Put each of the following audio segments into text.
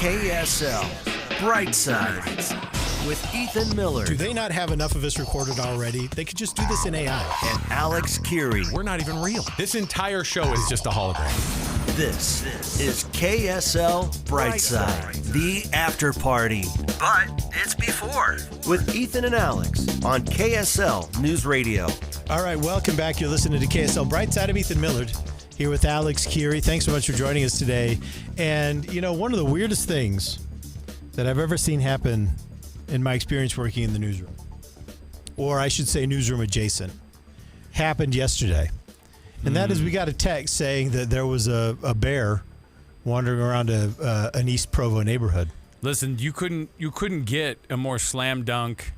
KSL Brightside with Ethan Miller. Do they not have enough of us recorded already? They could just do this in AI. And Alex Keary. We're not even real. This entire show is just a hologram. This is KSL Brightside, the after party. But it's before. With Ethan and Alex on KSL News Radio. All right, welcome back. You're listening to KSL Brightside. I'm Ethan Millard here with Alex Keary. Thanks so much for joining us today. And, you know, one of the weirdest things that I've ever seen happen in my experience working in the newsroom, or I should say newsroom adjacent, happened yesterday. And that is we got a text saying that there was a bear wandering around an East Provo neighborhood. Listen, you couldn't get a more slam dunk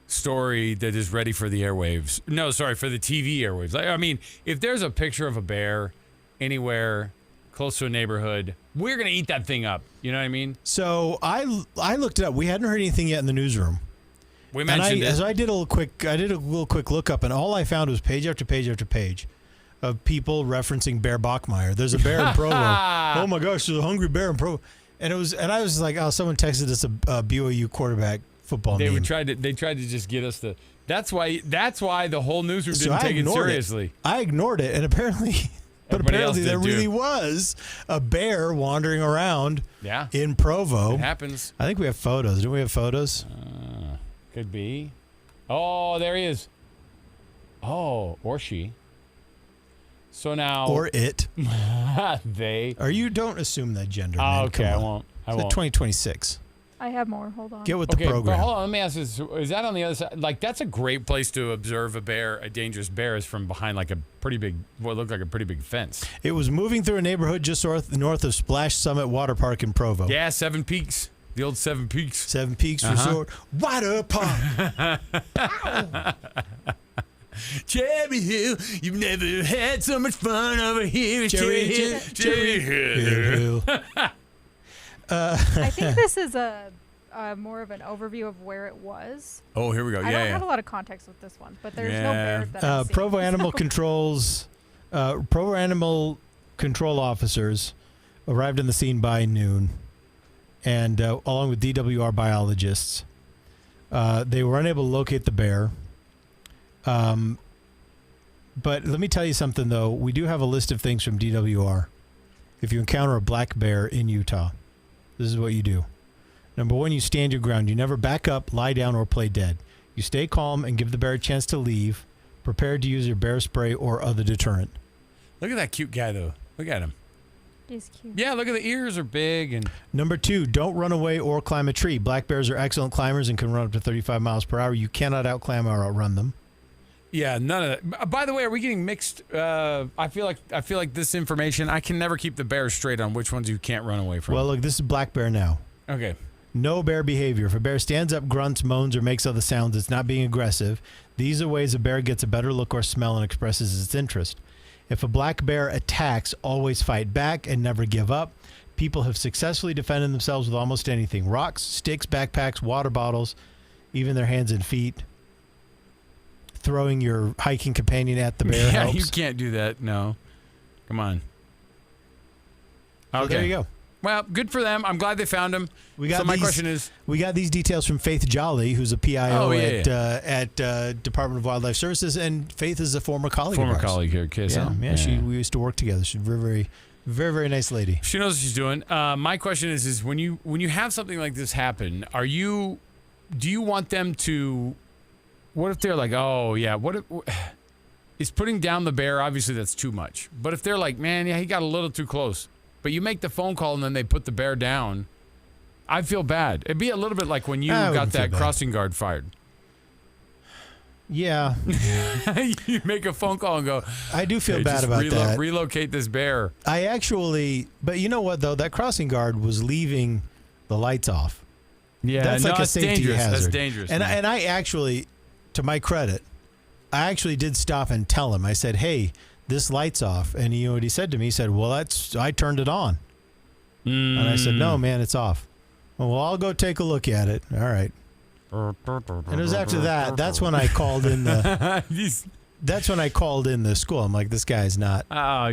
story that is ready for the airwaves. No, sorry, for the TV airwaves. I mean, if there's a picture of a bear anywhere close to a neighborhood, we're going to eat that thing up. You know what I mean? So I looked it up. We hadn't heard anything yet in the newsroom. We mentioned it. As I did a little quick look up, and all I found was page after page after page of people referencing Bear Bachmeier. There's a bear in Provo. Oh my gosh, there's a hungry bear in Provo. And I was like, oh, someone texted us a BYU quarterback football meme. They tried to just get us to. That's why the whole newsroom didn't take it seriously. I ignored it, and apparently there really was a bear wandering around in Provo. It happens. I think we have photos. Do we have photos? Could be. Oh, there he is. Oh, or she. So now. Or it. They. Or you don't assume that gender. Oh, man. okay, Come on. I won't. It's 2026. I have more. Hold on. Get with the program. But hold on. Let me ask this. Is that on the other side? Like, that's a great place to observe a dangerous bear is from behind like a pretty big, what looked like a pretty big fence. It was moving through a neighborhood just north of Splash Summit Water Park in Provo. Yeah, Seven Peaks. The old Seven Peaks. Seven Peaks Resort. Water Park. Cherry Hill, you've never had so much fun over here at Cherry Hill. I think this is a more of an overview of where it was. Oh, here we go. I don't have a lot of context with this one, but there's no bear that I've seen. Provo Animal Control officers arrived on the scene by noon, and along with DWR biologists, they were unable to locate the bear. But let me tell you something, though. We do have a list of things from DWR. If you encounter a black bear in Utah, this is what you do. Number one, you stand your ground. You never back up, lie down, or play dead. You stay calm and give the bear a chance to leave, prepared to use your bear spray or other deterrent. Look at that cute guy, though. Look at him. He's cute. Yeah, look at the ears are big. And Number two, don't run away or climb a tree. Black bears are excellent climbers and can run up to 35 miles per hour. You cannot outclimb or outrun them. Yeah, none of that. By the way, are we getting mixed? I feel like this information, I can never keep the bears straight on which ones you can't run away from. Well, look, this is black bear now. Okay. No bear behavior. If a bear stands up, grunts, moans, or makes other sounds, it's not being aggressive. These are ways a bear gets a better look or smell and expresses its interest. If a black bear attacks, always fight back and never give up. People have successfully defended themselves with almost anything. Rocks, sticks, backpacks, water bottles, even their hands and feet. Throwing your hiking companion at the bear helps. You can't do that. No. Come on. Okay. So there you go. Well, good for them. I'm glad they found him. My question is... We got these details from Faith Jolly, who's a PIO at Department of Wildlife Services, and Faith is a former colleague of ours. Colleague here at KSL. Yeah. We used to work together. She's a very, very, very, very nice lady. She knows what she's doing. My question is when you have something like this happen, do you want them to... What if they're like, oh, yeah, is putting down the bear, obviously that's too much. But if they're like, man, yeah, he got a little too close. But you make the phone call and then they put the bear down, I feel bad. It'd be a little bit like when you got that crossing guard fired. Yeah. You make a phone call and go, I do feel bad about that. Relocate this bear. But you know what, though? That crossing guard was leaving the lights off. Yeah, that's like a safety hazard. That's dangerous. And I actually... To my credit, I actually did stop and tell him. I said, hey, this light's off. And you know what he said to me? He said, well, I turned it on. And I said, no, man, it's off. Well, I'll go take a look at it. All right. And it was after that. That's when I called in the school. I'm like, this guy's not. Oh,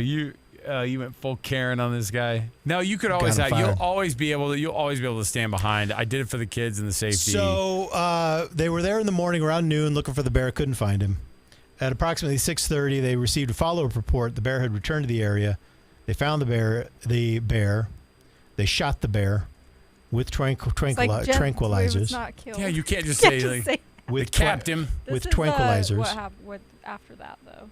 You went full Karen on this guy. No, you could always Got him you'll fired. always be able to stand behind. I did it for the kids and the safety. So they were there in the morning around noon looking for the bear. Couldn't find him. At approximately 6:30, they received a follow-up report. The bear had returned to the area. They found the bear. They shot the bear with tranquilizers. Not killed. Yeah, you can't just Can't say just like, say with capped him. with This is, tranquilizers. what happened after that, though.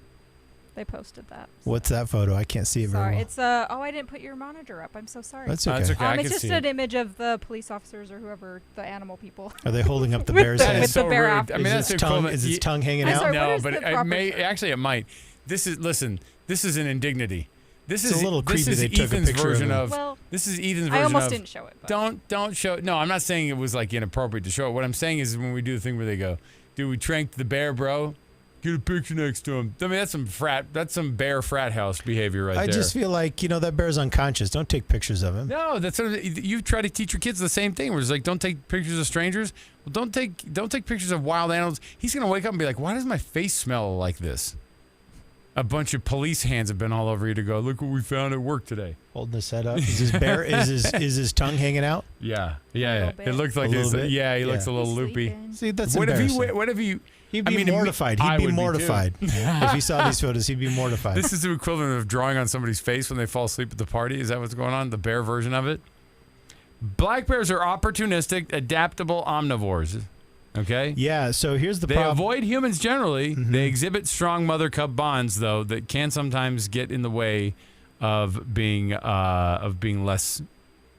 They posted that. What's that photo? I can't see it very Sorry, well. it's I didn't put your monitor up. I'm so sorry. That's okay. That's okay. I It's can just see an it. image of the police officers or whoever, the animal people. Are they holding up the With bear's the- head? with the bear rude. after. I mean, that's Is its tongue, equivalent. is its tongue hanging I'm out? sorry, what No, is but the it proper may term? actually it might. This is an indignity. This It's is a little this creepy is they took a Ethan's picture of version him. of. Well, This is Ethan's version I almost of. didn't show it. But Don't show. No, I'm not saying it was like inappropriate to show it. What I'm saying is when we do the thing where they go, "Dude, we tranked the bear, bro. Get a picture next to him." I mean, that's some bear frat house behavior right I there. just feel like, that bear's unconscious. Don't take pictures of him. No, that's what you try to teach your kids the same thing. Where it's like, don't take pictures of strangers. Well, don't take pictures of wild animals. He's gonna wake up and be like, "Why does my face smell like this?" A bunch of police hands have been all over you to go, "Look what we found at work today." Holding his head up. Is his bear? is his tongue hanging out? Yeah. little bit. It looks like A little bit? he looks a Yeah. little He's loopy. sleeping. See, that's What if embarrassing. you? He'd I be mean, mortified. I He'd be would be, too. mortified. If he saw these photos, he'd be mortified. This is the equivalent of drawing on somebody's face when they fall asleep at the party. Is that what's going on? The bear version of it? Black bears are opportunistic, adaptable omnivores. Okay? Yeah, so here's the They problem. avoid humans generally. Mm-hmm. They exhibit strong mother-cub bonds, though, that can sometimes get in the way of being less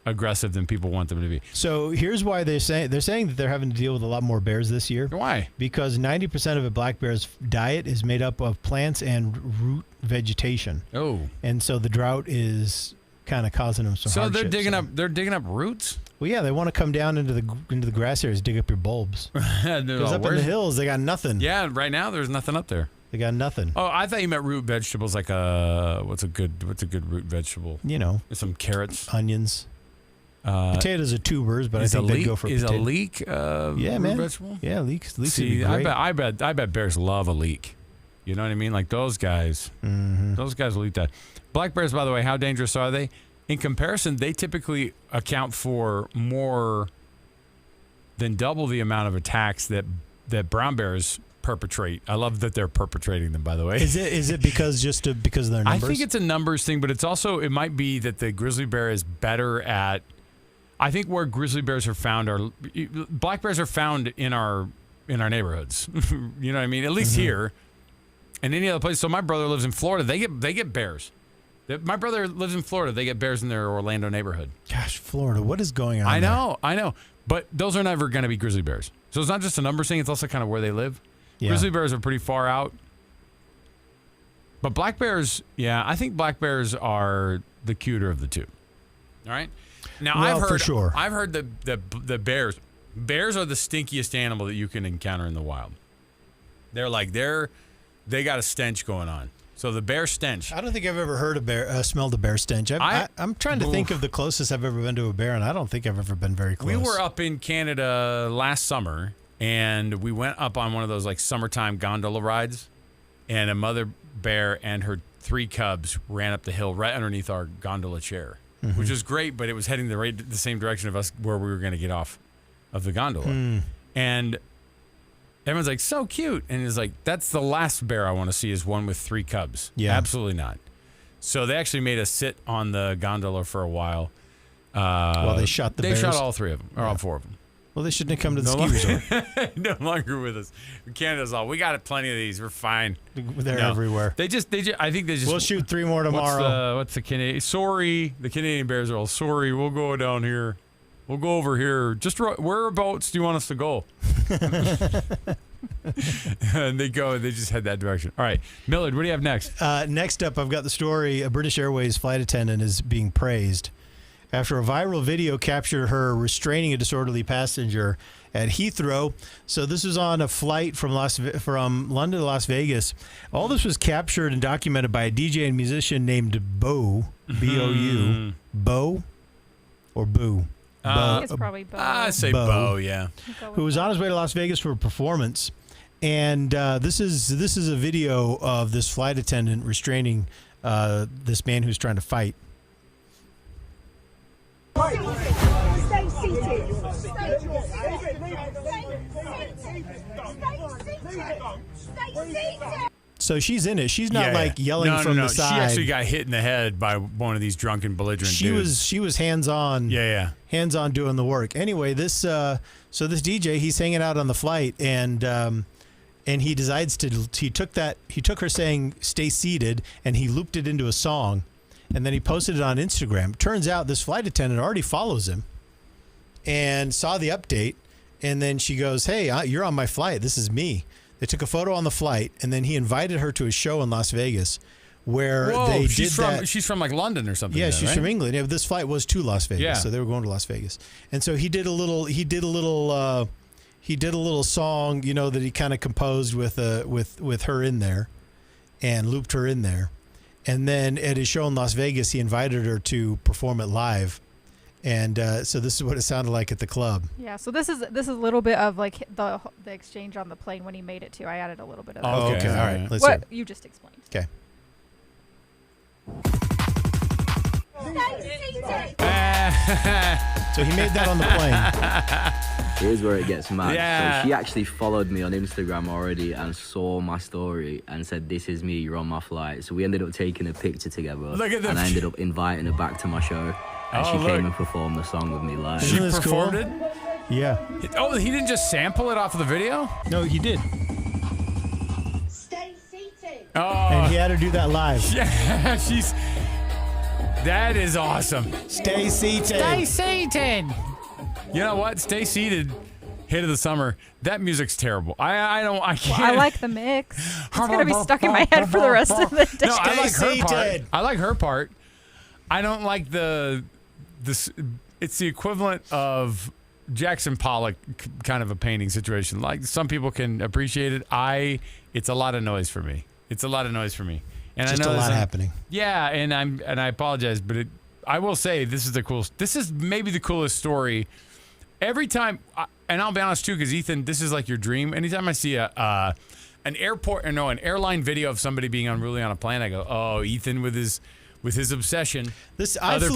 aggressive than people want them to be. So here's why they're saying that they're having to deal with a lot more bears this year. Why? Because 90% of a black bear's diet is made up of plants and root vegetation, Oh, and so the drought is kind of causing them some so hardship. they're digging up roots. Well, yeah, they want to come down into the grass areas, dig up your bulbs. Because Because up in the hills, they got nothing. Yeah, right now there's nothing up there. They got nothing. Oh, I thought you meant root vegetables, like what's a good root vegetable? Some carrots. Onions. Potatoes are tubers, but I think they go for is potato. a leek Yeah, root man. vegetable? Yeah, leeks would be See, great. I bet bears love a leek. You know what I mean? Like those guys. Mm-hmm. Those guys will eat that. Black bears, by the way, how dangerous are they? In comparison, they typically account for more than double the amount of attacks that brown bears perpetrate. I love that they're perpetrating them, by the way. Is it because because of their numbers? I think it's a numbers thing, but it might be that the grizzly bear is better at. I think where grizzly bears are found black bears are found in our neighborhoods. You know what I mean? At least here, and any other place. So my brother lives in Florida. They get bears. My brother lives in Florida. They get bears in their Orlando neighborhood. Gosh, Florida, what is going on? I know. But those are never going to be grizzly bears. So it's not just a numbers thing. It's also kind of where they live. Yeah. Grizzly bears are pretty far out. But black bears, I think black bears are the cuter of the two. All right? Now, Well, for sure. I've heard the bears. Bears are the stinkiest animal that you can encounter in the wild. They're like, they got a stench going on. So the bear stench. I don't think I've ever smelled a bear stench. I'm trying to think of the closest I've ever been to a bear, and I don't think I've ever been very close. We were up in Canada last summer, and we went up on one of those like summertime gondola rides, and a mother bear and her 3 cubs ran up the hill right underneath our gondola chair, which was great, but it was heading the same direction of us where we were going to get off of the gondola. And everyone's like, so cute. And it's like, that's the last bear I want to see is one with 3 cubs. Yeah. Absolutely not. So they actually made us sit on the gondola for a while. Well, they shot the bears. They shot all 3 of them, or all 4 of them. Well, they shouldn't have come to the ski resort. No longer with us. Canada's all, we got plenty of these. We're fine. They're No. everywhere. I think they just. We'll shoot 3 more tomorrow. What's the Canadian? Sorry, the Canadian bears are all sorry. We'll go down here. We'll go over here. Just whereabouts do you want us to go? And they go. They just head that direction. All right, Millard, what do you have next? Next up, I've got the story. A British Airways flight attendant is being praised after a viral video captured her restraining a disorderly passenger at Heathrow. So this was on a flight from London to Las Vegas. All this was captured and documented by a DJ and musician named Bo, B-O-U. Bo or Boo? I think it's probably both. I say Bo. Bo, yeah. Who was on his way to Las Vegas for a performance. And this is a video of this flight attendant restraining this man who's trying to fight. Stay seated. Stay seated. So she's in it. She's not like yelling from the side. She actually got hit in the head by one of these drunken belligerent dudes. She was hands on. Yeah. Hands on doing the work. Anyway, this DJ, he's hanging out on the flight and he decides he took her saying stay seated and he looped it into a song and then he posted it on Instagram. Turns out this flight attendant already follows him and saw the update, and then she goes, "Hey, you're on my flight. This is me." They took a photo on the flight, and then he invited her to a show in Las Vegas where they did that. She's from like London or something. Yeah, she's right? from England. Yeah, this flight was to Las Vegas, so they were going to Las Vegas. And so he did a little song, that he kind of composed with her in there, and looped her in there. And then at his show in Las Vegas, he invited her to perform it live. And so this is what it sounded like at the club. Yeah, so this is a little bit of like the exchange on the plane when he made it too. I added a little bit of that. Oh, okay. All right. Let's what you just explained. Okay. So he made that on the plane. Here's where it gets mad. Yeah. So she actually followed me on Instagram already and saw my story and said, "This is me, you're on my flight." So we ended up taking a picture together. Look at and I ended up inviting her back to my show. And she came and performed the song with me live. She performed it? Yeah. Oh, he didn't just sample it off of the video? No, he did. Stay seated. Oh. And he had her do that live. Yeah, that is awesome. Stay seated. Stay seated. You know what? Stay seated. Hit of the summer. That music's terrible. I can't. Well, I like the mix. It's gonna be stuck in my head for the rest of the day. No, I like her part. I like her part. I don't like this. It's the equivalent of Jackson Pollock kind of a painting situation. Like some people can appreciate it. It's a lot of noise for me. And Just I know a lot happening. Yeah, and I apologize, but I will say this is maybe the coolest story. Every time, and I'll be honest too, because Ethan, this is like your dream. Anytime I see an airline video of somebody being unruly on a plane, I go, oh, Ethan with his obsession. Other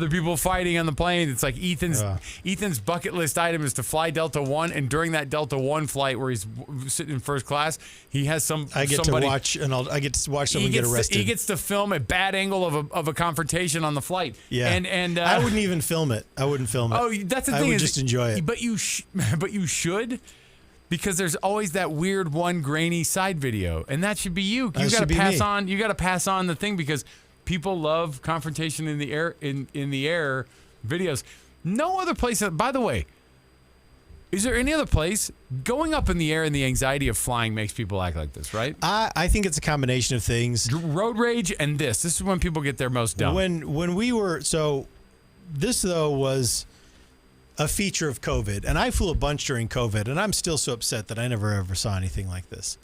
people fighting on the plane. It's like Ethan's bucket list item is to fly Delta One, and during that Delta One flight where he's sitting in first class, he has I get to watch someone get arrested. He gets to film a bad angle of a confrontation on the flight. Yeah, and I wouldn't even film it. I wouldn't film it. Oh, that's the thing. I would just enjoy it. But you should. Because there's always that weird one grainy side video, and that should be you. You got to pass on. You got to pass on the thing because people love confrontation in the air in the air videos. No other place. By the way, is there any other place going up in the air and the anxiety of flying makes people act like this? Right. I think it's a combination of things. Road rage and this. This is when people get their most dumb. When we were this though was a feature of COVID, and I flew a bunch during COVID, and I'm still so upset that I never ever saw anything like this,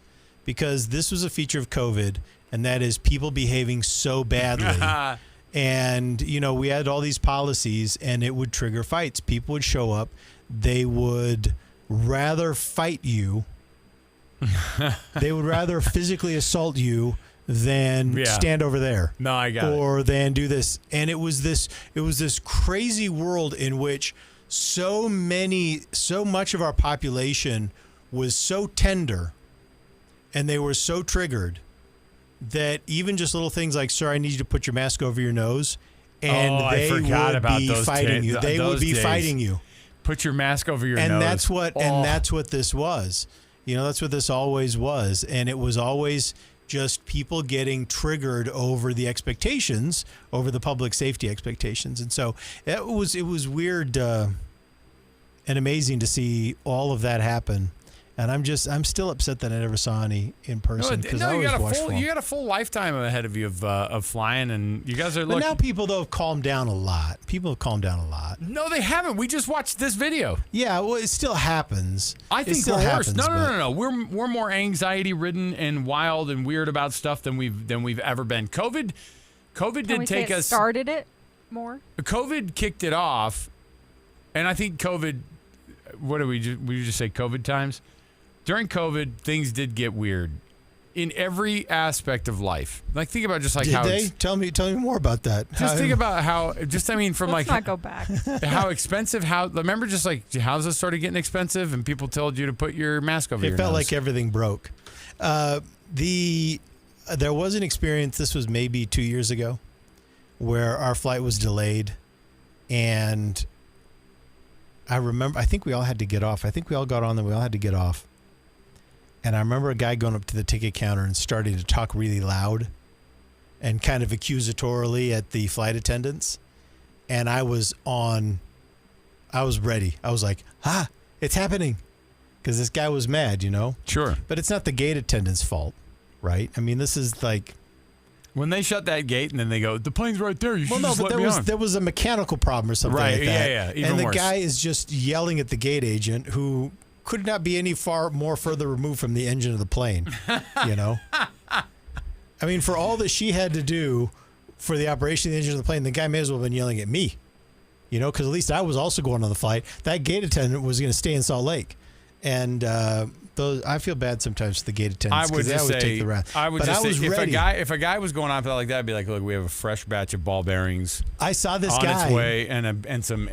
because this was a feature of COVID, and that is people behaving so badly. And we had all these policies, and it would trigger fights. People would show up, they would rather fight you, they would rather physically assault you than stand over there. No, I got it. Or than do this. And it was this crazy world in which so much of our population was so tender and they were so triggered that even just little things like, "Sir, I need you to put your mask over your nose," and they would be fighting you. They would be fighting you. Put your mask over your nose. And that's what this was. That's what this always was. And it was always just people getting triggered over the expectations, over the public safety expectations. And so it was weird and amazing to see all of that happen. And I'm still upset that I never saw any in person, because I always watched them. You got a full lifetime ahead of you of flying, and you guys are But now people, though, have calmed down a lot. People have calmed down a lot. No, they haven't. We just watched this video. Yeah, well, it still happens. I think we're worse. No. We're more anxiety ridden and wild and weird about stuff than we've ever been. COVID did take us. Started it more. COVID kicked it off, and I think COVID. What do we just say? COVID times. during COVID, things did get weird in every aspect of life. Like, think about just like Did how they? Tell me more about that. just think about how from Let's like not go back. how expensive remember just like houses started getting expensive and people told you to put your mask over your It felt nose. like everything broke. There was an experience, this was maybe 2 years ago, where our flight was delayed, and I think we all had to get off. I think we all got on, then we all had to get off. And I remember a guy going up to the ticket counter and starting to talk really loud and kind of accusatorily at the flight attendants. And I was ready. I was like, it's happening. Because this guy was mad, Sure. But it's not the gate attendant's fault, right? I mean, this is like... When they shut that gate and then they go, the plane's right there. You should just let me on. There was a mechanical problem or something Right, like that. yeah, even and the worse. guy is just yelling at the gate agent who could not be any more further removed from the engine of the plane, I mean, for all that she had to do for the operation of the engine of the plane, the guy may as well have been yelling at me, because at least I was also going on the flight. That gate attendant was going to stay in Salt Lake. And I feel bad sometimes for the gate attendants because they always take the route. I would But just I was say, ready. if a guy was going on like that, I'd be like, look, we have a fresh batch of ball bearings I saw this on guy. its way, and some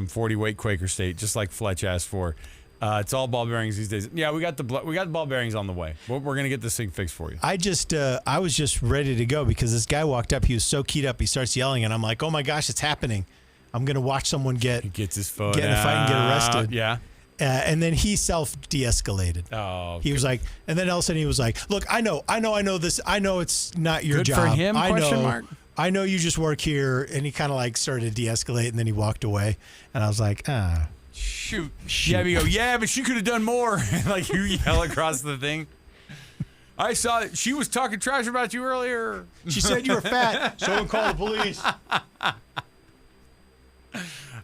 40-weight Quaker State, just like Fletch asked for. It's all ball bearings these days. Yeah, we got the ball bearings on the way. We're gonna get this thing fixed for you. I was just ready to go because this guy walked up. He was so keyed up. He starts yelling, and I'm like, oh my gosh, it's happening. I'm gonna watch someone He gets his phone get in a fight and get arrested. Yeah. And then he de-escalated. Oh, he was like, and then all of a sudden he was like, look, I know this. I know it's not your Good job. for him, I question know, mark? I know you just work here. And he kind of like started to de-escalate, and then he walked away. And I was like, shoot. Yeah, we go, yeah, but she could have done more. Like you yell across the thing. I saw it. She was talking trash about you earlier. She said you were fat. Someone call the police.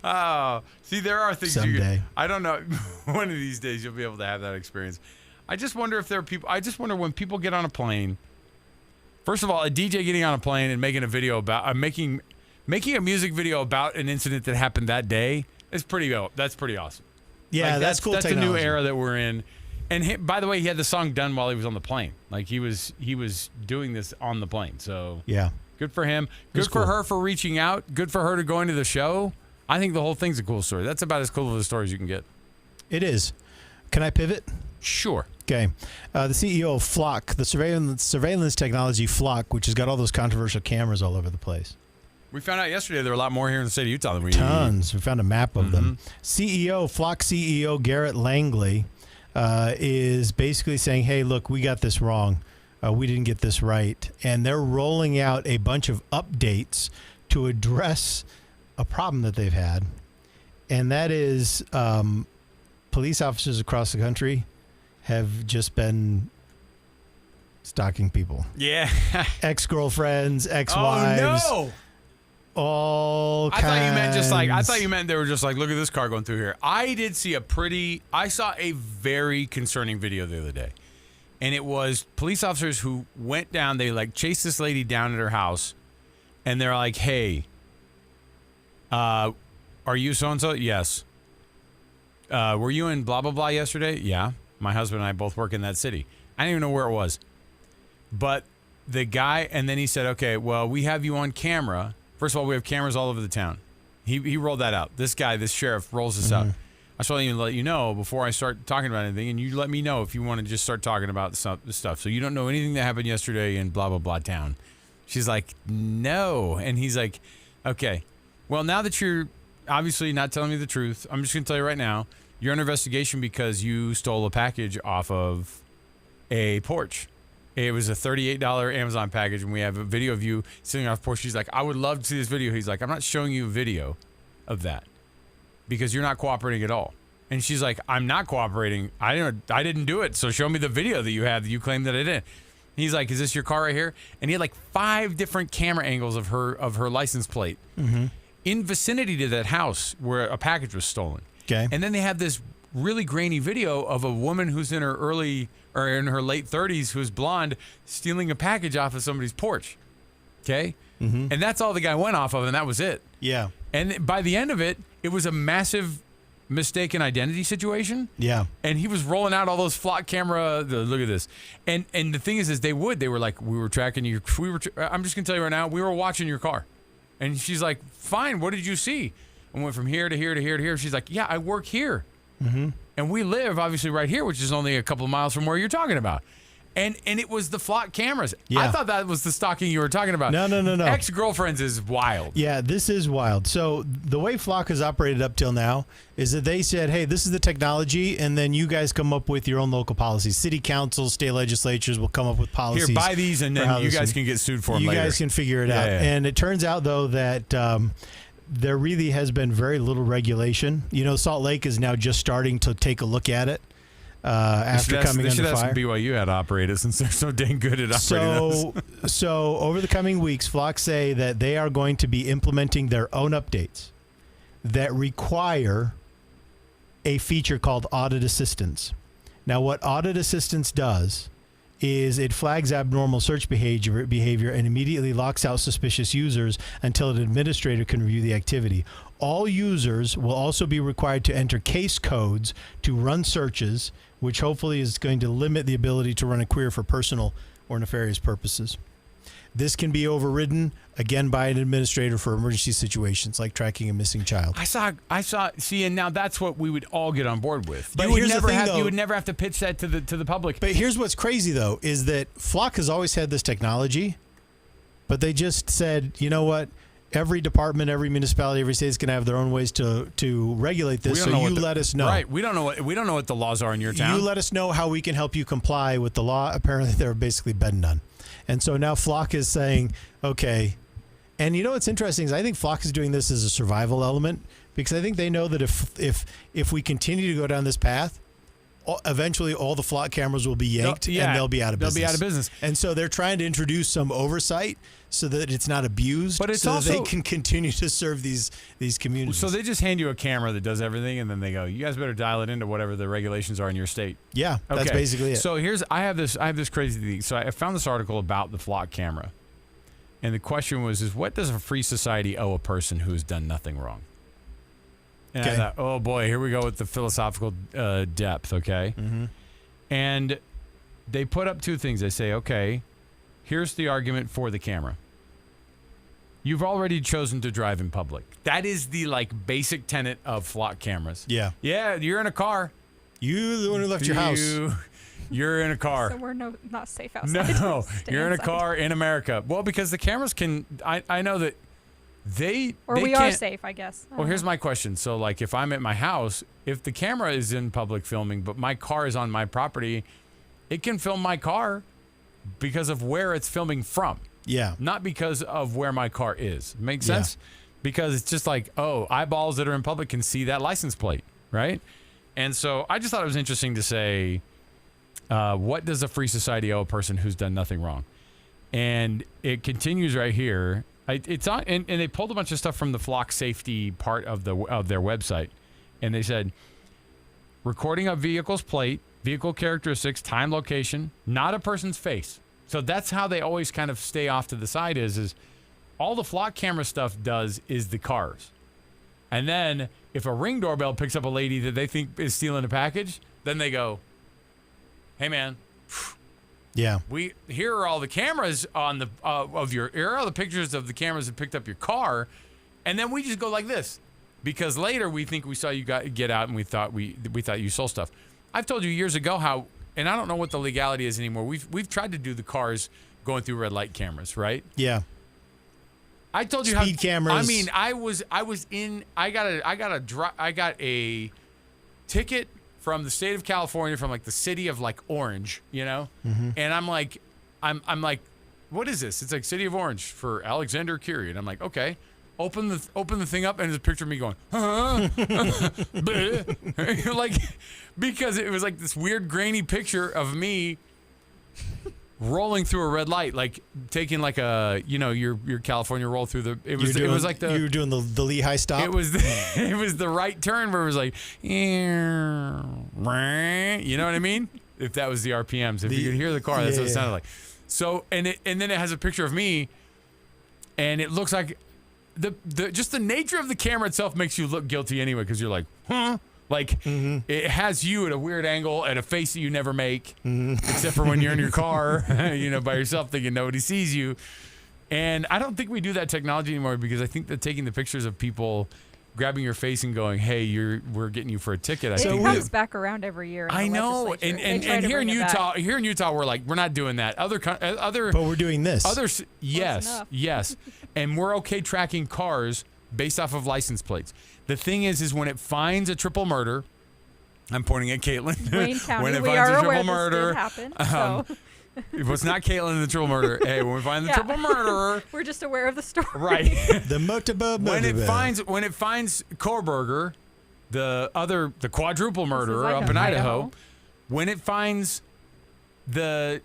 Oh, see, there are things Someday. I don't know. One of these days you'll be able to have that experience. I just wonder if there are people. I just wonder when people get on a plane. First of all, a DJ getting on a plane and making a video about making a music video about an incident that happened that day is that's pretty awesome. Yeah, Like, that's cool. That's a new technology. era that we're in. And by the way, he had the song done while he was on the plane. Like he was doing this on the plane. So Yeah. good for him. Good That's for cool. her for reaching out. Good for her to go into the show. I think the whole thing's a cool story. That's about as cool of a story as you can get. It is. Can I pivot? Sure. Okay. The CEO of Flock, the surveillance technology Flock, which has got all those controversial cameras all over the place. We found out yesterday there were a lot more here in the state of Utah than we Tons. We found a map of them. Flock CEO Garrett Langley is basically saying, hey, look, we got this wrong. We didn't get this right. And they're rolling out a bunch of updates to address a problem that they've had. And that is police officers across the country have just been stalking people. Yeah. Ex-girlfriends, ex-wives. Oh, no. All I thought you meant they were just like, look at this car going through here. I saw a very concerning video the other day. And it was police officers who went down, they like chased this lady down at her house. And they're like, hey, are you so-and-so? Yes. Were you in blah, blah, blah yesterday? Yeah. My husband and I both work in that city. I didn't even know where it was. But the guy, and then he said, okay, well, we have you on camera. First of all, we have cameras all over the town. He rolled that out. This sheriff rolls this out. I just want to let you know before I start talking about anything, and you let me know if you want to just start talking about the stuff. So you don't know anything that happened yesterday in blah, blah, blah town. She's like, no. And he's like, okay, well, now that you're obviously not telling me the truth, I'm just going to tell you right now, you're under investigation because you stole a package off of a porch. It was a $38 Amazon package, and we have a video of you sitting off the porch. She's like, I would love to see this video. He's like, I'm not showing you a video of that because you're not cooperating at all. And she's like, I'm not cooperating. I didn't do it. So show me the video that you have that you claim that I did. He's like, is this your car right here? And he had like 5 different camera angles of her license plate in vicinity to that house where a package was stolen. Okay. And then they have this really grainy video of a woman who's in her late 30s who's blonde stealing a package off of somebody's porch. Okay? And that's all the guy went off of, and that was it. Yeah. And by the end of it, it was a massive mistaken identity situation. Yeah. And he was rolling out all those flock camera. Look at this. And the thing is they were like, we were tracking you. I'm just going to tell you right now, we were watching your car. And she's like, fine, what did you see? And went from here to here to here to here. She's like, yeah, I work here. Mm-hmm. And we live, obviously, right here, which is only a couple of miles from where you're talking about. And it was the flock cameras. Yeah. I thought that was the stalking you were talking about. No. Ex-girlfriends is wild. Yeah, this is wild. So the way Flock has operated up till now is that they said, hey, this is the technology, and then you guys come up with your own local policies. City councils, state legislatures will come up with policies. Here, buy these, and then you guys can get sued for them later. You guys can figure it out. Yeah. And it turns out, though, that there really has been very little regulation. Salt Lake is now just starting to take a look at it. After coming under fire. That's BYU had to operate it since they're so dang good at operating this. So over the coming weeks, Flock say that they are going to be implementing their own updates that require a feature called audit assistance. Now, what audit assistance does is it flags abnormal search behavior and immediately locks out suspicious users until an administrator can review the activity. All users will also be required to enter case codes to run searches, which hopefully is going to limit the ability to run a query for personal or nefarious purposes. This can be overridden, again, by an administrator for emergency situations like tracking a missing child. I saw. See, and now that's what we would all get on board with. But you would here's never the thing, have. though, You would never have to pitch that to the public. But here's what's crazy, though, is that Flock has always had this technology, but they just said, you know what? Every department, every municipality, every state is going to have their own ways to regulate this. So you let us know. Right. We don't know what the laws are in your town. You let us know how we can help you comply with the law. Apparently, they're basically been done. And so now Flock is saying, okay. And you know what's interesting is I think Flock is doing this as a survival element because I think they know that if we continue to go down this path, eventually all the Flock cameras will be yanked and they'll be out of business. They'll be out of business. And so they're trying to introduce some oversight so that it's not abused, but it's so also, that they can continue to serve these communities. So they just hand you a camera that does everything, and then they go, you guys better dial it into whatever the regulations are in your state. Yeah, that's basically it. So I have this crazy thing. So I found this article about the Flock camera, and the question was, what does a free society owe a person who has done nothing wrong? And I thought, oh boy, here we go with the philosophical depth, okay? Mm-hmm. And they put up two things. They say, okay, here's the argument for the camera. You've already chosen to drive in public. That is the basic tenet of Flock cameras. Yeah. Yeah, you're in a car. You the one who left your house. You're in a car. So we're not safe outside. No, Stay you're in a inside. car in America. Well, because the cameras can, I know that we are can't, safe, I guess. Well, here's my question. So, if I'm at my house, if the camera is in public filming, but my car is on my property, it can film my car because of where it's filming from. Yeah. Not because of where my car is. Make sense? Yeah. Because it's just eyeballs that are in public can see that license plate, right? And so I just thought it was interesting to say, what does a free society owe a person who's done nothing wrong? And it continues right here. It's on, and they pulled a bunch of stuff from the Flock safety part of their website, and they said recording a vehicle's plate, vehicle characteristics, time, location, not a person's face. So that's how they always kind of stay off to the side. Is all the Flock camera stuff does is the cars, and then if a Ring doorbell picks up a lady that they think is stealing a package, then they go, "Hey man." Yeah. Here are all the cameras on the here are all the pictures of the cameras that picked up your car, and then we just go like this because later we think we saw you get out and we thought you stole stuff. I've told you years ago how, and I don't know what the legality is anymore. We've tried to do the cars going through red light cameras, right? Yeah. I told you speed cameras. I mean, I got a ticket from the state of California, from the city of Orange, mm-hmm. And I'm like, what is this? It's city of Orange for Alexander Curie, and I'm like, okay, open the thing up, and there's a picture of me going, because it was this weird grainy picture of me rolling through a red light, taking your California roll through the. You were doing the Lehigh stop. It was the right turn where it was you know what I mean? If that was the RPMs, if you could hear the car, that's what it sounded like. So and then it has a picture of me, and it looks like just the nature of the camera itself makes you look guilty anyway because you're like, huh? Like, it has you at a weird angle and a face that you never make, except for when you're in your car, by yourself thinking nobody sees you. And I don't think we do that technology anymore because I think that taking the pictures of people grabbing your face and going, "Hey, we're getting you for a ticket." It comes back around every year. I know, and here in Utah, we're not doing that. Other, but we're doing this. Others, yes, and we're okay tracking cars based off of license plates. The thing is when it finds a triple murder, I'm pointing at Caitlin. Wayne County, when it we finds are a aware triple murder, this did happen. So. If it's not Caitlin in the triple murder, hey, when we find the triple murderer, we're just aware of the story. Right. The motorbub. When it finds Kohlberger, the quadruple murderer up in Idaho, when it finds the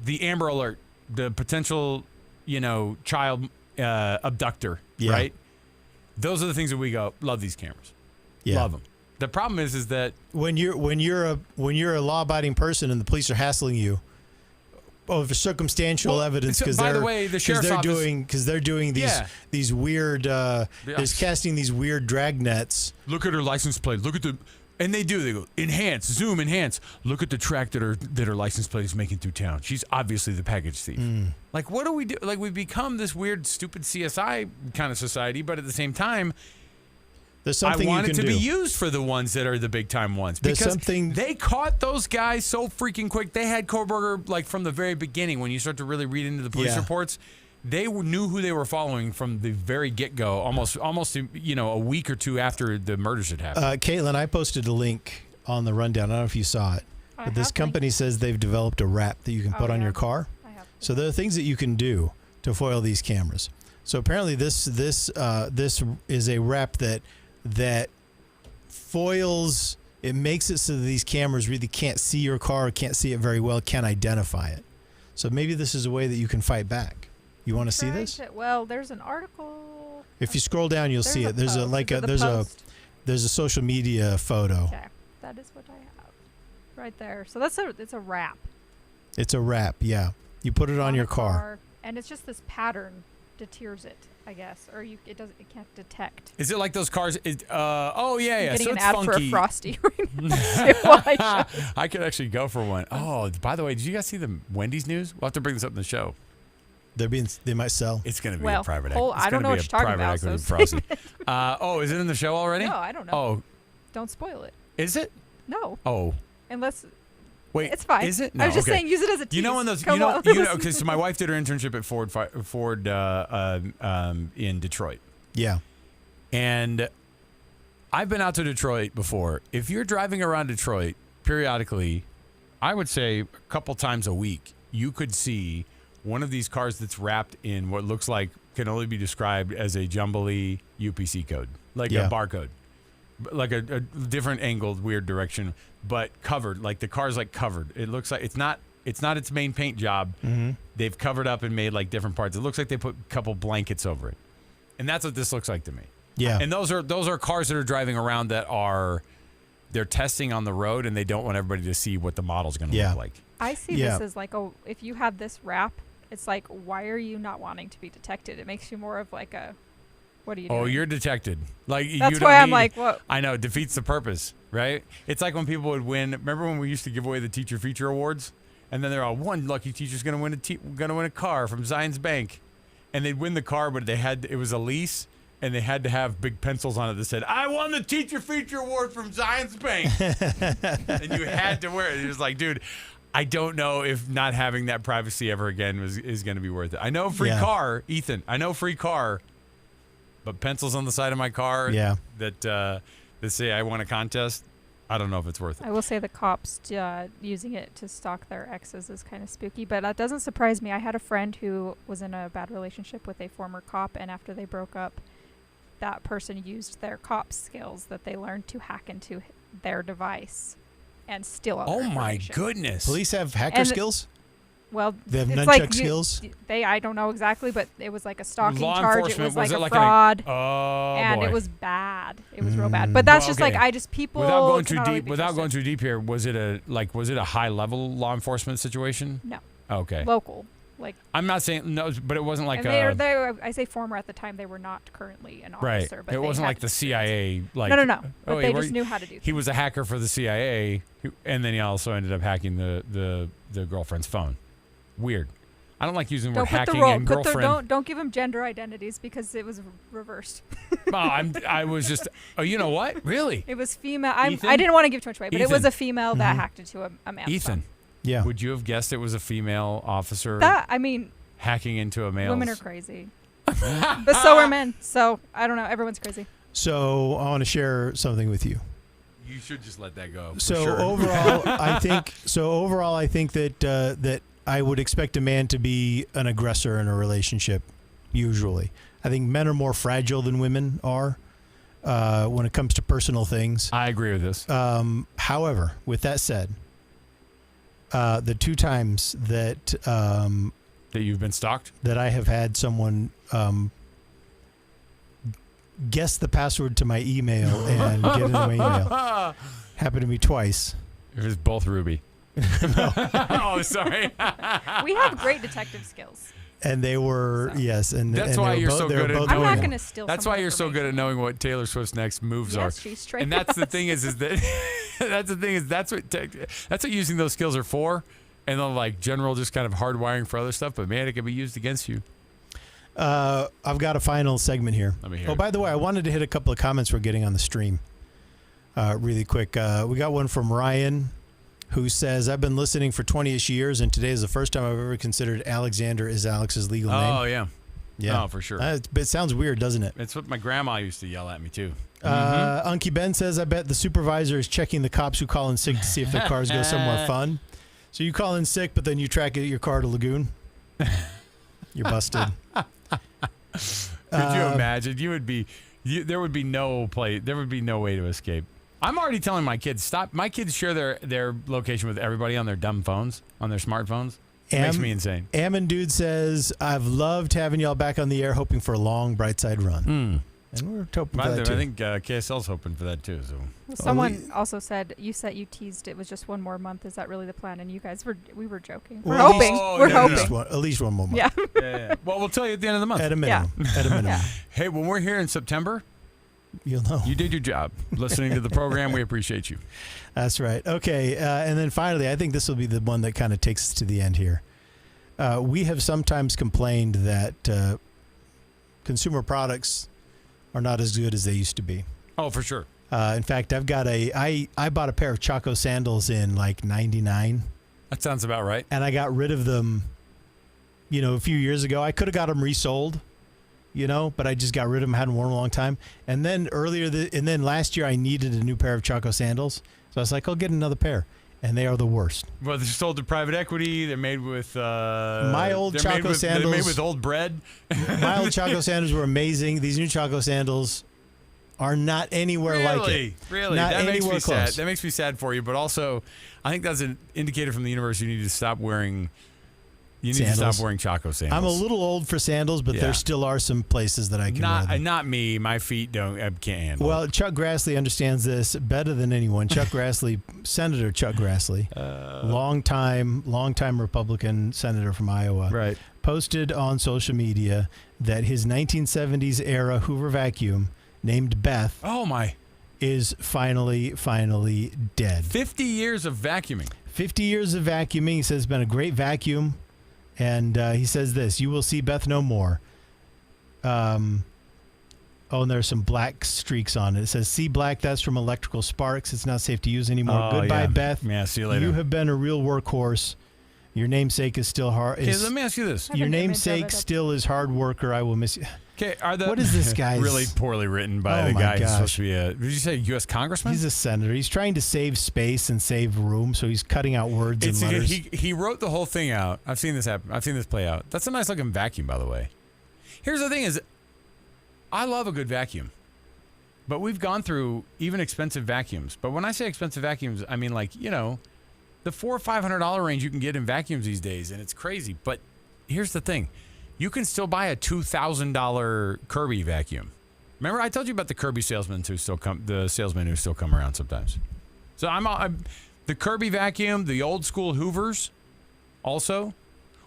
Amber Alert, the potential, child abductor, right? Those are the things that we go, love these cameras. Yeah. Love them. The problem is that when you're a law-abiding person and the police are hassling you over circumstantial evidence because they're doing these weird they're casting these weird drag nets. Look at her license plate. Look at they go enhance, zoom, enhance. Look at the track that her license plate is making through town. She's obviously the package thief. Like, what do we do? Like, we've become this weird, stupid CSI kind of society, but at the same time, there's something I want you it can to do. be used for the ones that are the big time ones because they caught those guys so freaking quick. They had Kohlberger like from the very beginning. When you start to really read into the police reports, they knew who they were following from the very get go. Almost a week or two after the murders had happened. Caitlin, I posted a link on the rundown. I don't know if you saw it, but this company says they've developed a wrap that you can put on your car. So there are things that you can do to foil these cameras. So apparently this is a wrap that foils, it makes it so that these cameras really can't see your car, can't see it very well, can't identify it. So maybe this is a way that you can fight back. You want to see this? Well, there's an article. If you scroll down, you'll see it. There's a social media photo. Okay, that is what I have right there. So it's a wrap. It's a wrap, yeah. You put it on your car, and it's just this pattern deters it, I guess, or it can't detect. Is it like those cars? Oh yeah. Getting so an it's ad funky. for a Frosty right now. I could actually go for one. Oh, by the way, did you guys see the Wendy's news? We'll have to bring this up in the show. They might sell. It's going to be a private. I don't know what you're talking about. So is it in the show already? No, I don't know. Oh, don't spoil it. Is it? No. Oh. Unless. Wait, it's fine. Is it? No, I was just saying, use it as a tease. You know when those, because so my wife did her internship at Ford in Detroit. Yeah. And I've been out to Detroit before. If you're driving around Detroit periodically, I would say a couple times a week, you could see one of these cars that's wrapped in what looks like can only be described as a jumbly UPC code, like a barcode. Like a different angled, weird direction, but covered. Like the car's like covered. It looks like it's not its main paint job. Mm-hmm. They've covered up and made like different parts. It looks like they put a couple blankets over it, and that's what this looks like to me. Yeah. And those are cars that are driving around they're testing on the road, and they don't want everybody to see what the model's going to look like. I see this as like if you have this wrap, it's like, why are you not wanting to be detected? It makes you more of like a. What are you doing? Oh, you're detected. Like that's why I'm like, what? I know, it defeats the purpose, right? It's like when people would win. Remember when we used to give away the teacher feature awards, and then they're all one lucky teacher's going to win a car from Zions Bank, and they'd win the car, but it was a lease, and they had to have big pencils on it that said, "I won the teacher feature award from Zions Bank," and you had to wear it. It was like, dude, I don't know if not having that privacy ever again is going to be worth it. I know free car, Ethan. I know free car. But pencils on the side of my car that say I won a contest, I don't know if it's worth it. I will say the cops using it to stalk their exes is kind of spooky, but that doesn't surprise me. I had a friend who was in a bad relationship with a former cop, and after they broke up, that person used their cop skills that they learned to hack into their device and steal all their my information. goodness. Police have hacker skills? Well, they have it's nunchuck like skills? I don't know exactly, but it was like a stalking Law charge. It enforcement, was like a it fraud. And it was bad. It was real bad. But that's just like, people. Without going too deep here, was it a high level law enforcement situation? No. Okay. Local Like, I'm not saying no, but it wasn't like and they were, I say former at the time. They were not currently an right. officer. But It wasn't like the CIA. Like No. But they just knew how to do things. He was a hacker for the CIA, and then he also ended up hacking the girlfriend's phone. Weird. I don't like using the word hacking and girlfriend. Don't give them gender identities because it was reversed. I was just. Oh, you know what? Really? It was female. I didn't want to give too much away, but it was a female that hacked into a man's Ethan. phone. Yeah. Would you have guessed it was a female officer? Hacking into a male. Women are crazy, but so are men. So I don't know. Everyone's crazy. So I want to share something with you. You should just let that go. So sure. overall, I think that I would expect a man to be an aggressor in a relationship. Usually, I think men are more fragile than women are when it comes to personal things. I agree with this. However, with that said, the 2 times that that you've been stalked, that I have had someone guess the password to my email and get into my email happened to me twice. It was both Ruby. Oh, sorry. We have great detective skills. And they were, yes. And that's and why you're so good at I'm not going to steal. That's why you're so good at knowing what Taylor Swift's next moves are. Yes, she's trained. And that's the thing is that that's what using those skills are for. And then like general just kind of hardwiring for other stuff. But man, it can be used against you. I've got a final segment here. Let me hear Oh, it. by the way, I wanted to hit a couple of comments we're getting on the stream really quick. We got one from Ryan, who says, I've been listening for 20-ish years, and today is the first time I've ever considered Alexander is Alex's legal name. Oh, yeah. Yeah. Oh, for sure. It sounds weird, doesn't it? It's what my grandma used to yell at me, too. Unky Ben says, I bet the supervisor is checking the cops who call in sick to see if their cars go somewhere fun. So you call in sick, but then you track your car to Lagoon? You're busted. Could you imagine? There would be no way to escape. I'm already telling my kids, stop. My kids share their location with everybody on their dumb phones, on their smartphones. It makes me insane. Ammon Dude says, I've loved having y'all back on the air, hoping for a long Brightside run. And we're hoping for that too. I think KSL's hoping for that too. So someone also said you teased it was just one more month. Is that really the plan? And you guys we were joking. We're Well, hoping. Oh, We're no, no, no. hoping. At least one more month. Yeah. yeah. Well, we'll tell you at the end of the month. At a minimum. Yeah. At a minimum. Yeah. Hey, when we're here in September, You'll know. you did your job listening to the program. We appreciate you. That's right. Okay. And then finally, I think this will be the one that kind of takes us to the end here. We have sometimes complained that consumer products are not as good as they used to be. Oh, for sure. In fact, I bought a pair of Chaco sandals in like 99. That sounds about right. And I got rid of them, a few years ago. I could have got them resold, but I just got rid of them. Hadn't worn them a long time. And then last year I needed a new pair of Chaco sandals. So I was like, I'll get another pair. And they are the worst. Well, they're sold to private equity. They're made with my old Chaco sandals. They're made with old bread. My old Chaco sandals were amazing. These new Chaco sandals are not anywhere like it. Really? Not That makes anywhere me close. sad. That makes me sad for you. But also, I think that's an indicator from the universe. You need to stop wearing. You need to stop wearing Chaco sandals. I'm a little old for sandals, but there still are some places that I can wear them. Not me. My feet can't handle. Well, Chuck Grassley understands this better than anyone. Chuck Grassley, Senator Chuck Grassley, longtime Republican senator from Iowa, right, posted on social media that his 1970s era Hoover vacuum named Beth, is finally dead. 50 years of vacuuming. 50 years of vacuuming. He says it's been a great vacuum. And he says this, you will see Beth no more. And there's some black streaks on it. It says, see black, that's from electrical sparks. It's not safe to use anymore. Goodbye, Beth. Yeah, see you later. You have been a real workhorse. Your namesake is still hard. Okay, let me ask you this. Your namesake still is hard worker. I will miss you. Okay, what is this guy's? Really poorly written by the guy who's supposed to be did you say U.S. congressman? He's a senator. He's trying to save space and save room, so he's cutting out words and letters. He wrote the whole thing out. I've seen this happen. I've seen this play out. That's a nice looking vacuum, by the way. Here's the thing is, I love a good vacuum. But we've gone through even expensive vacuums. But when I say expensive vacuums, I mean like, the $400 or $500 range you can get in vacuums these days, and it's crazy. But here's the thing. You can still buy a $2,000 Kirby vacuum. Remember, I told you about the Kirby salesmen who still come around sometimes. So I'm the Kirby vacuum, the old school Hoovers, also.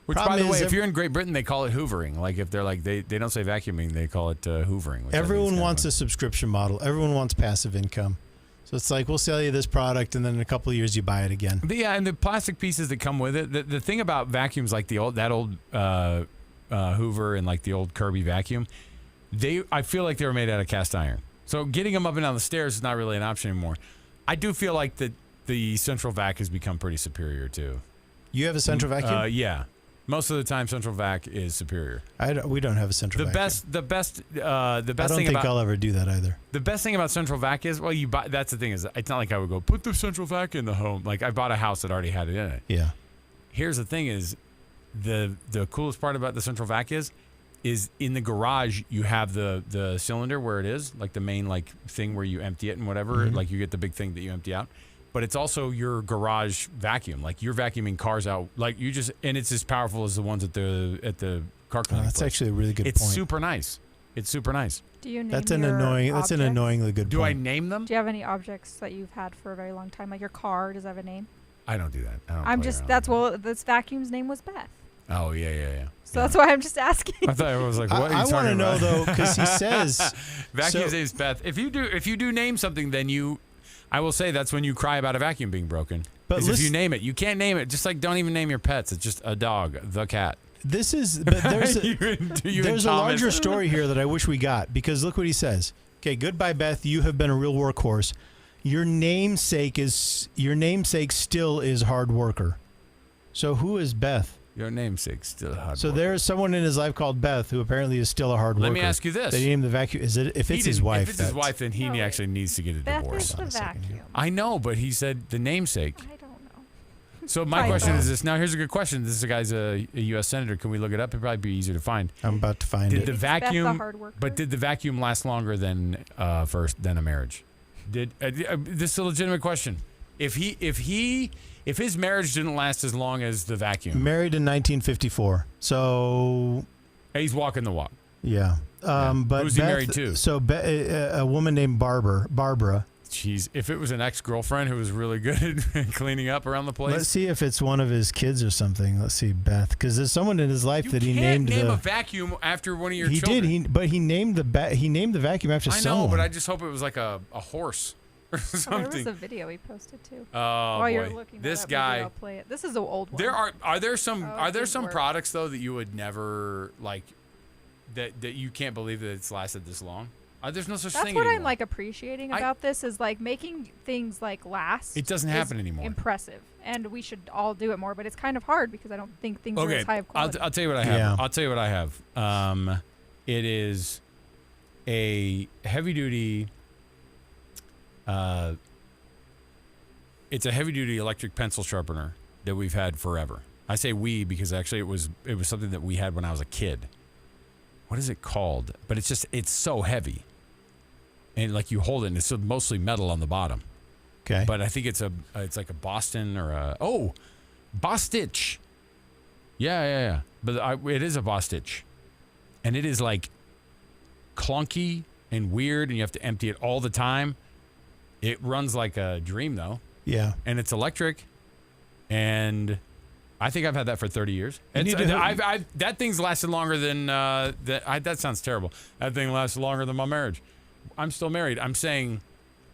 Which, Problem by the way, is if you're in Great Britain, they call it hoovering. Like if they're like they don't say vacuuming, they call it hoovering. Everyone wants a subscription model. Everyone wants passive income. So it's like, we'll sell you this product, and then in a couple of years you buy it again. But yeah, and the plastic pieces that come with it. The thing about vacuums like that old Hoover and like the old Kirby vacuum, I feel like they were made out of cast iron. So getting them up and down the stairs is not really an option anymore. I do feel like the central vac has become pretty superior too. You have a central vacuum? Yeah. Most of the time, central vac is superior. We don't have a central vacuum. The best I don't thing think about I'll ever do that either. the best thing about central vac is, well, you buy. That's the thing is, it's not like I would go put the central vac in the home. Like I bought a house that already had it in it. Yeah. Here's the thing is, the coolest part about the central vac is in the garage you have the cylinder where it is, like the main like thing where you empty it and whatever. Like you get the big thing that you empty out. But it's also your garage vacuum. Like you're vacuuming cars out. Like and it's as powerful as the ones at the car cleaning That's place. actually a really good It's point. super nice. It's super nice. Do you name That's your an annoyingly good Do I point. name them? Do you have any objects that you've had for a very long time? Like your car, does it have a name? I don't do that. I don't I'm play just, around with this vacuum's name was Beth. that. Oh, yeah. So that's why I'm just asking. I thought it was like, what are you I want to talking know about? though, because he says Vacuum's so- name's Beth. If you do name something, then I will say that's when you cry about a vacuum being broken. But Is if you listen- name it. You can't name it. Just like don't even name your pets. It's just a dog, the cat. This is, but there's there's a larger story here that I wish we got, because look what he says. Okay, goodbye, Beth. You have been a real workhorse. Your namesake still is hard worker. So who is Beth? Your namesake's still a hard So worker. there is someone in his life called Beth who apparently is still a hard worker. Let me ask you this. They named the vacuum. Is it if He it's his didn't- wife? If it's his that's- wife, then he No. actually needs to get a Beth divorce. is the on a second vacuum. here. I know, but he said the namesake. I don't know. So my I question know. is this. Now here's a good question. This guy's a U.S. senator. Can we look it up? It'd probably be easier to find. I'm about to find Did it. the Is Beth the vacuum? hard worker? But did the vacuum last longer than a marriage? This is a legitimate question. If his marriage didn't last as long as the vacuum, Married in 1954. So he's walking the walk. yeah. But Who's he Beth, married to? So a woman named Barbara. Jeez, if it was an ex-girlfriend who was really good at cleaning up around the place. Let's see if it's one of his kids or something. Let's see, Beth, because there's someone in his life You that he can't named name the. a vacuum after one of your He children. did. He named the vacuum after I know, someone. but I just hope it was like a horse or Oh, there was something. a video he posted too. Oh While you're boy, looking this that up, guy. maybe I'll play it. This is an old one. There are there some Oh, are there good some work. products though that you would never like that you can't believe that it's lasted this long? There's no such That's thing what anymore. I'm like appreciating about this is like making things like last. It doesn't is happen anymore. Impressive, and we should all do it more. But it's kind of hard because I don't think things are Okay, as high of I'll quality. tell you what I have. Yeah. I'll tell you what I have. It is a heavy duty. It's a heavy duty electric pencil sharpener that we've had forever. I say we because actually it was something that we had when I was a kid. What is it called? But it's so heavy. And like you hold it and it's mostly metal on the bottom. okay. But I think it's like a Boston or a Bostitch. Yeah. But it is a Bostitch, and it is like clunky and weird, and you have to empty it all the time. It runs like a dream though, yeah. and it's electric, and I think I've had that for 30 years. You need to- That thing's lasted longer than that sounds terrible. That thing lasted longer than my marriage. I'm still married. I'm saying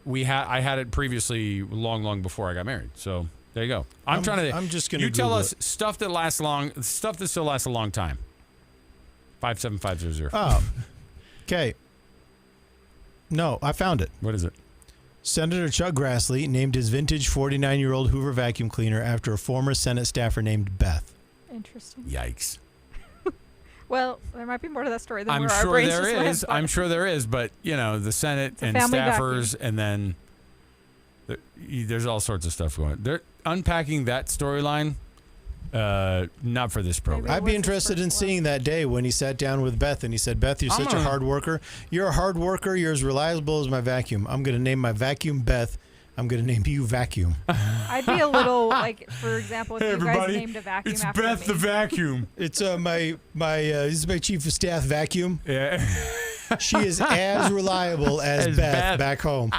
I had it previously long before I got married. So there you go. I'm just gonna. You tell Google us stuff that still lasts a long time. 57500. Oh. Okay. No, I found it. What is it? Senator Chuck Grassley named his vintage 49-year-old Hoover vacuum cleaner after a former Senate staffer named Beth. Interesting. Yikes. Well, there might be more to that story than I'm where our sure brains there just went, is. but- I'm sure there is, but the Senate a and family staffers, and then there's all sorts of stuff going on. They're unpacking that storyline. Not for this program. Maybe- I'd was be his interested in first seeing that day when he sat down with Beth and he said, Beth, you're such a hard worker. You're a hard worker. You're as reliable as my vacuum. I'm going to name my vacuum Beth. I'm going to name you Vacuum. I'd be a little like, for example, if you guys named a vacuum after me. vacuum. It's my this is my chief of staff Vacuum. Yeah. She is as reliable as As Beth Beth. back home.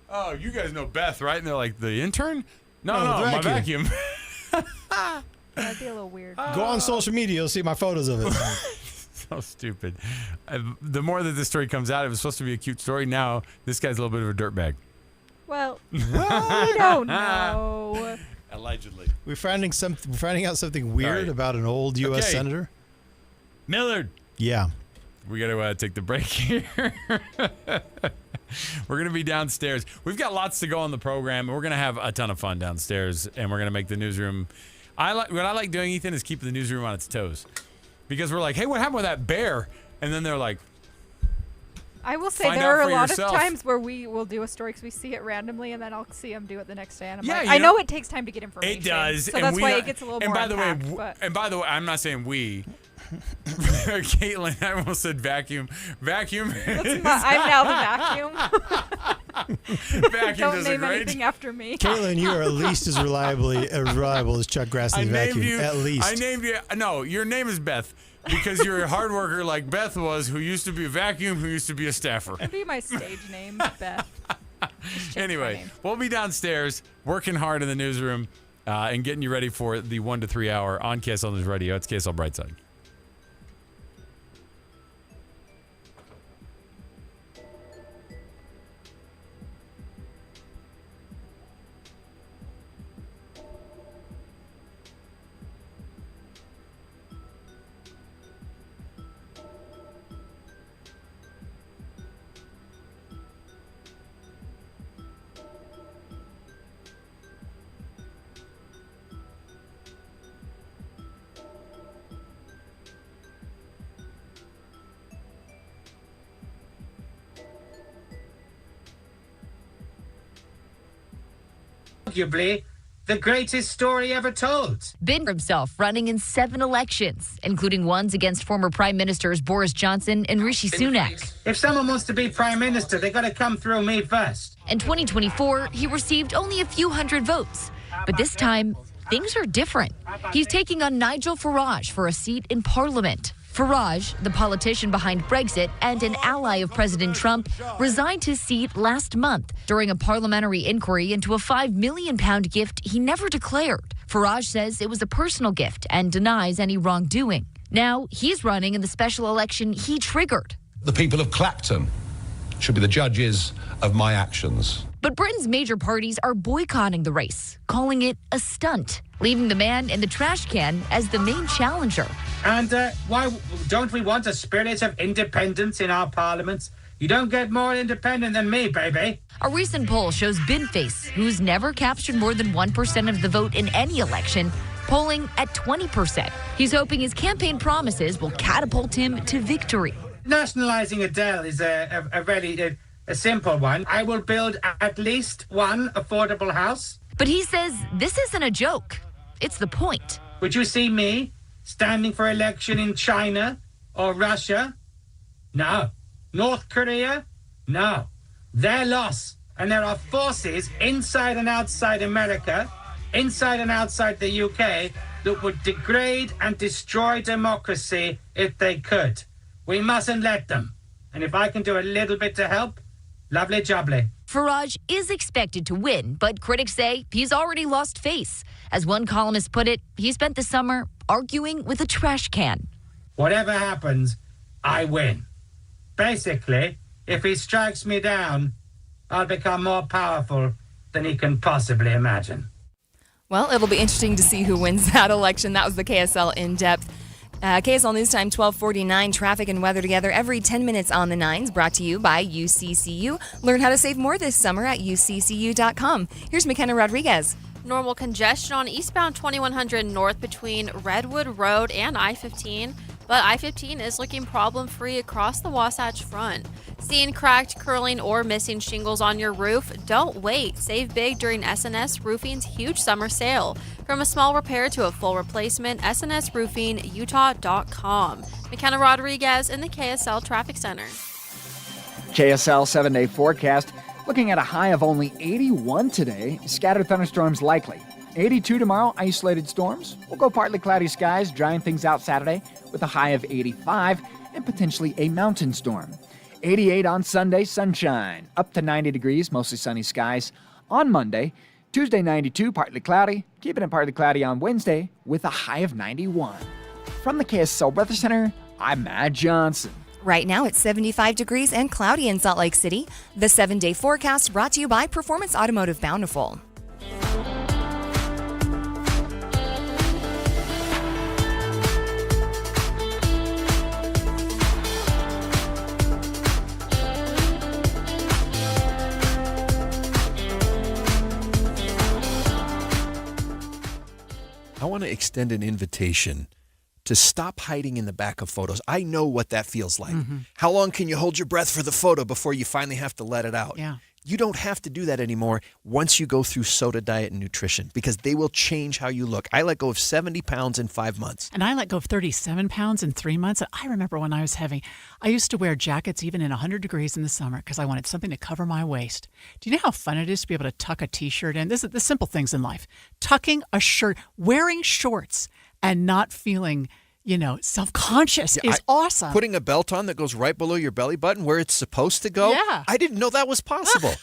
Oh, you guys know Beth, right? And they're like, the intern? No, No, the my vacuum. vacuum. That'd be a little weird. Go on social media, you'll see my photos of it. So stupid. The more that this story comes out, it was supposed to be a cute story. Now, this guy's a little bit of a dirtbag. Well, we don't know. Allegedly. We're finding out something weird about an old U.S. senator. Millard. Yeah. We got to take the break here. We're going to be downstairs. We've got lots to go on the program. We're going to have a ton of fun downstairs, and we're going to make the newsroom. What I like doing, Ethan, is keep the newsroom on its toes. Because we're like, hey, what happened with that bear? And then they're like, I will say there are a lot of times where we will do a story because we see it randomly, and then I'll see them do it the next day. And I'm like, I know it takes time to get information. It does. So that's why it gets a little more impact. And by the way, I'm not saying we. Caitlin, I almost said vacuum. Vacuum. I'm now the vacuum. Vacuum Don't does name a great anything after me. Caitlin, you are at least as reliable as Chuck Grassley's vacuum. At least. I named you. No, your name is Beth. Because you're a hard worker like Beth was, who used to be a vacuum, who used to be a staffer. That'd be my stage name, Beth. Anyway, we'll be downstairs working hard in the newsroom and getting you ready for the 1 to 3 hour on KSL News Radio. It's KSL Brightside. Arguably the greatest story ever told. Been himself running in 7 elections, including ones against former Prime Ministers Boris Johnson and Rishi Sunak. If someone wants to be Prime Minister, they got to come through me first. In 2024, he received only a few hundred votes. But this time, things are different. He's taking on Nigel Farage for a seat in Parliament. Farage, the politician behind Brexit and an ally of President Trump, resigned his seat last month during a parliamentary inquiry into a £5 million gift he never declared. Farage says it was a personal gift and denies any wrongdoing. Now he's running in the special election he triggered. The people of Clapton should be the judges of my actions. But Britain's major parties are boycotting the race, calling it a stunt, leaving the man in the trash can as the main challenger. And why don't we want a spirit of independence in our parliaments? You don't get more independent than me, baby. A recent poll shows Binface, who's never captured more than 1% of the vote in any election, polling at 20%. He's hoping his campaign promises will catapult him to victory. Nationalising Adele is a very simple one. I will build at least one affordable house. But he says this isn't a joke. It's the point. Would you see me standing for election in China or Russia? No. North Korea? No. Their loss. And there are forces inside and outside America, inside and outside the UK, that would degrade and destroy democracy if they could. We mustn't let them. And if I can do a little bit to help, lovely jubbly. Farage is expected to win, but critics say he's already lost face. As one columnist put it, he spent the summer arguing with a trash can. Whatever happens, I win. Basically, if he strikes me down, I'll become more powerful than he can possibly imagine. Well, it'll be interesting to see who wins that election. That was the KSL In-Depth. KSL News Time 12:49, traffic and weather together every 10 minutes on the 9s, brought to you by UCCU. Learn how to save more this summer at uccu.com. Here's McKenna Rodriguez. Normal congestion on eastbound 2100 north between Redwood Road and I-15, but I-15 is looking problem-free across the Wasatch Front. Seeing cracked, curling, or missing shingles on your roof? Don't wait. Save big during SNS Roofing's huge summer sale. From a small repair to a full replacement, SNSRoofingUtah.com. McKenna Rodriguez in the KSL Traffic Center. KSL 7-day forecast. Looking at a high of only 81 today. Scattered thunderstorms likely. 82 tomorrow, isolated storms. We'll go partly cloudy skies, drying things out Saturday with a high of 85 and potentially a mountain storm. 88 on Sunday, sunshine. Up to 90 degrees, mostly sunny skies. On Monday, Tuesday, 92, partly cloudy. Keeping it partly cloudy on Wednesday with a high of 91. From the KSL Weather Center, I'm Matt Johnson. Right now it's 75 degrees and cloudy in Salt Lake City. The 7-day forecast brought to you by Performance Automotive Bountiful. I want to extend an invitation to stop hiding in the back of photos. I know what that feels like. How long can you hold your breath for the photo before you finally have to let it out? Yeah. You don't have to do that anymore once you go through Soda Diet and Nutrition, because they will change how you look. I let go of 70 pounds in 5 months. And I let go of 37 pounds in 3 months. I remember when I was heavy, I used to wear jackets even in 100 degrees in the summer because I wanted something to cover my waist. Do you know how fun it is to be able to tuck a T-shirt in? This is the simple things in life. Tucking a shirt, wearing shorts, and not feeling, self-conscious is awesome. Putting a belt on that goes right below your belly button where it's supposed to go? Yeah. I didn't know that was possible.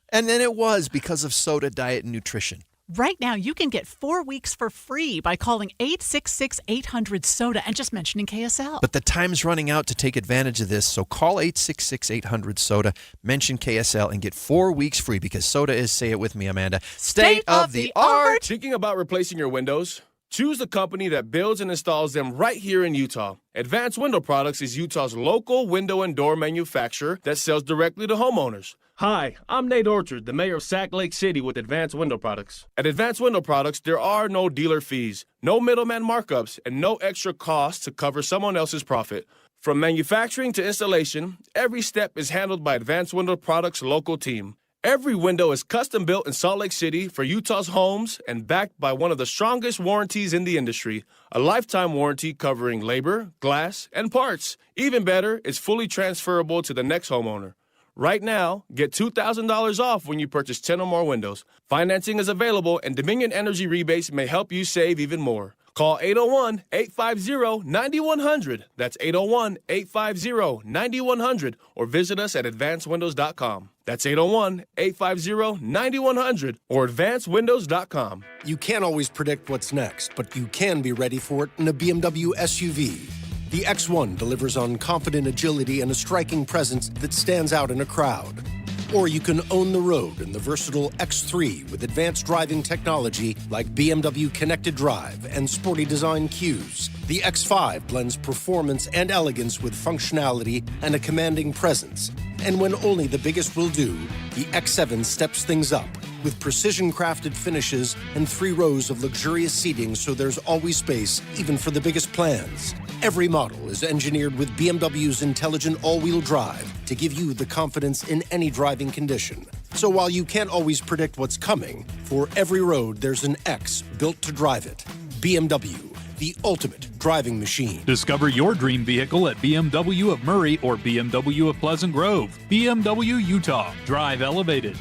And then it was because of Soda Diet and Nutrition. Right now, you can get 4 weeks for free by calling 866-800-SODA and just mentioning KSL. But the time's running out to take advantage of this, so call 866-800-SODA, mention KSL, and get 4 weeks free because Soda is, say it with me, Amanda, state of the art. Thinking about replacing your windows? Choose the company that builds and installs them right here in Utah. Advanced Window Products is Utah's local window and door manufacturer that sells directly to homeowners. Hi, I'm Nate Orchard, the mayor of Sac Lake City with Advanced Window Products. At Advanced Window Products, there are no dealer fees, no middleman markups, and no extra costs to cover someone else's profit. From manufacturing to installation, every step is handled by Advanced Window Products' local team. Every window is custom built in Salt Lake City for Utah's homes and backed by one of the strongest warranties in the industry, a lifetime warranty covering labor, glass, and parts. Even better, it's fully transferable to the next homeowner. Right now, get $2,000 off when you purchase 10 or more windows. Financing is available, and Dominion Energy rebates may help you save even more. Call 801-850-9100. That's 801-850-9100. Or visit us at advancedwindows.com. That's 801-850-9100 or advancedwindows.com. You can't always predict what's next, but you can be ready for it in a BMW SUV. The X1 delivers on confident agility and a striking presence that stands out in a crowd. Or you can own the road in the versatile X3 with advanced driving technology like BMW Connected Drive and sporty design cues. The X5 blends performance and elegance with functionality and a commanding presence. And when only the biggest will do, the X7 steps things up with precision-crafted finishes and 3 rows of luxurious seating so there's always space, even for the biggest plans. Every model is engineered with BMW's intelligent all-wheel drive to give you the confidence in any driving condition. So while you can't always predict what's coming, for every road there's an X built to drive it. BMW, the ultimate driving machine. Discover your dream vehicle at BMW of Murray or BMW of Pleasant Grove. BMW Utah. Drive elevated.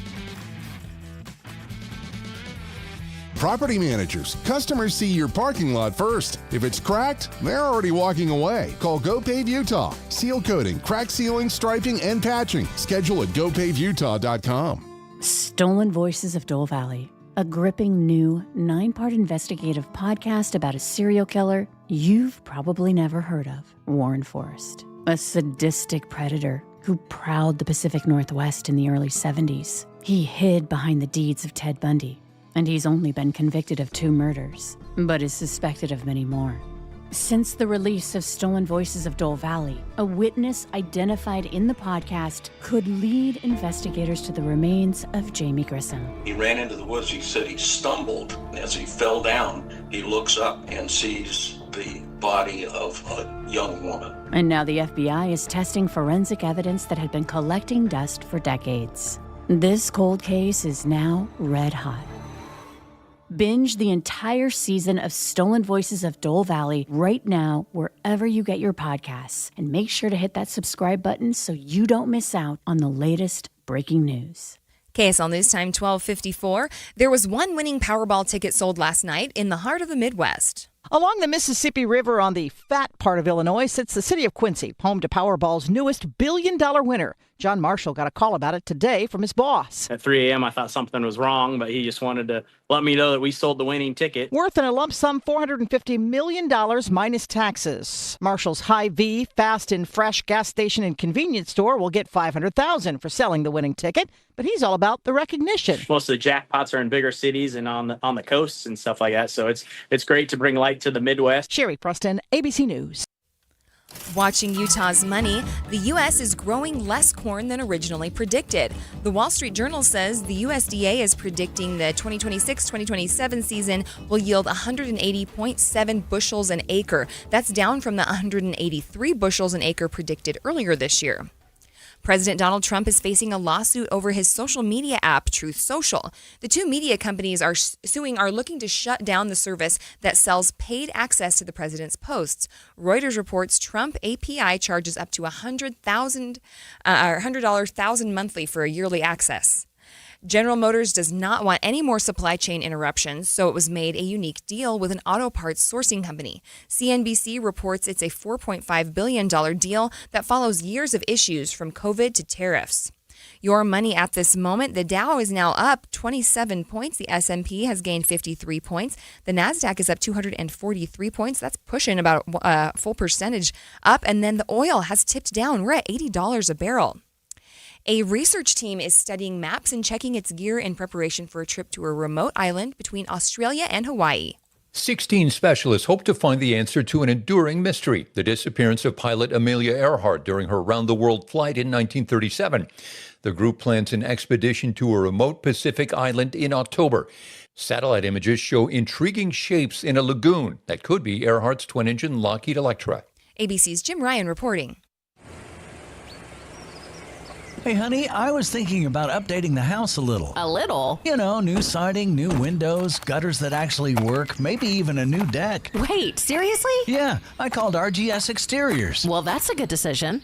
Property managers, customers see your parking lot first. If it's cracked, they're already walking away. Call GoPave Utah. Seal coating, crack sealing, striping, and patching. Schedule at gopavutah.com. Stolen Voices of Dole Valley, a gripping new 9-part investigative podcast about a serial killer you've probably never heard of, Warren Forrest, a sadistic predator who prowled the Pacific Northwest in the early 70s. He hid behind the deeds of Ted Bundy, and he's only been convicted of 2 murders, but is suspected of many more. Since the release of Stolen Voices of Dole Valley, a witness identified in the podcast could lead investigators to the remains of Jamie Grissom. He ran into the woods. He said he stumbled. As he fell down, he looks up and sees the body of a young woman. And now the FBI is testing forensic evidence that had been collecting dust for decades. This cold case is now red hot. Binge the entire season of Stolen Voices of Dole Valley right now, wherever you get your podcasts. And make sure to hit that subscribe button so you don't miss out on the latest breaking news. KSL News Time 12:54. There was one winning Powerball ticket sold last night in the heart of the Midwest. Along the Mississippi River on the fat part of Illinois sits the city of Quincy, home to Powerball's newest billion-dollar winner. John Marshall got a call about it today from his boss. At 3 a.m., I thought something was wrong, but he just wanted to let me know that we sold the winning ticket. Worth in a lump sum $450 million minus taxes. Marshall's Hy-Vee Fast and Fresh gas station and convenience store will get $500,000 for selling the winning ticket, but he's all about the recognition. Most of the jackpots are in bigger cities and on the coasts and stuff like that, so it's great to bring light to the Midwest. Sherry Preston, ABC News. Watching Utah's money, the U.S. is growing less corn than originally predicted. The Wall Street Journal says the USDA is predicting the 2026-2027 season will yield 180.7 bushels an acre. That's down from the 183 bushels an acre predicted earlier this year. President Donald Trump is facing a lawsuit over his social media app, Truth Social. The two media companies are looking to shut down the service that sells paid access to the president's posts. Reuters reports Trump API charges up to $100,000 monthly for a yearly access. General Motors does not want any more supply chain interruptions, so it was made a unique deal with an auto parts sourcing company. CNBC reports it's a $4.5 billion deal that follows years of issues from COVID to tariffs. Your money at this moment, the Dow is now up 27 points. The S&P has gained 53 points. The NASDAQ is up 243 points. That's pushing about a full percentage up. And then the oil has tipped down. We're at $80 a barrel. A research team is studying maps and checking its gear in preparation for a trip to a remote island between Australia and Hawaii. 16 specialists hope to find the answer to an enduring mystery, the disappearance of pilot Amelia Earhart during her round-the-world flight in 1937. The group plans an expedition to a remote Pacific island in October. Satellite images show intriguing shapes in a lagoon that could be Earhart's twin-engine Lockheed Electra. ABC's Jim Ryan reporting. Hey, honey, I was thinking about updating the house a little. A little? You know, new siding, new windows, gutters that actually work, maybe even a new deck. Wait, seriously? Yeah, I called RGS Exteriors. Well, that's a good decision.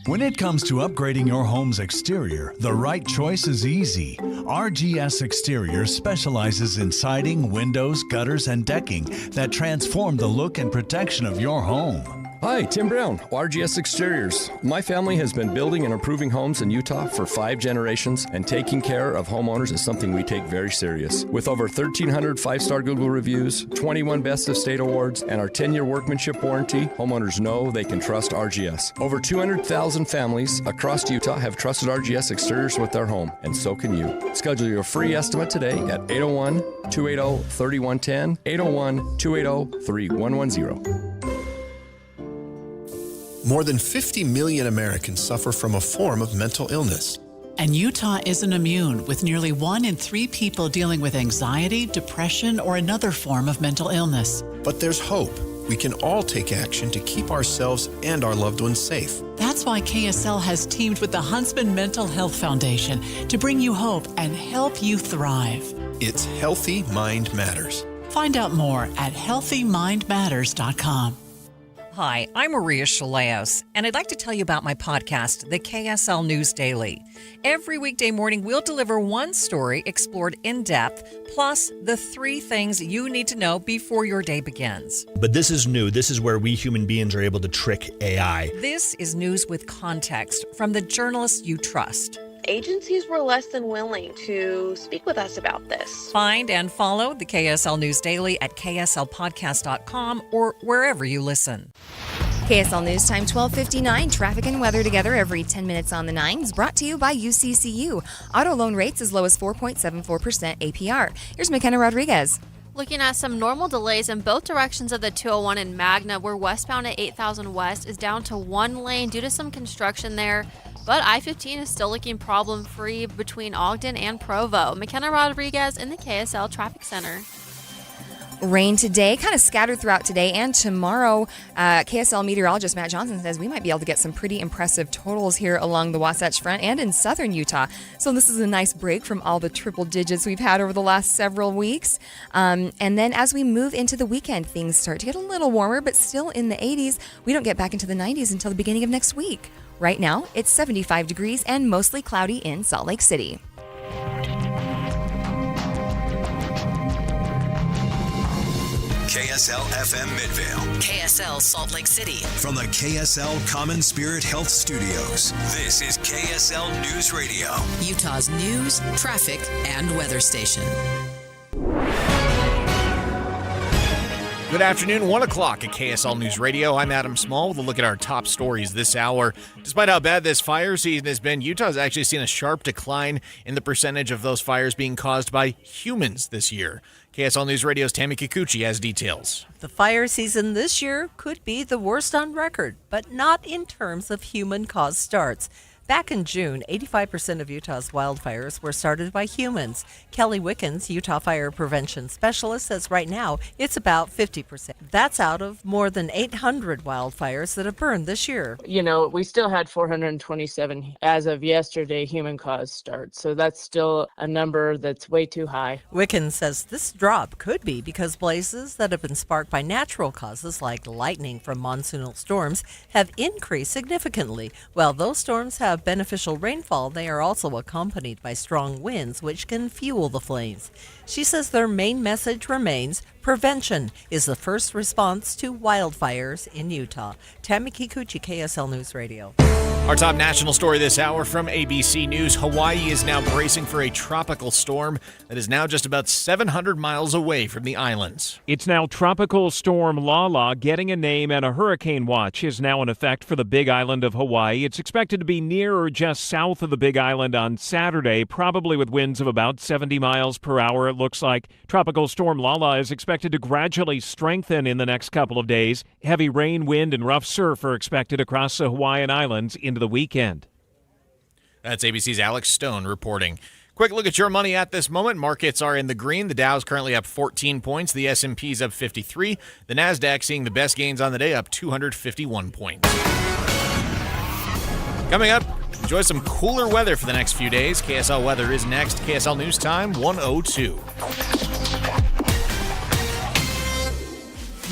When it comes to upgrading your home's exterior, the right choice is easy. RGS Exteriors specializes in siding, windows, gutters, and decking that transform the look and protection of your home. Hi, Tim Brown, RGS Exteriors. My family has been building and improving homes in Utah for 5 generations, and taking care of homeowners is something we take very serious. With over 1,300 5-star Google reviews, 21 Best of State awards, and our 10-year workmanship warranty, homeowners know they can trust RGS. Over 200,000 families across Utah have trusted RGS Exteriors with their home, and so can you. Schedule your free estimate today at 801-280-3110, 801-280-3110. More than 50 million Americans suffer from a form of mental illness. And Utah isn't immune, with nearly 1 in 3 people dealing with anxiety, depression, or another form of mental illness. But there's hope. We can all take action to keep ourselves and our loved ones safe. That's why KSL has teamed with the Huntsman Mental Health Foundation to bring you hope and help you thrive. It's Healthy Mind Matters. Find out more at healthymindmatters.com. Hi, I'm Maria Chaleos, and I'd like to tell you about my podcast, the KSL News Daily. Every weekday morning, we'll deliver one story explored in depth, plus the 3 things you need to know before your day begins. But this is new. This is where we human beings are able to trick AI. This is news with context from the journalists you trust. Agencies were less than willing to speak with us about this. Find and follow the KSL News Daily at kslpodcast.com or wherever you listen. KSL News Time 12:59. Traffic and weather together every 10 minutes on the 9s. Brought to you by UCCU. Auto loan rates as low as 4.74% APR. Here's McKenna Rodriguez. Looking at some normal delays in both directions of the 201 in Magna, where westbound at 8000 West is down to 1 lane due to some construction there. But I-15 is still looking problem-free between Ogden and Provo. McKenna Rodriguez in the KSL Traffic Center. Rain today, kind of scattered throughout today and tomorrow. KSL meteorologist Matt Johnson says we might be able to get some pretty impressive totals here along the Wasatch Front and in southern Utah. So this is a nice break from all the triple digits we've had over the last several weeks. And then as we move into the weekend, things start to get a little warmer, but still in the 80s. We don't get back into the 90s until the beginning of next week. Right now, it's 75 degrees and mostly cloudy in Salt Lake City. KSL FM Midvale. KSL Salt Lake City. From the KSL Common Spirit Health Studios, this is KSL News Radio. Utah's news, traffic, and weather station. Good afternoon, 1 o'clock at KSL News Radio. I'm Adam Small with a look at our top stories this hour. Despite how bad this fire season has been, Utah's actually seen a sharp decline in the percentage of those fires being caused by humans this year. KSL News Radio's Tammy Kikuchi has details. The fire season this year could be the worst on record, but not in terms of human-caused starts. Back in June, 85% of Utah's wildfires were started by humans. Kelly Wickens, Utah Fire Prevention Specialist, says right now it's about 50%. That's out of more than 800 wildfires that have burned this year. You know, we still had 427 as of yesterday human-caused starts, so that's still a number that's way too high. Wickens says this drop could be because blazes that have been sparked by natural causes like lightning from monsoonal storms have increased significantly. While those storms have beneficial rainfall, they are also accompanied by strong winds, which can fuel the flames. She says their main message remains prevention is the first response to wildfires in Utah. Tammy Kikuchi, KSL News Radio. Our top national story this hour from ABC News. Hawaii is now bracing for a tropical storm that is now just about 700 miles away from the islands. It's now Tropical Storm Lala getting a name, and a hurricane watch is now in effect for the Big Island of Hawaii. It's expected to be near or just south of the Big Island on Saturday, probably with winds of about 70 miles per hour, it looks like. Tropical Storm Lala is expected to gradually strengthen in the next couple of days. Heavy rain, wind, and rough surf are expected across the Hawaiian Islands into the weekend. That's ABC's Alex Stone reporting. Quick look at your money at this moment. Markets are in the green. The Dow's currently up 14 points. The S&P's up 53. The Nasdaq seeing the best gains on the day, up 251 points. Coming up, enjoy some cooler weather for the next few days. KSL weather is next. KSL News Time 1:02.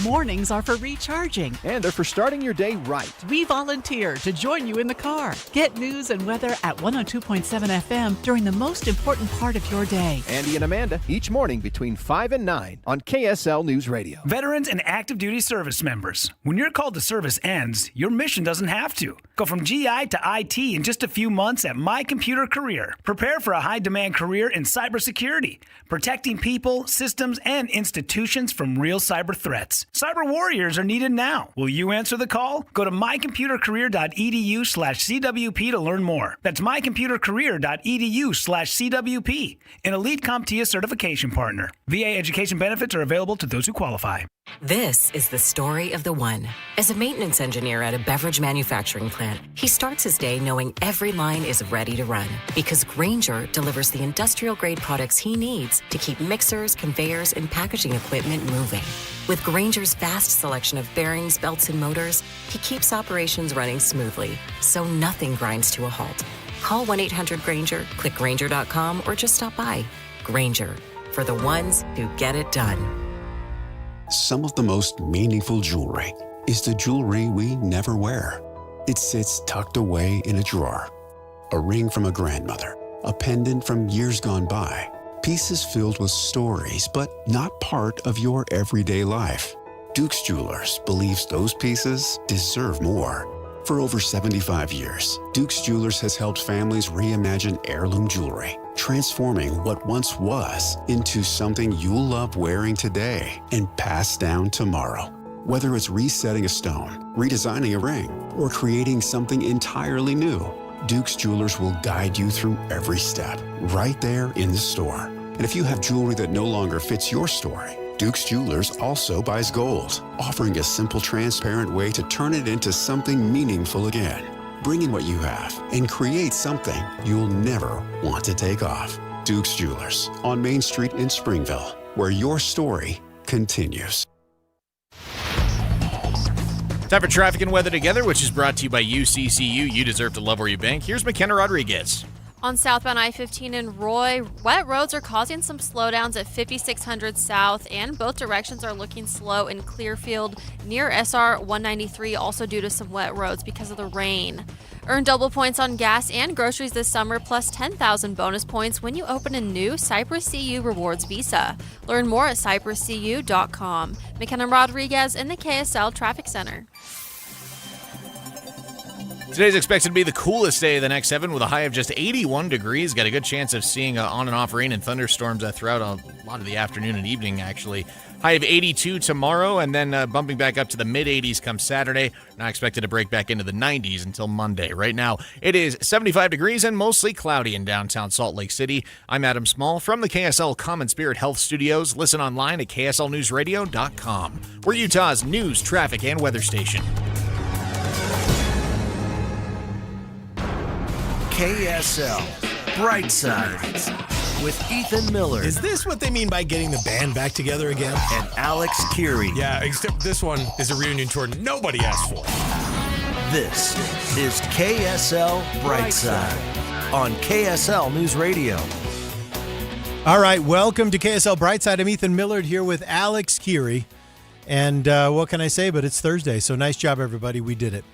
Mornings are for recharging. And they're for starting your day right. We volunteer to join you in the car. Get news and weather at 102.7 FM during the most important part of your day. Andy and Amanda, each morning between 5 and 9 on KSL News Radio. Veterans and active duty service members. When your call to service ends, your mission doesn't have to. Go from GI to IT in just a few months at My Computer Career. Prepare for a high-demand career in cybersecurity, protecting people, systems, and institutions from real cyber threats. Cyber warriors are needed now. Will you answer the call? Go to mycomputercareer.edu/CWP to learn more. That's mycomputercareer.edu/CWP, an elite CompTIA certification partner. VA education benefits are available to those who qualify. This is the story of the one. As a maintenance engineer at a beverage manufacturing plant, he starts his day knowing every line is ready to run because Grainger delivers the industrial-grade products he needs to keep mixers, conveyors, and packaging equipment moving. With Grainger's vast selection of bearings, belts, and motors, he keeps operations running smoothly, so nothing grinds to a halt. Call 1-800-GRAINGER, click Grainger.com, or just stop by. Grainger, for the ones who get it done. Some of the most meaningful jewelry is the jewelry we never wear. It sits tucked away in a drawer. A ring from a grandmother, a pendant from years gone by. Pieces filled with stories, but not part of your everyday life. Duke's Jewelers believes those pieces deserve more. For over 75 years, Duke's Jewelers has helped families reimagine heirloom jewelry, transforming what once was into something you'll love wearing today and pass down tomorrow. Whether it's resetting a stone, redesigning a ring, or creating something entirely new, Duke's Jewelers will guide you through every step, right there in the store. And if you have jewelry that no longer fits your story, Duke's Jewelers also buys gold, offering a simple, transparent way to turn it into something meaningful again. Bring in what you have and create something you'll never want to take off. Duke's Jewelers on Main Street in Springville, where your story continues. Time for traffic and weather together, which is brought to you by UCCU. You deserve to love where you bank. Here's McKenna Rodriguez. On southbound I-15 in Roy, wet roads are causing some slowdowns at 5600 South, and both directions are looking slow in Clearfield near SR 193, also due to some wet roads because of the rain. Earn double points on gas and groceries this summer, plus 10,000 bonus points when you open a new Cypress CU Rewards Visa. Learn more at cypresscu.com. McKenna Rodriguez in the KSL Traffic Center. Today's expected to be the coolest day of the next 7 with a high of just 81 degrees. Got a good chance of seeing on and off rain and thunderstorms throughout a lot of the afternoon and evening, actually. High of 82 tomorrow, and then bumping back up to the mid-80s come Saturday. Not expected to break back into the 90s until Monday. Right now, it is 75 degrees and mostly cloudy in downtown Salt Lake City. I'm Adam Small from the KSL Common Spirit Health Studios. Listen online at kslnewsradio.com. We're Utah's news, traffic, and weather station. KSL Brightside with Ethan Miller. Is this what they mean by getting the band back together again? And Alex Curie. Yeah, except this one is a reunion tour nobody asked for. This is KSL Brightside on KSL News Radio. All right, welcome to KSL Brightside. I'm Ethan Millard here with Alex Curie. And what can I say, but it's Thursday, so nice job, everybody. We did it.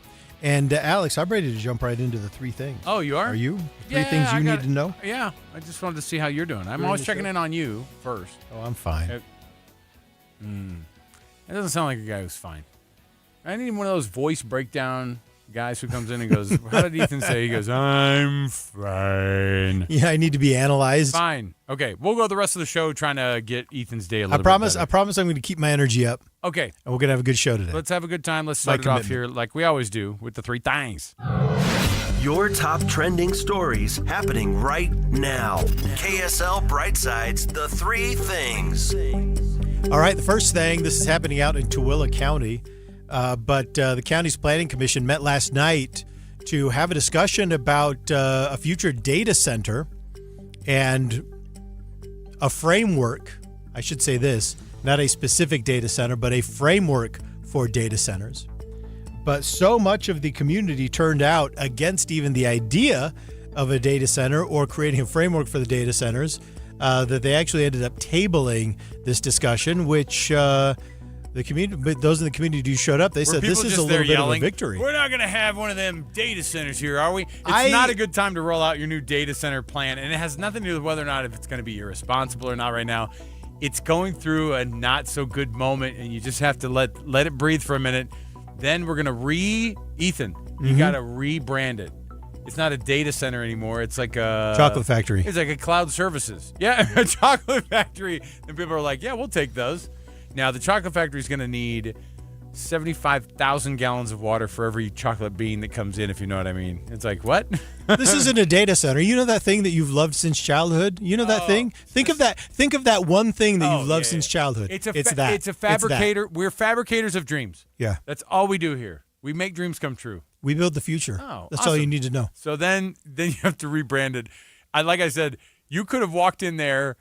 And Alex, I'm ready to jump right into the 3 things. Oh, you are? Are you? Three things you need to know? Yeah, I just wanted to see how you're doing. I'm always checking in on you first. Oh, I'm fine. It doesn't sound like a guy who's fine. I need one of those voice breakdown guys who comes in and goes, how did Ethan say? He goes, I'm fine. Yeah, I need to be analyzed. Fine. Okay, we'll go the rest of the show trying to get Ethan's day a little bit better. I promise I'm going to keep my energy up. Okay. And we're going to have a good show today. Let's have a good time. Let's start it off here like we always do with the 3 things. Your top trending stories happening right now. KSL Brightside's The 3 Things. All right, the first thing, this is happening out in Tooele County, but the county's planning commission met last night to have a discussion about a future data center and a framework. I should say this, not a specific data center, but a framework for data centers. But so much of the community turned out against even the idea of a data center or creating a framework for the data centers that they actually ended up tabling this discussion, which the community, but those in the community who showed up, they said this is a little bit of a victory. We're not going to have one of them data centers here, are we? It's not a good time to roll out your new data center plan, and it has nothing to do with whether or not if it's going to be irresponsible or not right now. It's going through a not so good moment, and you just have to let it breathe for a minute. Then we're going to Ethan, you got to rebrand it. It's not a data center anymore. It's like a chocolate factory. It's like a cloud services. Yeah, a chocolate factory. And people are like, yeah, we'll take those. Now, the chocolate factory is going to need 75,000 gallons of water for every chocolate bean that comes in, if you know what I mean. It's like, what? This isn't a data center. You know that thing that you've loved since childhood? You know that thing? Think of that one thing that you've loved since childhood. It's that. It's a fabricator. We're fabricators of dreams. Yeah. That's all we do here. We make dreams come true. We build the future. Oh, that's awesome. all you need to know. So then you have to rebrand it. Like I said, you could have walked in there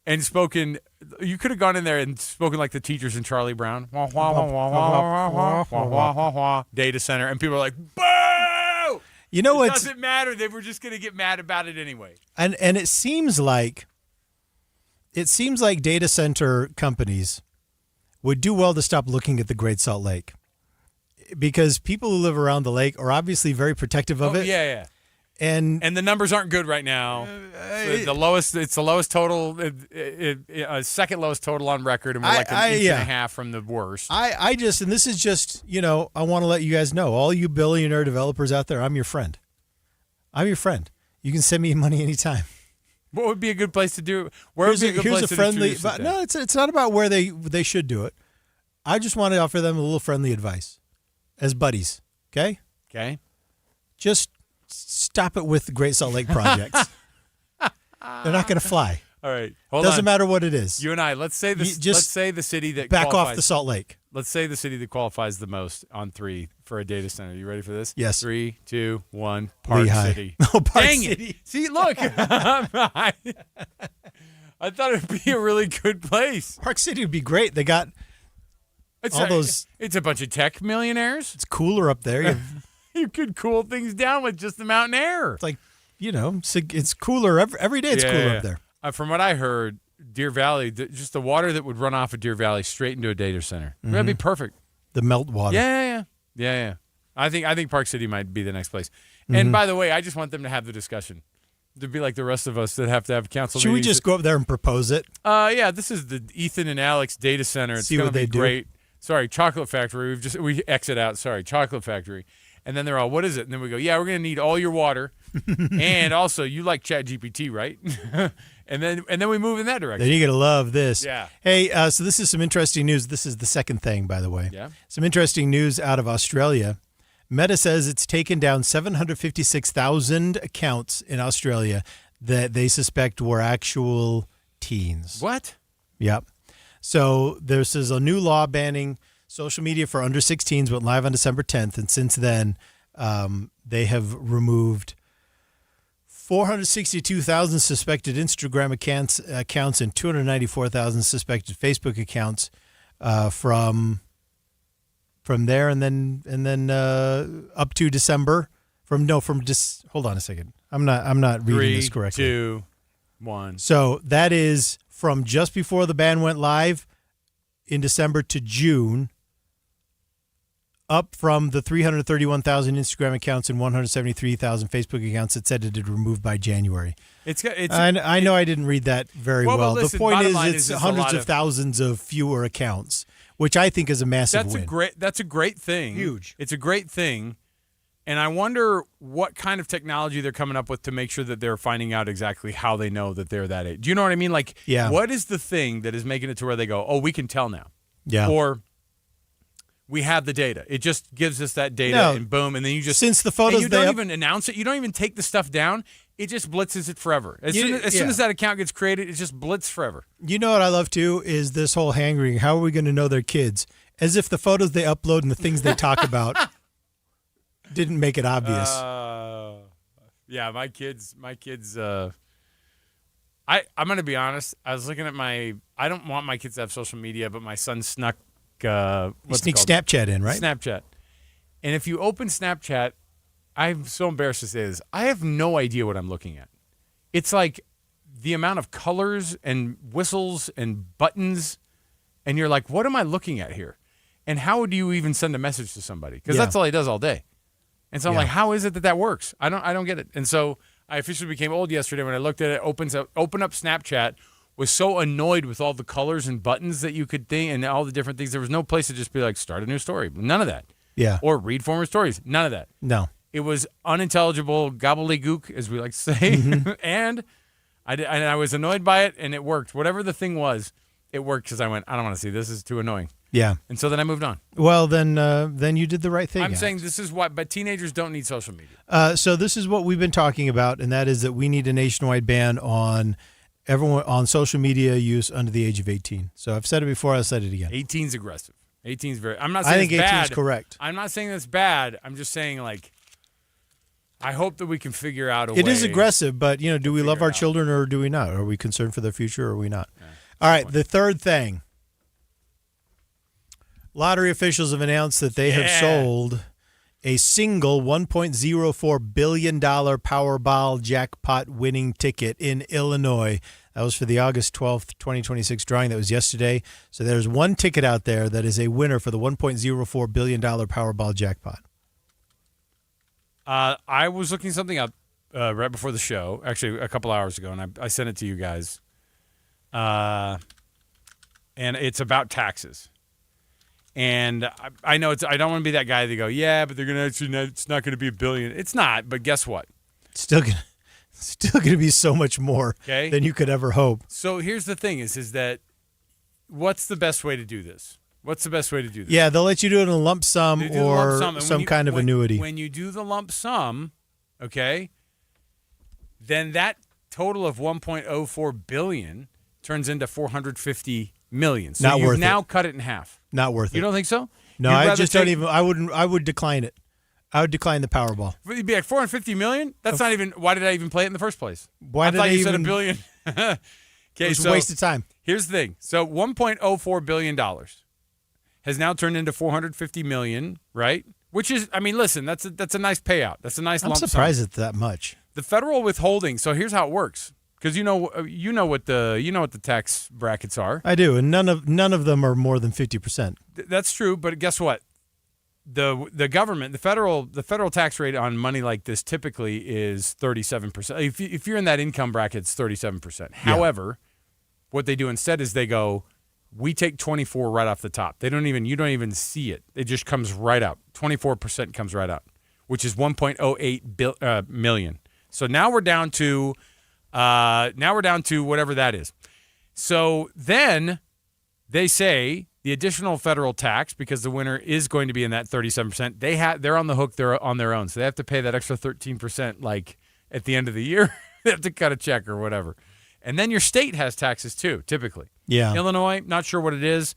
and spoken. You could have gone in there and spoken like the teachers in Charlie Brown. Data center, and people are like, "Boo!" You know what? It doesn't matter. They were just going to get mad about it anyway. And it seems like data center companies would do well to stop looking at the Great Salt Lake, because people who live around the lake are obviously very protective of it. Yeah. And the numbers aren't good right now. It's the lowest total, second lowest total on record, and we're like an inch and a half from the worst. And this is just, I want to let you guys know, all you billionaire developers out there, I'm your friend. You can send me money anytime. What would be a good place to do? Where would be a good place to do but no, it's not about where they should do it. I just want to offer them a little friendly advice as buddies. Okay. Just stop it with the Great Salt Lake projects. They're not going to fly. All right. Doesn't matter what it is. You and I, let's say the city that back qualifies. off the Salt Lake. Let's say the city that qualifies the most on 3 for a data center. You ready for this? Yes. 3, 2, 1. Park Lehigh. City. Oh, Park Dang City. It. See, look. I thought it'd be a really good place. Park City would be great. They got those. It's a bunch of tech millionaires. It's cooler up there. You could cool things down with just the mountain air. It's like, it's cooler every day. It's cooler up there. From what I heard, Deer Valley, just the water that would run off of Deer Valley straight into a data center. That'd be perfect. The melt water. Yeah. I think Park City might be the next place. And by the way, I just want them to have the discussion. To be like the rest of us that have to have council Should we meetings. just go up there and propose it? This is the Ethan and Alex data center. It's going to be great. Sorry, Chocolate Factory. We exit out. Sorry, Chocolate Factory. And then they're all, what is it? And then we go, yeah, we're going to need all your water. And also, you like ChatGPT, right? and then we move in that direction. Then you're going to love this. Yeah. Hey, so this is some interesting news. This is the second thing, by the way. Yeah. Some interesting news out of Australia. Meta says it's taken down 756,000 accounts in Australia that they suspect were actual teens. What? Yep. So this is a new law banning social media for under 16s, went live on December 10th. And since then, they have removed 462,000 suspected Instagram accounts and 294,000 suspected Facebook accounts from there, and then up to December. Hold on a second. I'm not reading this correctly. 3, 2, 1. So that is from just before the ban went live in December to June, up from the 331,000 Instagram accounts and 173,000 Facebook accounts that said it had removed by January. I know I didn't read that very well. Listen, the point is it's hundreds of thousands of fewer accounts, which I think is a massive win. That's a great thing. Huge. It's a great thing. And I wonder what kind of technology they're coming up with to make sure that they're finding out exactly how they know that they're that age. Do you know what I mean? Like, what is the thing that is making it to where they go, oh, we can tell now? Yeah. Or we have the data. It just gives us that data and boom, and then you just since the photos you don't even announce it. You don't even take the stuff down. It just blitzes it forever. As soon as that account gets created, it just blitzes forever. You know what I love too is this whole hand-wringing. How are we going to know they're kids? As if the photos they upload and the things they talk about didn't make it obvious. My kids. I'm going to be honest. I was looking at I don't want my kids to have social media, but my son snuck. Sneak Snapchat in, right? Snapchat. And if you open Snapchat, I'm so embarrassed to say this. I have no idea what I'm looking at. It's like the amount of colors and whistles and buttons, and you're like, what am I looking at here? And how do you even send a message to somebody? Because that's all he does all day. And so I'm like, how is it that works? I don't get it. And so I officially became old yesterday when I looked at it. Open up Snapchat. Was so annoyed with all the colors and buttons that you could think and all the different things. There was no place to just be like, start a new story. None of that. Yeah. Or read former stories. None of that. No. It was unintelligible gobbledygook, as we like to say. And I was annoyed by it, and it worked. Whatever the thing was, it worked because I went, I don't want to see this. This is too annoying. Yeah. And so then I moved on. Well, then you did the right thing. I'm saying this is why, but teenagers don't need social media. So this is what we've been talking about, and that is that we need a nationwide ban on everyone on social media use under the age of 18. So I've said it before. I'll say it again. 18's aggressive. 18's very. I'm not saying I think it's 18 bad. is correct. I'm not saying that's bad. I'm just saying I hope that we can figure out a way. It is aggressive, but do we love our children or do we not? Are we concerned for their future or are we not? Yeah, all right. The third thing. Lottery officials have announced that they have sold a single $1.04 billion Powerball jackpot winning ticket in Illinois. That was for the August 12th, 2026 drawing. That was yesterday. So there's one ticket out there that is a winner for the $1.04 billion Powerball jackpot. I was looking something up right before the show, actually a couple hours ago, and I sent it to you guys. And it's about taxes. And I know I don't want to be that guy that go, yeah, but they're going to actually it's not going to be $1 billion. It's not, but guess what? Still gonna be so much more than you could ever hope. So here's the thing: is that what's the best way to do this? What's the best way to do this? Yeah, they'll let you do it in a lump sum or some kind of annuity. When you do the lump sum, then that total of $1.04 billion turns into $450 million. So you've now cut it in half. Not worth it. You don't think so? No, I just don't even. I would decline it. I would decline the Powerball. But you'd be like $450 million? That's not even. Why did I even play it in the first place? Why did I thought you said $1 billion? It was a waste of time. Here's the thing. So $1.04 billion has now turned into $450 million, right? Which is, listen, that's a nice payout. That's a nice lump sum. I'm surprised it's that much. The federal withholding. So here's how it works. Because you know what the tax brackets are. I do, and none of them are more than 50%. That's true, but guess what? The government, the federal tax rate on money like this typically is 37%. If you're in that income bracket, it's 37%. Yeah. However, what they do instead is they go, we take 24 right off the top. You don't even see it. It just comes right out. 24% comes right out, which is 1.08 million. So now we're down to whatever that is. So then they say the additional federal tax, because the winner is going to be in that 37%, they're on the hook. They're on their own, so they have to pay that extra 13% like at the end of the year. They have to cut a check or whatever. And then your state has taxes too, typically. Yeah. Illinois, not sure what it is,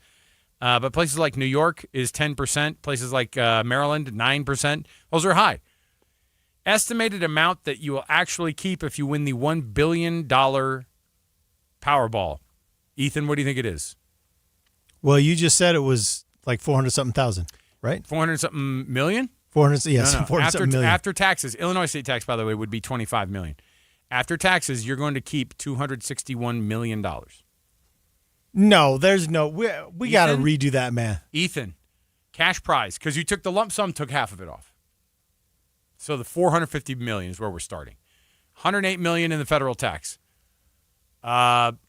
but places like New York is 10%. Places like Maryland, 9%. Those are high. Estimated amount that you will actually keep if you win the $1 billion Powerball. Ethan, what do you think it is? Well, you just said it was like 400-something thousand, right? 400-something million? 400, yes, No. 400-something million. After taxes, Illinois state tax, by the way, would be $25 million. After taxes, you're going to keep $261 million. No, there's no. We got to redo that math. Ethan, cash prize, because you took the lump sum, took half of it off. So the $450 million is where we're starting. $108 million in the federal tax. Then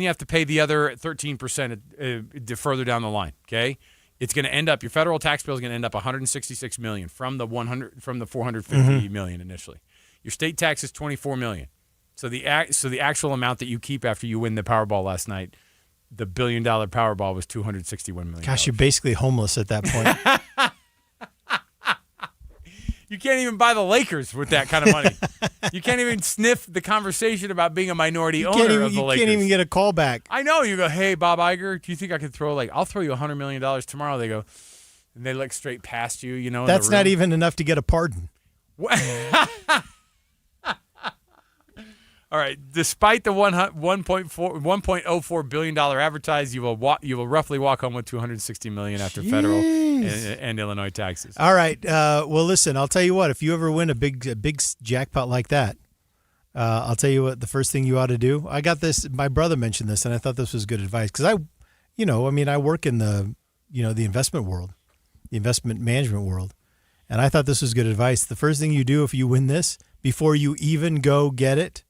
you have to pay the other 13% further down the line. Okay, it's going to end up, your federal tax bill is going to end up $166 million from the $450 million initially. Your state tax is $24 million. So the actual amount that you keep after you win the Powerball last night, the $1 billion Powerball, was $261 million. Gosh, you're basically homeless at that point. You can't even buy the Lakers with that kind of money. You can't even sniff the conversation about being a minority owner of the Lakers. You can't even get a call back. I know. You go, hey, Bob Iger, do you think I could throw, I'll throw you $100 million tomorrow? They go, and they look straight past you, in That's the room. not even enough to get a pardon. All right. Despite the $1.04 billion advertised, you will roughly walk home with $260 million after federal and Illinois taxes. All right. Well, listen. I'll tell you what. If you ever win a big jackpot like that, I'll tell you what. The first thing you ought to do. I got this. My brother mentioned this, and I thought this was good advice because I work in the investment world, the investment management world, and I thought this was good advice. The first thing you do if you win this, before you even go get it,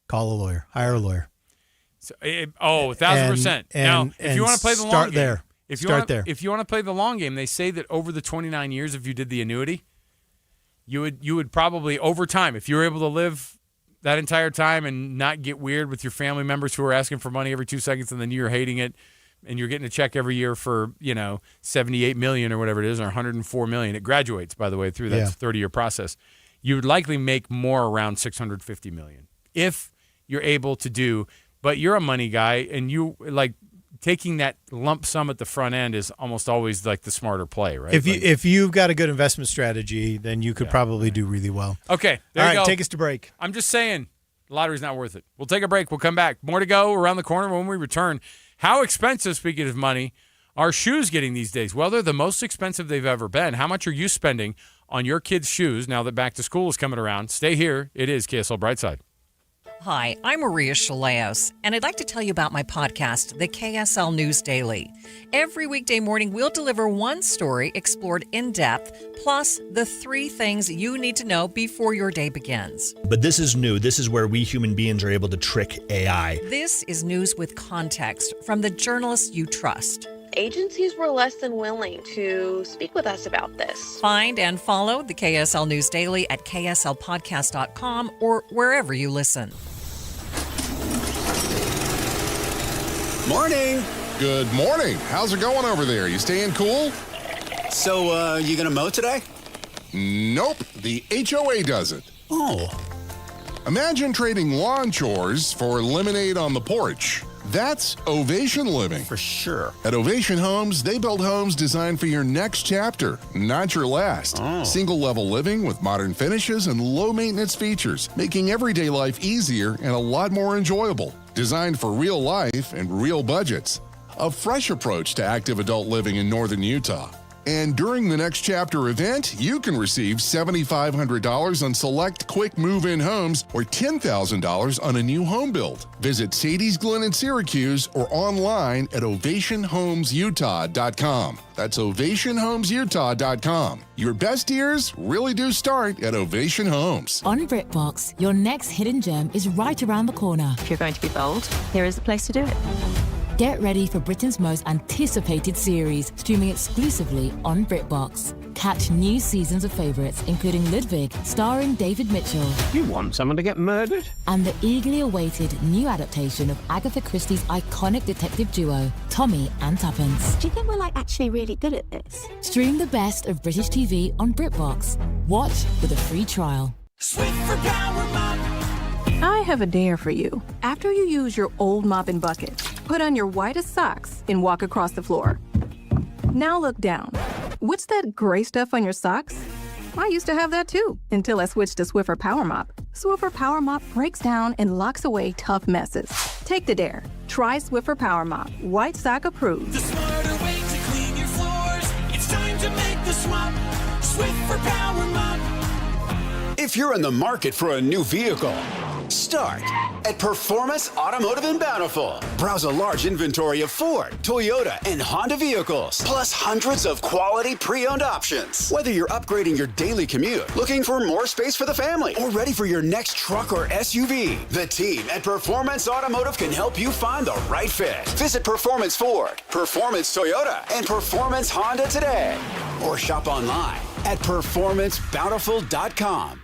call a lawyer. Hire a lawyer. So, 1,000%. Now, if you want to play the long game, if you want to play the long game, they say that over the 29 years, if you did the annuity, you would probably, over time, if you were able to live that entire time and not get weird with your family members who are asking for money every 2 seconds and then you're hating it and you're getting a check every year for, $78 million or whatever it is, or $104 million. It graduates, by the way, through that 30-year process. You would likely make more around $650 million if you're able to do, but you're a money guy and you taking that lump sum at the front end is almost always the smarter play, right? If you've got a good investment strategy, then you could probably do really well. Okay. All right, take us to break. I'm just saying, the lottery's not worth it. We'll take a break. We'll come back. More to go around the corner when we return. How expensive, speaking of money, are shoes getting these days? Well, they're the most expensive they've ever been. How much are you spending on your kids' shoes now that back to school is coming around? Stay here. It is KSL Brightside. Hi, I'm Maria Shilaos, and I'd like to tell you about my podcast, the KSL News Daily. Every weekday morning, we'll deliver one story explored in depth, plus the 3 things you need to know before your day begins. But this is new. This is where we human beings are able to trick AI. This is news with context from the journalists you trust. Agencies were less than willing to speak with us about this. Find and follow the KSL News Daily at kslpodcast.com or wherever you listen. Morning. Good morning. How's it going over there? You staying cool? So, you gonna mow today? Nope. The HOA does it. Oh. Imagine trading lawn chores for lemonade on the porch. That's Ovation Living. For sure. At Ovation Homes, they build homes designed for your next chapter, not your last. Oh. Single-level living with modern finishes and low-maintenance features, making everyday life easier and a lot more enjoyable. Designed for real life and real budgets. A fresh approach to active adult living in northern Utah. And during the Next Chapter event, you can receive $7,500 on select quick move-in homes or $10,000 on a new home build. Visit Sadie's Glen in Syracuse or online at ovationhomesutah.com. That's ovationhomesutah.com. Your best years really do start at Ovation Homes. On BritBox, your next hidden gem is right around the corner. If you're going to be bold, here is the place to do it. Get ready for Britain's most anticipated series, streaming exclusively on BritBox. Catch new seasons of favourites, including Ludwig, starring David Mitchell. You want someone to get murdered? And the eagerly awaited new adaptation of Agatha Christie's iconic detective duo, Tommy and Tuppence. Do you think we're actually really good at this? Stream the best of British TV on BritBox. Watch with a free trial. Swiffer Power Mop. I have a dare for you. After you use your old mopping bucket, put on your whitest socks and walk across the floor. Now look down. What's that gray stuff on your socks? I used to have that too, until I switched to Swiffer Power Mop. Swiffer Power Mop breaks down and locks away tough messes. Take the dare. Try Swiffer Power Mop. White sock approved. The smarter way to clean your floors. It's time to make the swap. Swiffer Power Mop. If you're in the market for a new vehicle, start at Performance Automotive in Bountiful. Browse a large inventory of Ford, Toyota, and Honda vehicles, plus hundreds of quality pre-owned options. Whether you're upgrading your daily commute, looking for more space for the family, or ready for your next truck or SUV, the team at Performance Automotive can help you find the right fit. Visit Performance Ford, Performance Toyota, and Performance Honda today. Or shop online at performancebountiful.com.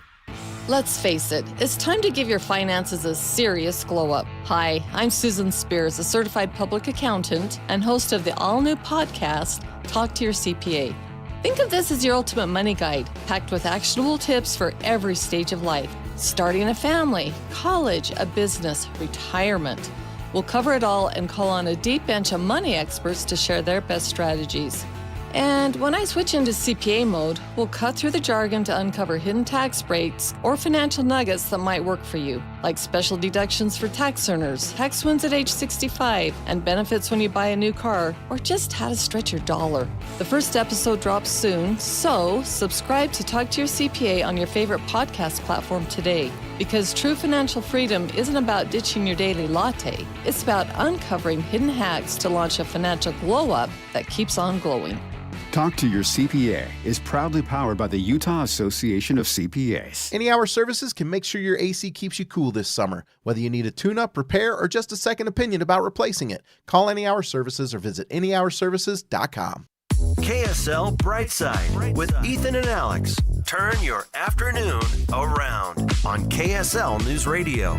Let's face it, it's time to give your finances a serious glow up. Hi, I'm Susan Spears, a certified public accountant and host of the all-new podcast, Talk to Your CPA. Think of this as your ultimate money guide, packed with actionable tips for every stage of life. Starting a family, college, a business, retirement. We'll cover it all and call on a deep bench of money experts to share their best strategies. And when I switch into CPA mode, we'll cut through the jargon to uncover hidden tax breaks or financial nuggets that might work for you, like special deductions for tax earners, tax wins at age 65, and benefits when you buy a new car, or just how to stretch your dollar. The first episode drops soon, so subscribe to Talk to Your CPA on your favorite podcast platform today. Because true financial freedom isn't about ditching your daily latte. It's about uncovering hidden hacks to launch a financial glow-up that keeps on glowing. Talk to Your CPA is proudly powered by the Utah Association of CPAs. Any Hour Services can make sure your AC keeps you cool this summer. Whether you need a tune-up, repair, or just a second opinion about replacing it, call Any Hour Services or visit anyhourservices.com. KSL Brightside with Ethan and Alex. Turn your afternoon around on KSL News Radio.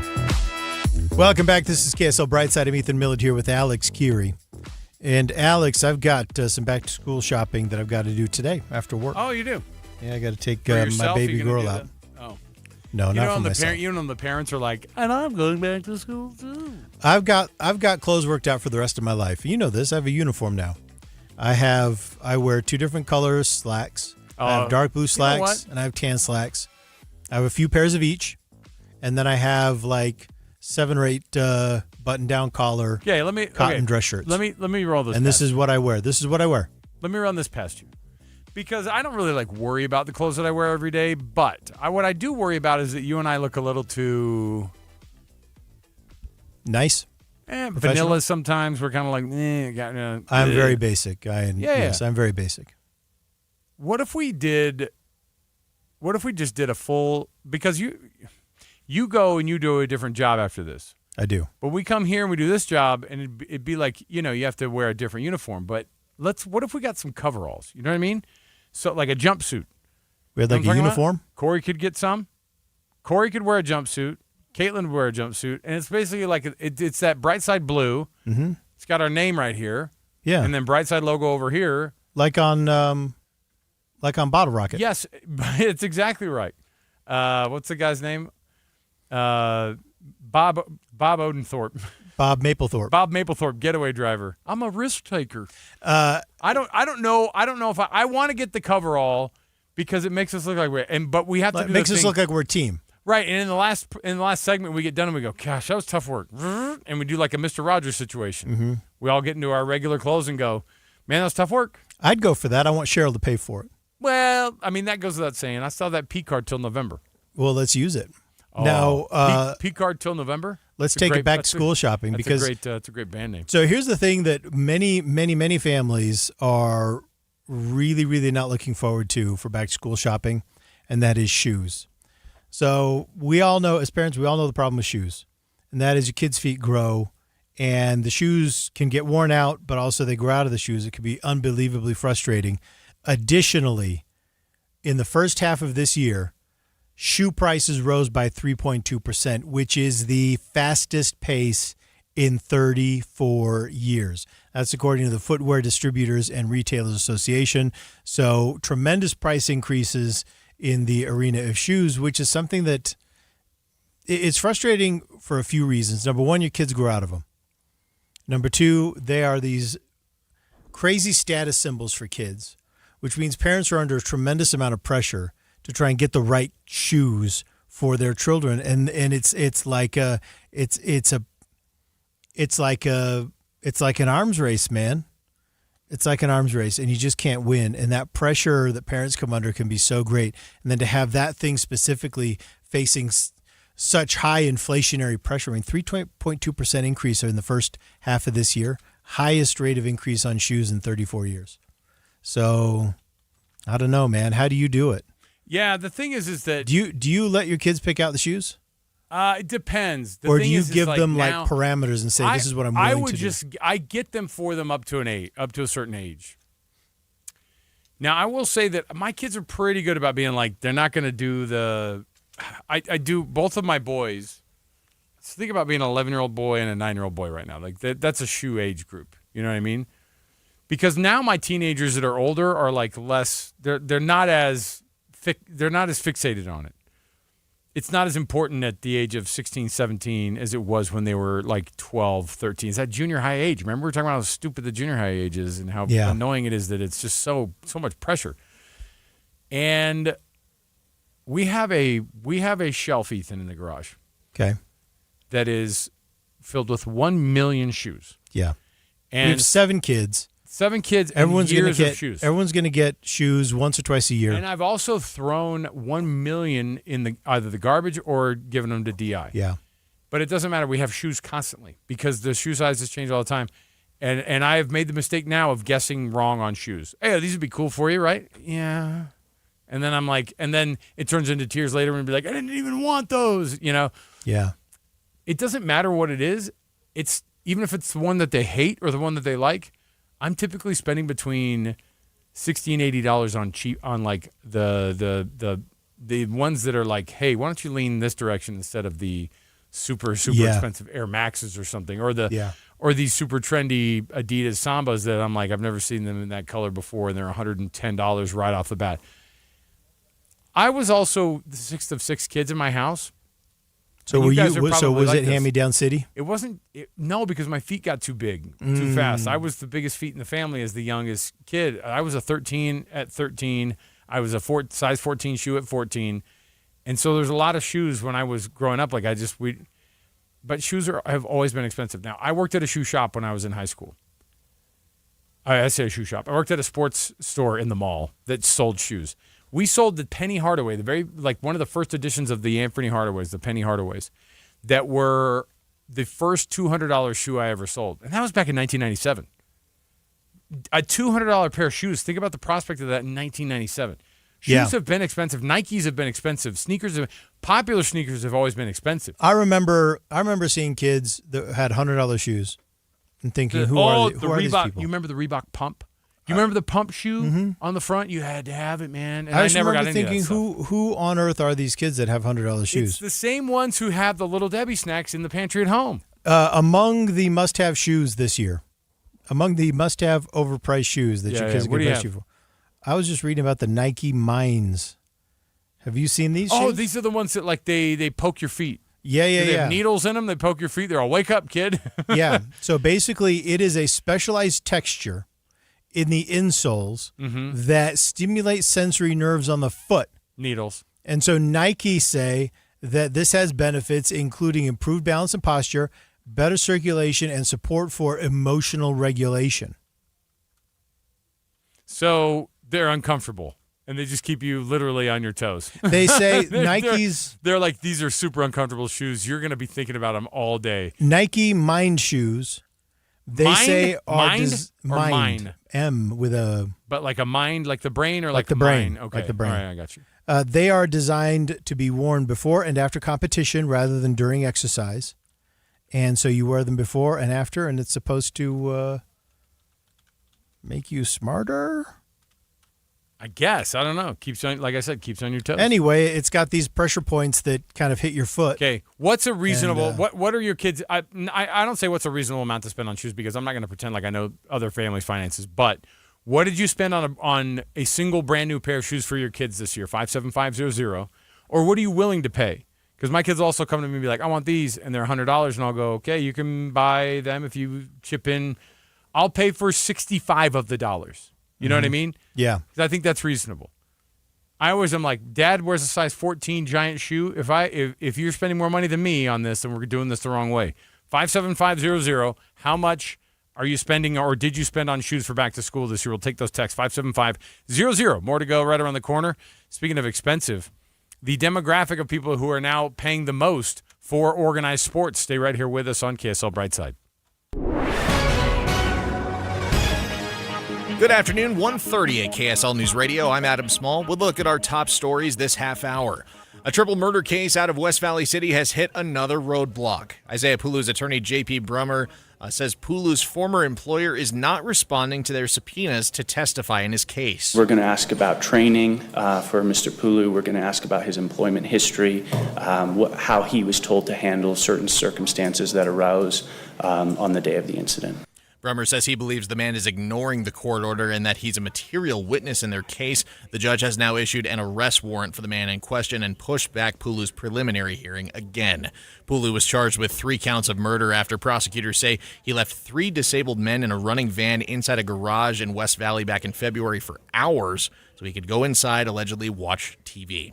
Welcome back. This is KSL Brightside. I'm Ethan Millett here with Alex Keary. And Alex, I've got some back-to-school shopping that I've got to do today after work. Oh, you do? Yeah, I got to take my baby girl out. Oh. No, not for myself. You know, the parents are like, and I'm going back to school too. I've got clothes worked out for the rest of my life. You know this. I have a uniform now. I wear two different colors slacks. I have dark blue slacks and I have tan slacks. I have a few pairs of each, and then I have like 7 or 8 button-down collar. Yeah, cotton dress shirts. Let me roll this. And this is what I wear. Let me run this past you, because I don't really worry about the clothes that I wear every day. But what I do worry about is that you and I look a little too nice. Vanilla sometimes. We're kind of like, I'm very basic. Yes, I'm very basic. What if we just did a full, because you go and you do a different job after this. I do. But we come here and we do this job, and it'd be like, you have to wear a different uniform. But what if we got some coveralls? You know what I mean? So like a jumpsuit. We had like a uniform? Corey could get some. Corey could wear a jumpsuit. Caitlin would wear a jumpsuit. And it's basically like, it's that Brightside blue. Mm-hmm. It's got our name right here. Yeah. And then Brightside logo over here. Like on Bottle Rocket. Yes, it's exactly right. What's the guy's name? Bob Odenthorpe. Bob Mapplethorpe. Bob Mapplethorpe, getaway driver. I'm a risk taker. I don't know if I want to get the coverall because it makes us look like but we have to. It makes us look like we're a team. Right, and in the last segment we get done and we go, gosh, that was tough work, and we do like a Mr. Rogers situation. Mm-hmm. We all get into our regular clothes and go, Man, that's tough work. I'd go for that. I want Cheryl to pay for it. Well, I mean, that goes without saying. I still have that P card till November. Well, let's use it. Oh, Now, P card till November? let's take it back to school shopping because it's a great band name. So here's the thing that many families are really, really not looking forward to for back to school shopping, and that is shoes. So we all know, as parents, we all know the problem with shoes, and that is your kids' feet grow, and the shoes can get worn out, but also they grow out of the shoes. It can be unbelievably frustrating. Additionally, in the first half of this year, shoe prices rose by 3.2%, which is the fastest pace in 34 years. That's according to the Footwear Distributors and Retailers Association. So tremendous price increases in the arena of shoes, which is something that it's frustrating for a few reasons. Number one, your kids grow out of them. Number two, they are these crazy status symbols for kids, which means parents are under a tremendous amount of pressure to try and get the right shoes for their children, and it's like an arms race, man. It's like an arms race, and you just can't win. And that pressure that parents come under can be so great. And then to have that thing specifically facing such high inflationary pressure, I mean, 3.2% increase in the first half of this year, highest rate of increase on shoes in 34 years. So I don't know, man. How do you do it? Yeah, the thing is that do you let your kids pick out the shoes? It depends. Or do you give them like parameters and say, this is what I'm willing to do? I get them for them up to a certain age. Now, I will say that my kids are pretty good about being like, they're not going to do the – I do both of my boys. So think about being an 11-year-old boy and a 9-year-old boy right now. Like that's a shoe age group. You know what I mean? Because now my teenagers that are older are like less – they're not as fixated on it. It's not as important at the age of 16, 17 as it was when they were like 12, 13. It's that junior high age. Remember we were talking about how stupid the junior high age is and how annoying it is that it's just so much pressure. And we have a shelf, Ethan, in the garage. Okay. That is filled with 1 million shoes. Yeah. And we have 7 kids. 7 kids everyone's and years gonna get, of shoes. Everyone's going to get shoes once or twice a year. And I've also thrown 1 million in either the garbage or given them to DI. Yeah. But it doesn't matter. We have shoes constantly because the shoe sizes change all the time. And I have made the mistake now of guessing wrong on shoes. Hey, these would be cool for you, right? Yeah. And then I'm like, and then it turns into tears later and be like, I didn't even want those, you know? Yeah. It doesn't matter what it is. It's even if it's the one that they hate or the one that they like. I'm typically spending between $60 and $80 on like the ones that are like, hey, why don't you lean this direction instead of the super expensive Air Maxes or something, or these super trendy Adidas Sambas that I'm like, I've never seen them in that color before, and they're $110 right off the bat. I was also the sixth of 6 kids in my house. So was it hand-me-down city? It wasn't. No, because my feet got too big, too fast. I was the biggest feet in the family as the youngest kid. I was a 13 at 13. I was a size 14 shoe at 14. And so there's a lot of shoes when I was growing up. Like but shoes have always been expensive. Now, I worked at a shoe shop when I was in high school. I say a shoe shop. I worked at a sports store in the mall that sold shoes. We sold the Penny Hardaway, one of the first editions of the Anthony Hardaways, the Penny Hardaways, that were the first $200 shoe I ever sold. And that was back in 1997. A $200 pair of shoes. Think about the prospect of that in 1997. Shoes have been expensive. Nikes have been expensive. Popular sneakers have always been expensive. I remember seeing kids that had $100 shoes and thinking, who are these people? You remember the Reebok Pump? You remember the pump shoe on the front? You had to have it, man. And I never got remember any of that thinking, who on earth are these kids that have $100 shoes? It's the same ones who have the Little Debbie snacks in the pantry at home. Among the must-have shoes this year, among the must-have overpriced shoes that your kids can get you for, I was just reading about the Nike Mines. Have you seen these shoes? Oh, these are the ones that they poke your feet. Yeah. They have needles in them. They poke your feet. They're all, wake up, kid. Yeah. So basically, it is a specialized texture in the insoles that stimulate sensory nerves on the foot. Needles. And so Nike say that this has benefits including improved balance and posture, better circulation, and support for emotional regulation. So they're uncomfortable. And they just keep you literally on your toes. They say Nikes. They're like, these are super uncomfortable shoes. You're going to be thinking about them all day. Nike Mind shoes. They say are mine. M with a. But like a mind, like the brain, or like the brain? Okay, like the brain. All right, I got you. They are designed to be worn before and after competition rather than during exercise, and so you wear them before and after, and it's supposed to make you smarter. I guess. I don't know. Keeps on, like I said, keeps on your toes. Anyway, it's got these pressure points that kind of hit your foot. Okay, what's a reasonable? And, what are your kids? I don't say what's a reasonable amount to spend on shoes because I'm not going to pretend like I know other families' finances. But what did you spend on a single brand new pair of shoes for your kids this year? 57500, or what are you willing to pay? Because my kids also come to me and be like, I want these, and they're $100, and I'll go, okay, you can buy them if you chip in. I'll pay for 65 of the dollars. You know what I mean? Yeah. Because I think that's reasonable. I always am like, Dad wears a size 14 giant shoe. If you're spending more money than me on this, then we're doing this the wrong way. 57500. How much are you spending or did you spend on shoes for back to school this year? We'll take those texts. 57500. More to go right around the corner. Speaking of expensive, the demographic of people who are now paying the most for organized sports. Stay right here with us on KSL Brightside. Good afternoon, 1:30 at KSL News Radio. I'm Adam Small. We'll look at our top stories this half hour. A triple murder case out of West Valley City has hit another roadblock. Isaiah Pulu's attorney, J.P. Brummer, says Pulu's former employer is not responding to their subpoenas to testify in his case. We're going to ask about training for Mr. Pulu. We're going to ask about his employment history, how he was told to handle certain circumstances that arose on the day of the incident. Brummer says he believes the man is ignoring the court order and that he's a material witness in their case. The judge has now issued an arrest warrant for the man in question and pushed back Pulu's preliminary hearing again. Pulu was charged with 3 counts of murder after prosecutors say he left 3 disabled men in a running van inside a garage in West Valley back in February for hours so he could go inside, allegedly watch TV.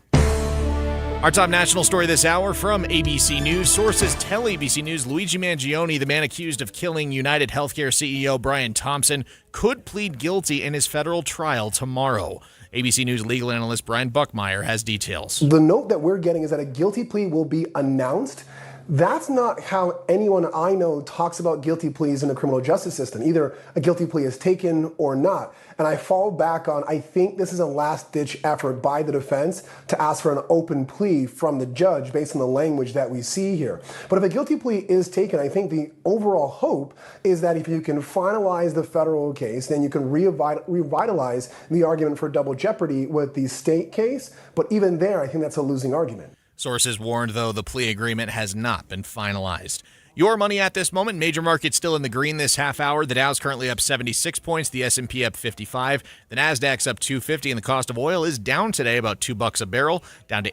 Our top national story this hour from ABC News. Sources tell ABC News Luigi Mangione, the man accused of killing United Healthcare CEO Brian Thompson, could plead guilty in his federal trial tomorrow. ABC News legal analyst Brian Buckmeyer has details. The note that we're getting is that a guilty plea will be announced. That's not how anyone I know talks about guilty pleas in the criminal justice system. Either a guilty plea is taken or not. And I fall back on, I think this is a last-ditch effort by the defense to ask for an open plea from the judge based on the language that we see here. But if a guilty plea is taken, I think the overall hope is that if you can finalize the federal case, then you can revitalize the argument for double jeopardy with the state case. But even there, I think that's a losing argument. Sources warned, though, the plea agreement has not been finalized. Your money at this moment, major markets still in the green this half hour. The Dow's currently up 76 points, the S&P up 55, the Nasdaq's up 250, and the cost of oil is down today about $2 a barrel, down to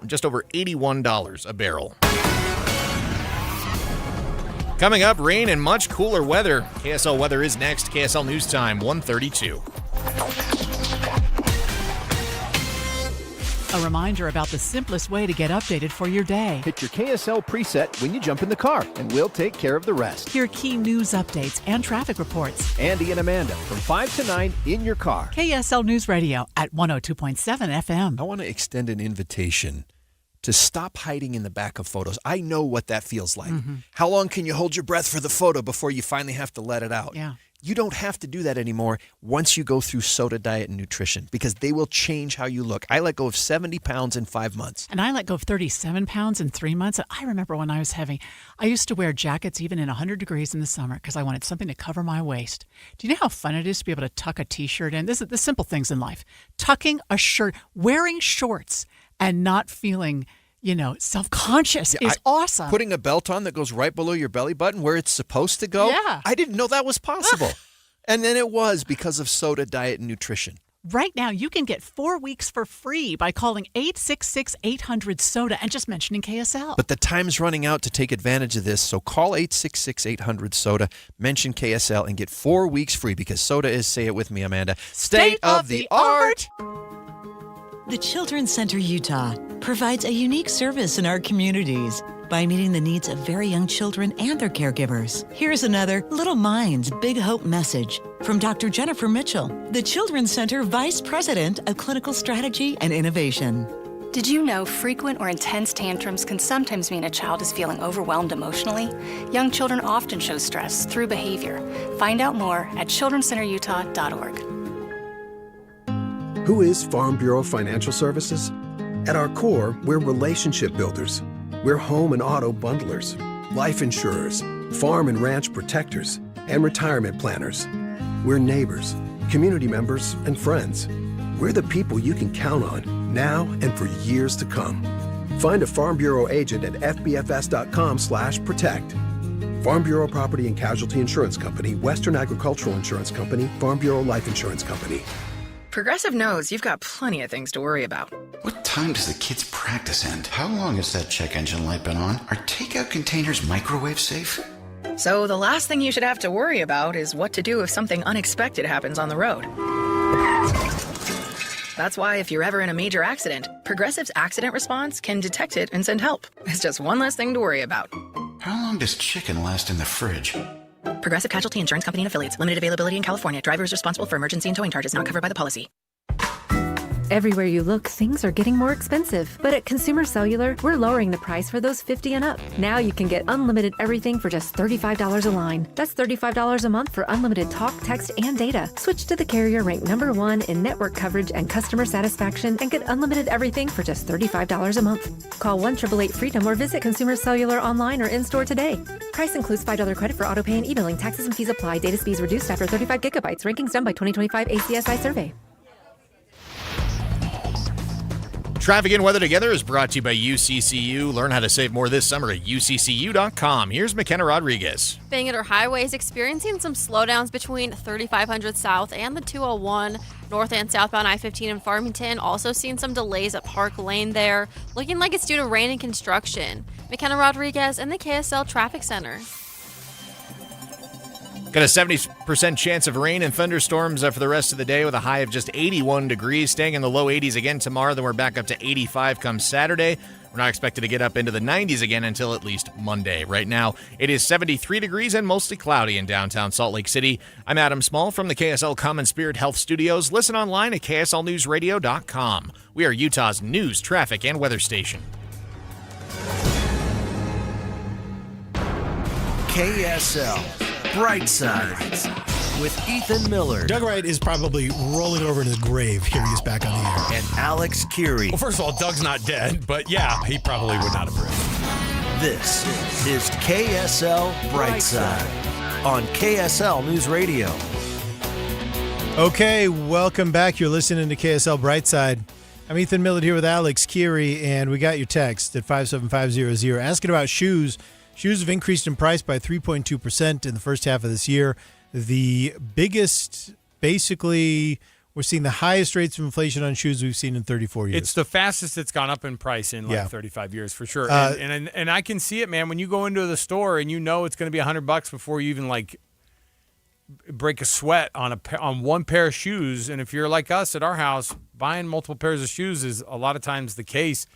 just over $81 a barrel. Coming up, rain and much cooler weather. KSL weather is next. KSL News Time, 1:32. A reminder about the simplest way to get updated for your day. Hit your KSL preset when you jump in the car, and we'll take care of the rest. Hear key news updates and traffic reports. Andy and Amanda from 5 to 9 in your car. KSL News Radio at 102.7 FM. I want to extend an invitation to stop hiding in the back of photos. I know what that feels like. Mm-hmm. How long can you hold your breath for the photo before you finally have to let it out? Yeah. You don't have to do that anymore once you go through Soda Diet and Nutrition because they will change how you look. I let go of 70 pounds in 5 months. And I let go of 37 pounds in 3 months. And I remember when I used to wear jackets even in 100 degrees in the summer because I wanted something to cover my waist. Do you know how fun it is to be able to tuck a T-shirt in? This is the simple things in life. Tucking a shirt, wearing shorts, and not feeling self-conscious is awesome. Putting a belt on that goes right below your belly button where it's supposed to go. Yeah. I didn't know that was possible. And then it was because of Soda Diet and Nutrition. Right now, you can get 4 weeks for free by calling 866-800-SODA and just mentioning KSL. But the time's running out to take advantage of this, so call 866-800-SODA, mention KSL, and get 4 weeks free because Soda is, say it with me, Amanda, state of the art. The Children's Center Utah provides a unique service in our communities by meeting the needs of very young children and their caregivers. Here's another Little Minds Big Hope message from Dr. Jennifer Mitchell, the Children's Center Vice President of Clinical Strategy and Innovation. Did you know frequent or intense tantrums can sometimes mean a child is feeling overwhelmed emotionally? Young children often show stress through behavior. Find out more at childrencenterutah.org. Who is Farm Bureau Financial Services? At our core, we're relationship builders. We're home and auto bundlers, life insurers, farm and ranch protectors, and retirement planners. We're neighbors, community members, and friends. We're the people you can count on now and for years to come. Find a Farm Bureau agent at fbfs.com/protect. Farm Bureau Property and Casualty Insurance Company, Western Agricultural Insurance Company, Farm Bureau Life Insurance Company. Progressive knows you've got plenty of things to worry about. What time does the kids' practice end? How long has that check engine light been on? Are takeout containers microwave safe? So the last thing you should have to worry about is what to do if something unexpected happens on the road. That's why if you're ever in a major accident, Progressive's accident response can detect it and send help. It's just one less thing to worry about. How long does chicken last in the fridge? Progressive Casualty Insurance Company and Affiliates. Limited availability in California. Driver is responsible for emergency and towing charges not covered by the policy. Everywhere you look, things are getting more expensive. But at Consumer Cellular, we're lowering the price for those 50 and up. Now you can get unlimited everything for just $35 a line. That's $35 a month for unlimited talk, text, and data. Switch to the carrier ranked #1 in network coverage and customer satisfaction and get unlimited everything for just $35 a month. Call 1-888-FREEDOM or visit Consumer Cellular online or in-store today. Price includes $5 credit for autopay and e-billing. Taxes and fees apply. Data speeds reduced after 35 gigabytes. Rankings done by 2025 ACSI survey. Traffic and weather together is brought to you by UCCU. Learn how to save more this summer at uccu.com. Here's McKenna Rodriguez. Bangor Highway is experiencing some slowdowns between 3500 South and the 201. North and southbound I-15 in Farmington. Also seeing some delays at Park Lane there. Looking like it's due to rain and construction. McKenna Rodriguez in the KSL Traffic Center. Got a 70% chance of rain and thunderstorms for the rest of the day with a high of just 81 degrees. Staying in the low 80s again tomorrow. Then we're back up to 85 come Saturday. We're not expected to get up into the 90s again until at least Monday. Right now, it is 73 degrees and mostly cloudy in downtown Salt Lake City. I'm Adam Small from the KSL Common Spirit Health Studios. Listen online at kslnewsradio.com. We are Utah's news, traffic, and weather station. KSL Brightside with Ethan Miller. Doug Wright is probably rolling over in his grave hearing us back on the air. And Alex Curie. Well, first of all, Doug's not dead, but yeah, he probably would not approve. This is KSL Brightside on KSL News Radio. Okay, welcome back. You're listening to KSL Brightside. I'm Ethan Miller here with Alex Curie, and we got your text at 57500 asking about shoes. Shoes have increased in price by 3.2% in the first half of this year. The biggest, basically, we're seeing the highest rates of inflation on shoes we've seen in 34 years. It's the fastest it's gone up in price in 35 years for sure. And I can see it, man. When you go into the store and you know it's going to be $100 before you even break a sweat on one pair of shoes. And if you're like us at our house, buying multiple pairs of shoes is a lot of times the case,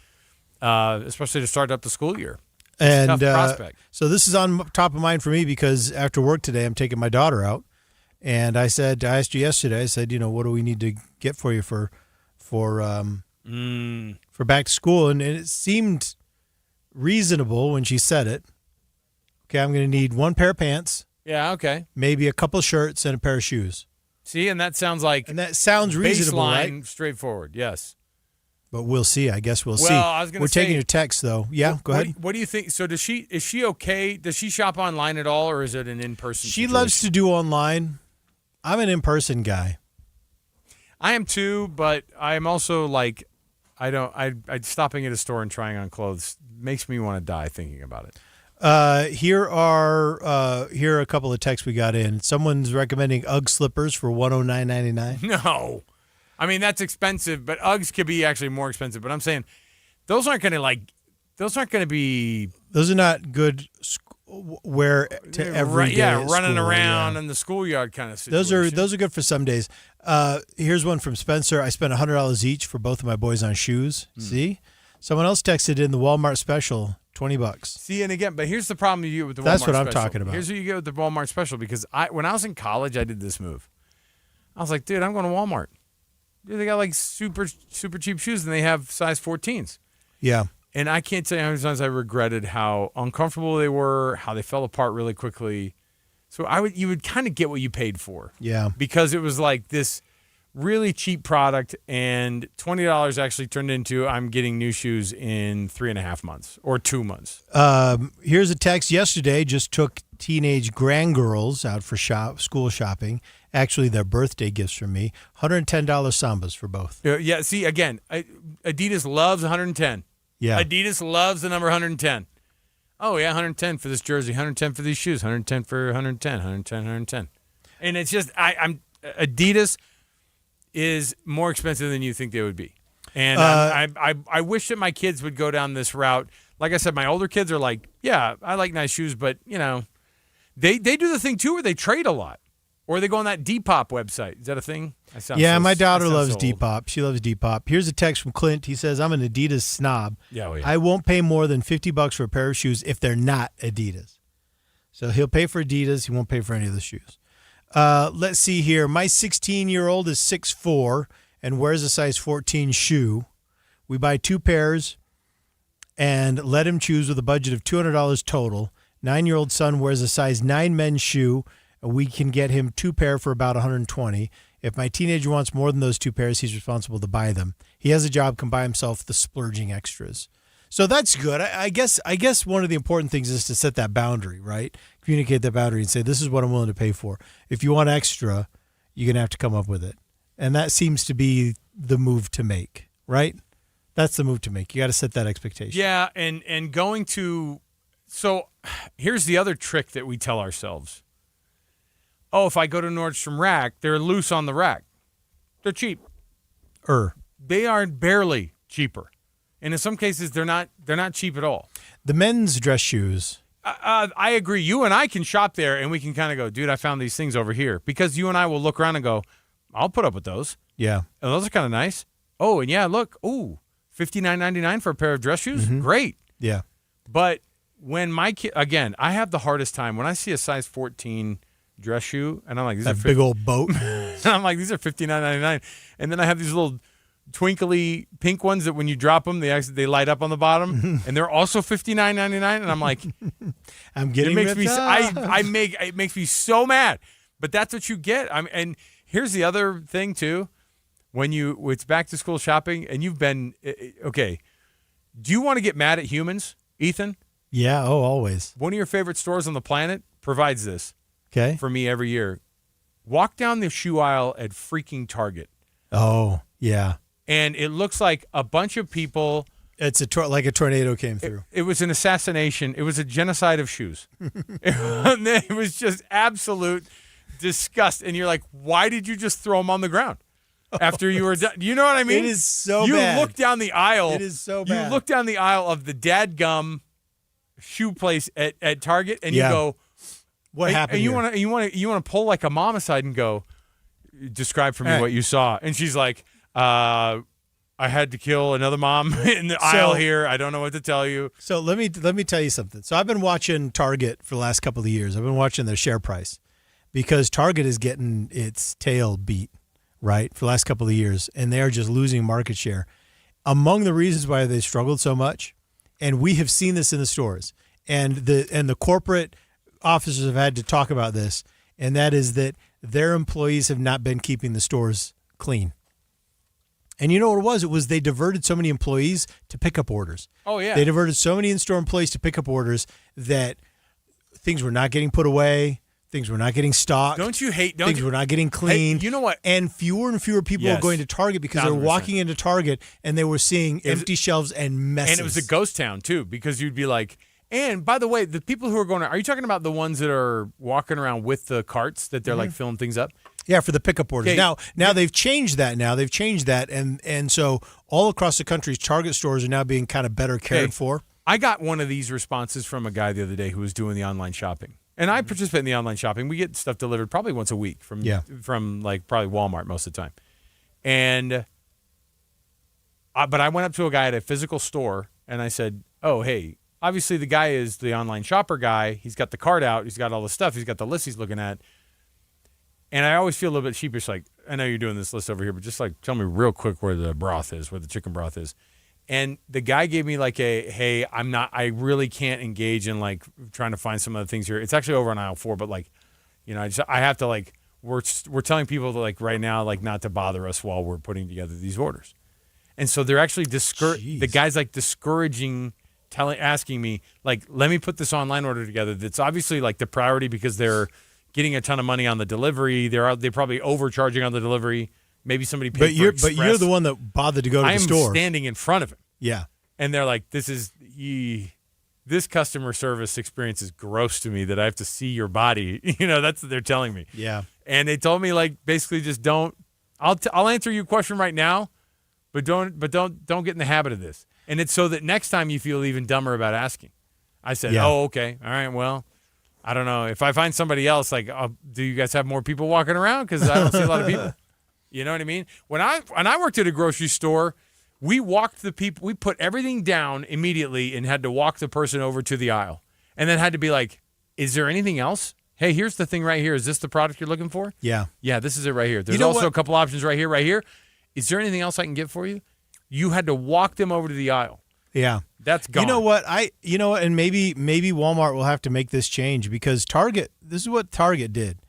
especially to start up the school year. And tough prospect. So this is on top of mind for me because after work today, I'm taking my daughter out, and I asked you yesterday. I said, what do we need to get for you for back to school? And it seemed reasonable when she said it. Okay, I'm going to need one pair of pants. Yeah, okay. Maybe a couple shirts and a pair of shoes. See, and that sounds reasonable, baseline, right? Straightforward. Yes. But we'll see. I guess we'll see. I was going to say, we're taking your text, though. Yeah, go ahead. What do you think? So is she okay? Does she shop online at all, or is it an in-person She situation? loves to do online. I'm an in-person guy. I am too, but I'm also stopping at a store and trying on clothes makes me want to die thinking about it. Here are a couple of texts we got in. Someone's recommending UGG slippers for $109.99. No. I mean, that's expensive, but Uggs could be actually more expensive. But I'm saying those aren't going to be. Those are not good wear to every day. Yeah, running around in the schoolyard kind of situation. Those are good for some days. Here's one from Spencer. I spent $100 each for both of my boys on shoes. See? Someone else texted in the Walmart special, $20. See, and again, but here's the problem you get with the Walmart That's what I'm special. talking about. Here's what you get with the Walmart special, because when I was in college, I did this move. I was like, dude, I'm going to Walmart. Dude, they got like super cheap shoes, and they have size 14s. Yeah. And I can't tell you how many times I regretted how uncomfortable they were, how they fell apart really quickly. So you would kind of get what you paid for. Yeah. Because it was like this really cheap product, and $20 actually turned into I'm getting new shoes in 3.5 months or 2 months. Here's a text yesterday. Just took teenage grandgirls out for school shopping. Actually, their birthday gifts from me. $110 Sambas for both. Yeah, see, again, Adidas loves 110. Yeah. Adidas loves the number 110. Oh, yeah, 110 for this jersey, 110 for these shoes, 110 for 110, 110, 110. And it's just, Adidas is more expensive than you think they would be. And I wish that my kids would go down this route. Like I said, my older kids are like, yeah, I like nice shoes, but, they do the thing, too, where they trade a lot. Or they go on that Depop website. Is that a thing? My daughter loves Depop. She loves Depop. Here's a text from Clint. He says, I'm an Adidas snob. Yeah, well, yeah. I won't pay more than $50 for a pair of shoes if they're not Adidas. So he'll pay for Adidas. He won't pay for any of the shoes. Let's see here. My 16-year-old is 6'4" and wears a size 14 shoe. We buy 2 pairs and let him choose with a budget of $200 total. 9-year-old son wears a size 9 men's shoe. We can get him 2 pair for about $120. If my teenager wants more than those 2 pairs, he's responsible to buy them. He has a job, can buy himself the splurging extras. So that's good. I guess one of the important things is to set that boundary, right? Communicate that boundary and say, this is what I'm willing to pay for. If you want extra, you're going to have to come up with it. And that seems to be the move to make, right? That's the move to make. You got to set that expectation. Yeah, and going to – so here's the other trick that we tell ourselves. Oh, if I go to Nordstrom Rack, they're loose on the rack. They're cheap. They are barely cheaper. And in some cases, they're not cheap at all. The men's dress shoes. I agree. You and I can shop there, and we can kind of go, dude, I found these things over here. Because you and I will look around and go, I'll put up with those. Yeah. And those are kind of nice. Oh, and yeah, look. Ooh, $59.99 for a pair of dress shoes? Mm-hmm. Great. Yeah. But when my kid, again, I have the hardest time when I see a size 14 dress shoe, and I'm like, these are big old boat. And I'm like, these are $59.99. And then I have these little twinkly pink ones that when you drop them, they light up on the bottom, and they're also $59.99. And I'm like, I'm getting it makes me so mad. But that's what you get. And here's the other thing too, it's back to school shopping, and you've been okay. Do you want to get mad at humans, Ethan? Yeah. Oh, always. One of your favorite stores on the planet provides this. Okay. For me every year. Walk down the shoe aisle at freaking Target. Oh, yeah. And it looks like a bunch of people. It's like a tornado came through. It was an assassination. It was a genocide of shoes. It was just absolute disgust. And you're like, why did you just throw them on the ground after you were done? You know what I mean? It is so bad. bad. You look down the aisle. It is so bad. You look down the aisle of the dadgum shoe place at Target, and you go, what happened? And you want to pull like a mom aside and go, describe for me what you saw. And she's like, I had to kill another mom in the aisle here. I don't know what to tell you. So let me tell you something. So I've been watching Target for the last couple of years. I've been watching their share price because Target is getting its tail beat, right, for the last couple of years, and they are just losing market share. Among the reasons why they struggled so much, and we have seen this in the stores, and the corporate officers have had to talk about this, and that is that their employees have not been keeping the stores clean. And you know what it was? It was they diverted so many employees to pick up orders. Oh, yeah. They diverted so many in-store employees to pick up orders that things were not getting put away, things were not getting stocked. Things were not getting cleaned. Hey, you know what? And fewer people were going to Target because they were walking into Target and they were seeing empty shelves and messes. And it was a ghost town, too, because you'd be like, and by the way, the people who are going to, are you talking about the ones that are walking around with the carts that they're like filling things up? Yeah, for the pickup orders. Okay. Now they've changed that. And so all across the country, Target stores are now being kind of better cared for. I got one of these responses from a guy the other day who was doing the online shopping. And I participate in the online shopping. We get stuff delivered probably once a week from like probably Walmart most of the time. And But I went up to a guy at a physical store, and I said, oh, hey, obviously the guy is the online shopper guy. He's got the card out. He's got all the stuff. He's got the list he's looking at. And I always feel a little bit sheepish, like, I know you're doing this list over here, but just like tell me real quick where the broth is, where the chicken broth is. And the guy gave me like hey, I really can't engage in like trying to find some of the things here. It's actually over on aisle 4, but like, I have to like, we're telling people to like right now, like not to bother us while we're putting together these orders. And so they're actually the guy's like discouraging, asking me like, let me put this online order together. That's obviously like the priority because they're getting a ton of money on the delivery. They're probably overcharging on the delivery. Maybe somebody paid for Express. But you're the one that bothered to go to the store. I'm standing in front of him. Yeah. And they're like, this customer service experience is gross to me that I have to see your body. That's what they're telling me. Yeah. And they told me like basically just don't. I'll answer your question right now, but don't get in the habit of this. And it's so that next time you feel even dumber about asking. I said, oh, okay, all right, well. I don't know. If I find somebody else, like, do you guys have more people walking around? Because I don't see a lot of people. You know what I mean? When I worked at a grocery store, we walked the people. We put everything down immediately and had to walk the person over to the aisle. And then had to be like, is there anything else? Hey, here's the thing right here. Is this the product you're looking for? Yeah. Yeah, this is it right here. There's also a couple options right here. Is there anything else I can get for you? You had to walk them over to the aisle. Yeah. That's gone. You know what? And maybe Walmart will have to make this change because Target, this is what Target did.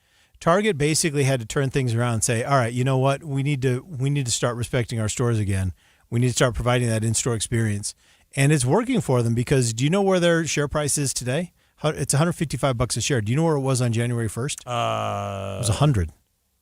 Target basically had to turn things around and say, all right, you know what? We need to start respecting our stores again. We need to start providing that in-store experience. And it's working for them because do you know where their share price is today? It's $155 a share. Do you know where it was on January 1st? It was 100.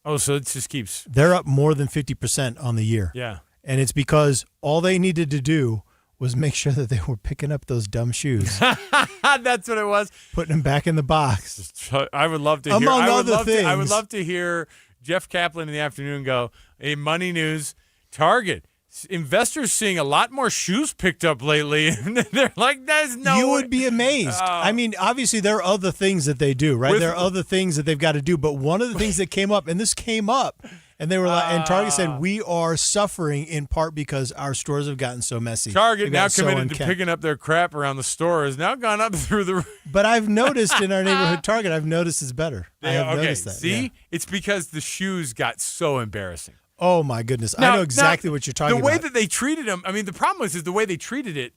Oh, so it just keeps. They're up more than 50% on the year. Yeah. And it's because all they needed to do was make sure that they were picking up those dumb shoes. That's what it was. Putting them back in the box. I would love to hear. Among other things. I would love to hear Jeff Kaplan in the afternoon go, hey, Money News, Target. Investors seeing a lot more shoes picked up lately. And they're like, there's no You way. would be amazed. I mean, obviously there are other things that they do, right? There are other things that they've got to do. But one of the things that came up, and this came up, and they were like, and Target said, we are suffering in part because our stores have gotten so messy. Target, now committed to picking up their crap around the store, has now gone up through the roof. But I've noticed in our neighborhood Target, I've noticed it's better. I have noticed that. See? Yeah. It's because the shoes got so embarrassing. Oh, my goodness. I know exactly what you're talking about. The way that they treated them, I mean, the problem is the way they treated it,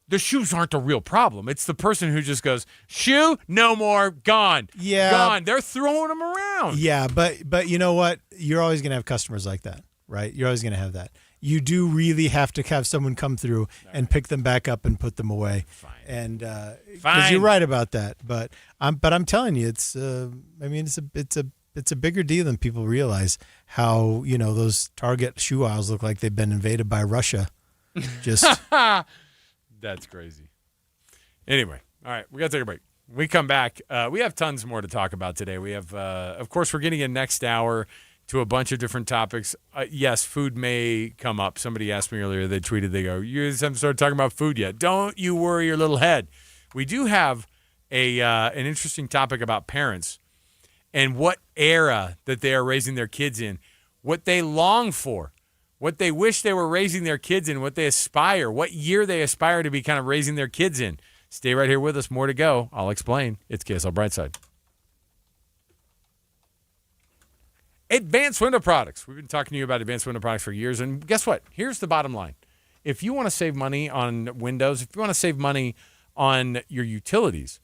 the shoes aren't the real problem. It's the person who just goes, shoe, no more, gone. Yeah. Gone. They're throwing them around. Yeah, but you know what? You're always going to have customers like that, right? You're always going to have that. You do really have to have someone come through and pick them back up and put them away. Fine. And because you're right about that. But I'm telling you, it's a bigger deal than people realize. How those Target shoe aisles look like they've been invaded by Russia. Just that's crazy. Anyway, all right, we got to take a break. When we come back, we have tons more to talk about today. We have, of course, we're getting in next hour to a bunch of different topics. Yes, food may come up. Somebody asked me earlier. They tweeted. They go, "You guys haven't started talking about food yet. Don't you worry your little head." We do have an interesting topic about parents. And what era that they are raising their kids in, what they long for, what they wish they were raising their kids in, what they aspire, what year they aspire to be kind of raising their kids in. Stay right here with us. More to go. I'll explain. It's KSL Brightside. Advanced Window Products. We've been talking to you about Advanced Window Products for years. And guess what? Here's the bottom line. If you want to save money on windows, if you want to save money on your utilities,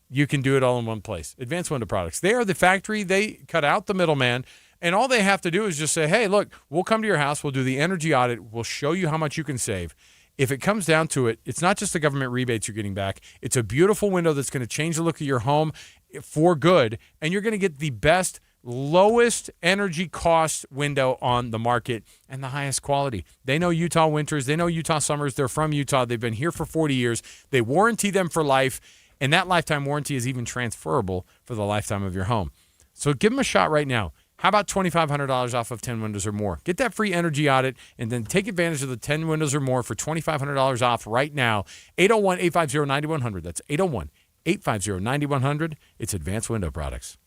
you can do it all in one place. Advanced Window Products. They are the factory. They cut out the middleman, and all they have to do is just say, hey, look, we'll come to your house. We'll do the energy audit. We'll show you how much you can save. If it comes down to it, it's not just the government rebates you're getting back. It's a beautiful window that's going to change the look of your home for good, and you're going to get the best, lowest energy cost window on the market and the highest quality. They know Utah winters. They know Utah summers. They're from Utah. They've been here for 40 years. They warranty them for life. And that lifetime warranty is even transferable for the lifetime of your home. So give them a shot right now. How about $2,500 off of 10 windows or more? Get that free energy audit and then take advantage of the 10 windows or more for $2,500 off right now. 801-850-9100. That's 801-850-9100. It's Advanced Window Products.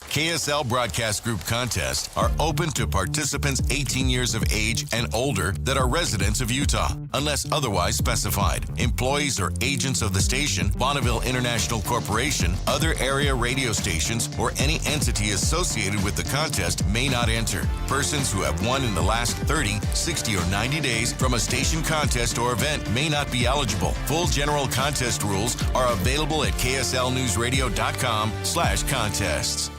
KSL Broadcast Group contests are open to participants 18 years of age and older that are residents of Utah, unless otherwise specified. Employees or agents of the station, Bonneville International Corporation, other area radio stations, or any entity associated with the contest may not enter. Persons who have won in the last 30, 60, or 90 days from a station contest or event may not be eligible. Full general contest rules are available at kslnewsradio.com/contests.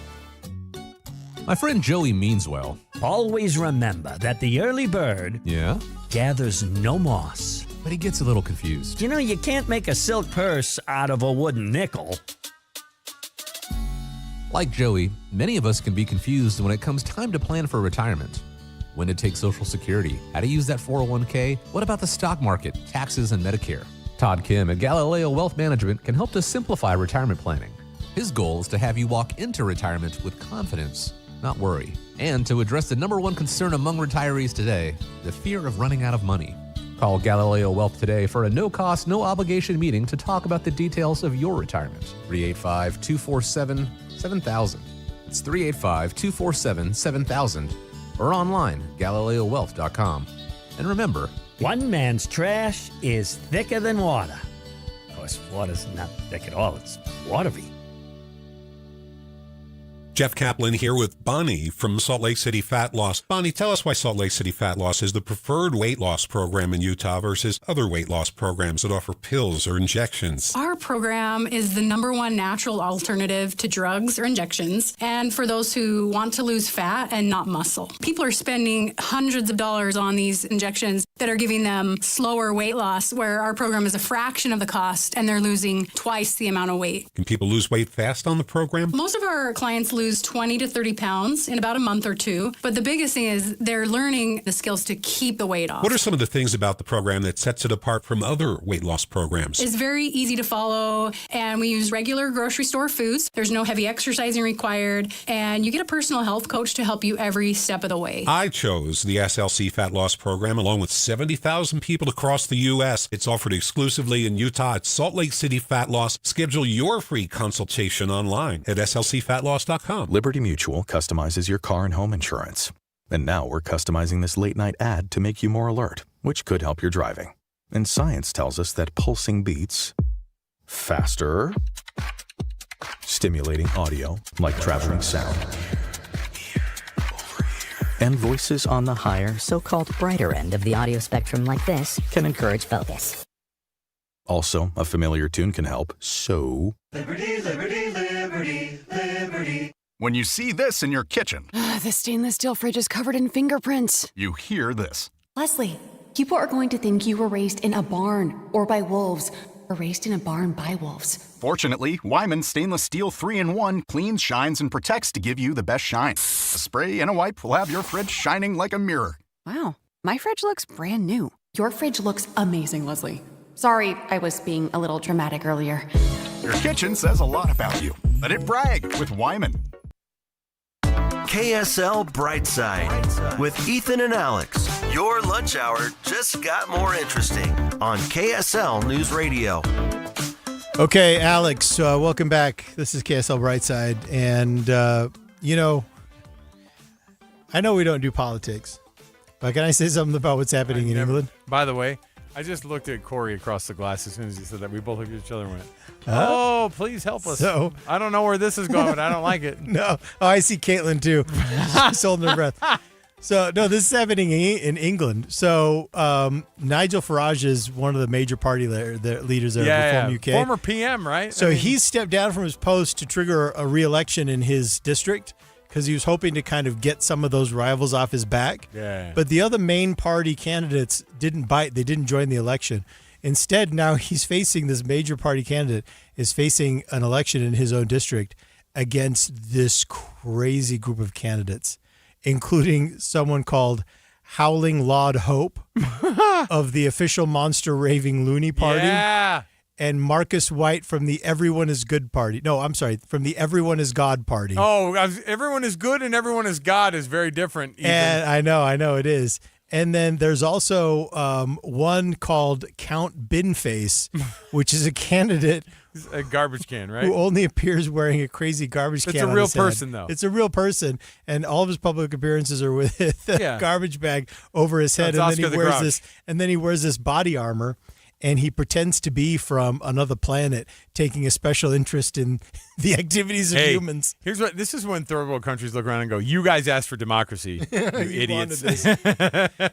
My friend Joey means well. Always remember that the early bird gathers no moss. But he gets a little confused. You know, you can't make a silk purse out of a wooden nickel. Like Joey, many of us can be confused when it comes time to plan for retirement. When to take Social Security, how to use that 401k, what about the stock market, taxes, and Medicare? Todd Kim at Galileo Wealth Management can help to simplify retirement planning. His goal is to have you walk into retirement with confidence, not worry, and to address the number one concern among retirees today, the fear of running out of money. Call Galileo Wealth today for a no-cost, no-obligation meeting to talk about the details of your retirement. 385-247-7000. It's 385-247-7000. Or online, GalileoWealth.com. And remember, one man's trash is thicker than water. Of course, water's not thick at all. It's watery. Jeff Kaplan here with Bonnie from Salt Lake City Fat Loss. Bonnie, tell us why Salt Lake City Fat Loss is the preferred weight loss program in Utah versus other weight loss programs that offer pills or injections. Our program is the #1 natural alternative to drugs or injections, and for those who want to lose fat and not muscle. People are spending hundreds of dollars on these injections that are giving them slower weight loss, where our program is a fraction of the cost and they're losing twice the amount of weight. Can people lose weight fast on the program? Most of our clients lose 20 to 30 pounds in about a month or two, but the biggest thing is they're learning the skills to keep the weight off. What are some of the things about the program that sets it apart from other weight loss programs? It's very easy to follow, and we use regular grocery store foods. There's no heavy exercising required, and you get a personal health coach to help you every step of the way. I chose the SLC Fat Loss Program along with 70,000 people across the U.S. It's offered exclusively in Utah at Salt Lake City Fat Loss. Schedule your free consultation online at slcfatloss.com. Liberty Mutual customizes your car and home insurance. And now we're customizing this late-night ad to make you more alert, which could help your driving. And science tells us that pulsing beats faster, stimulating audio like traveling sound, and voices on the higher, so-called brighter end of the audio spectrum like this can encourage focus. Also, a familiar tune can help, so... Liberty, liberty, liberty, liberty. When you see this in your kitchen, the stainless steel fridge is covered in fingerprints. You hear this. Leslie, people are going to think you were raised in a barn or by wolves, or raised in a barn by wolves. Fortunately, Wyman Stainless Steel 3-in-1 cleans, shines, and protects to give you the best shine. A spray and a wipe will have your fridge shining like a mirror. Wow, my fridge looks brand new. Your fridge looks amazing, Leslie. Sorry, I was being a little dramatic earlier. Your kitchen says a lot about you. Let it brag with Wyman. KSL Brightside with Ethan and Alex. Your lunch hour just got more interesting on KSL News Radio. Okay, Alex, welcome back. This is KSL Brightside. And, I know we don't do politics, but can I say something about what's happening in England? By the way, I just looked at Corey across the glass as soon as he said that. We both looked at each other and went, oh, please help us. So, I don't know where this is going, but I don't like it. No. Oh, I see Caitlin, too. She's holding her breath. So, no, this is happening in England. So, Nigel Farage is one of the major party leaders there of Reform UK. Former PM, right? So, he stepped down from his post to trigger a re-election in his district because he was hoping to kind of get some of those rivals off his back. Yeah. But the other main party candidates didn't bite. They didn't join the election. Instead, now he's facing this major party candidate is facing an election in his own district against this crazy group of candidates, including someone called Howling Laud Hope of the official Monster Raving Loony Party. Yeah. And Marcus White from the Everyone is Good Party. No, I'm sorry, from the Everyone is God Party. Oh, everyone is good and everyone is God is very different. Ethan. And I know it is. And then there's also one called Count Binface, which is a candidate. A garbage can, right? Who only appears wearing a crazy garbage can. It's a real person, though. It's a real person. And all of his public appearances are with a garbage bag over his head. That's And then Oscar he the wears Grouch. and then he wears this body armor. And he pretends to be from another planet, taking a special interest in the activities of humans. This is when third world countries look around and go, "You guys asked for democracy, you idiots."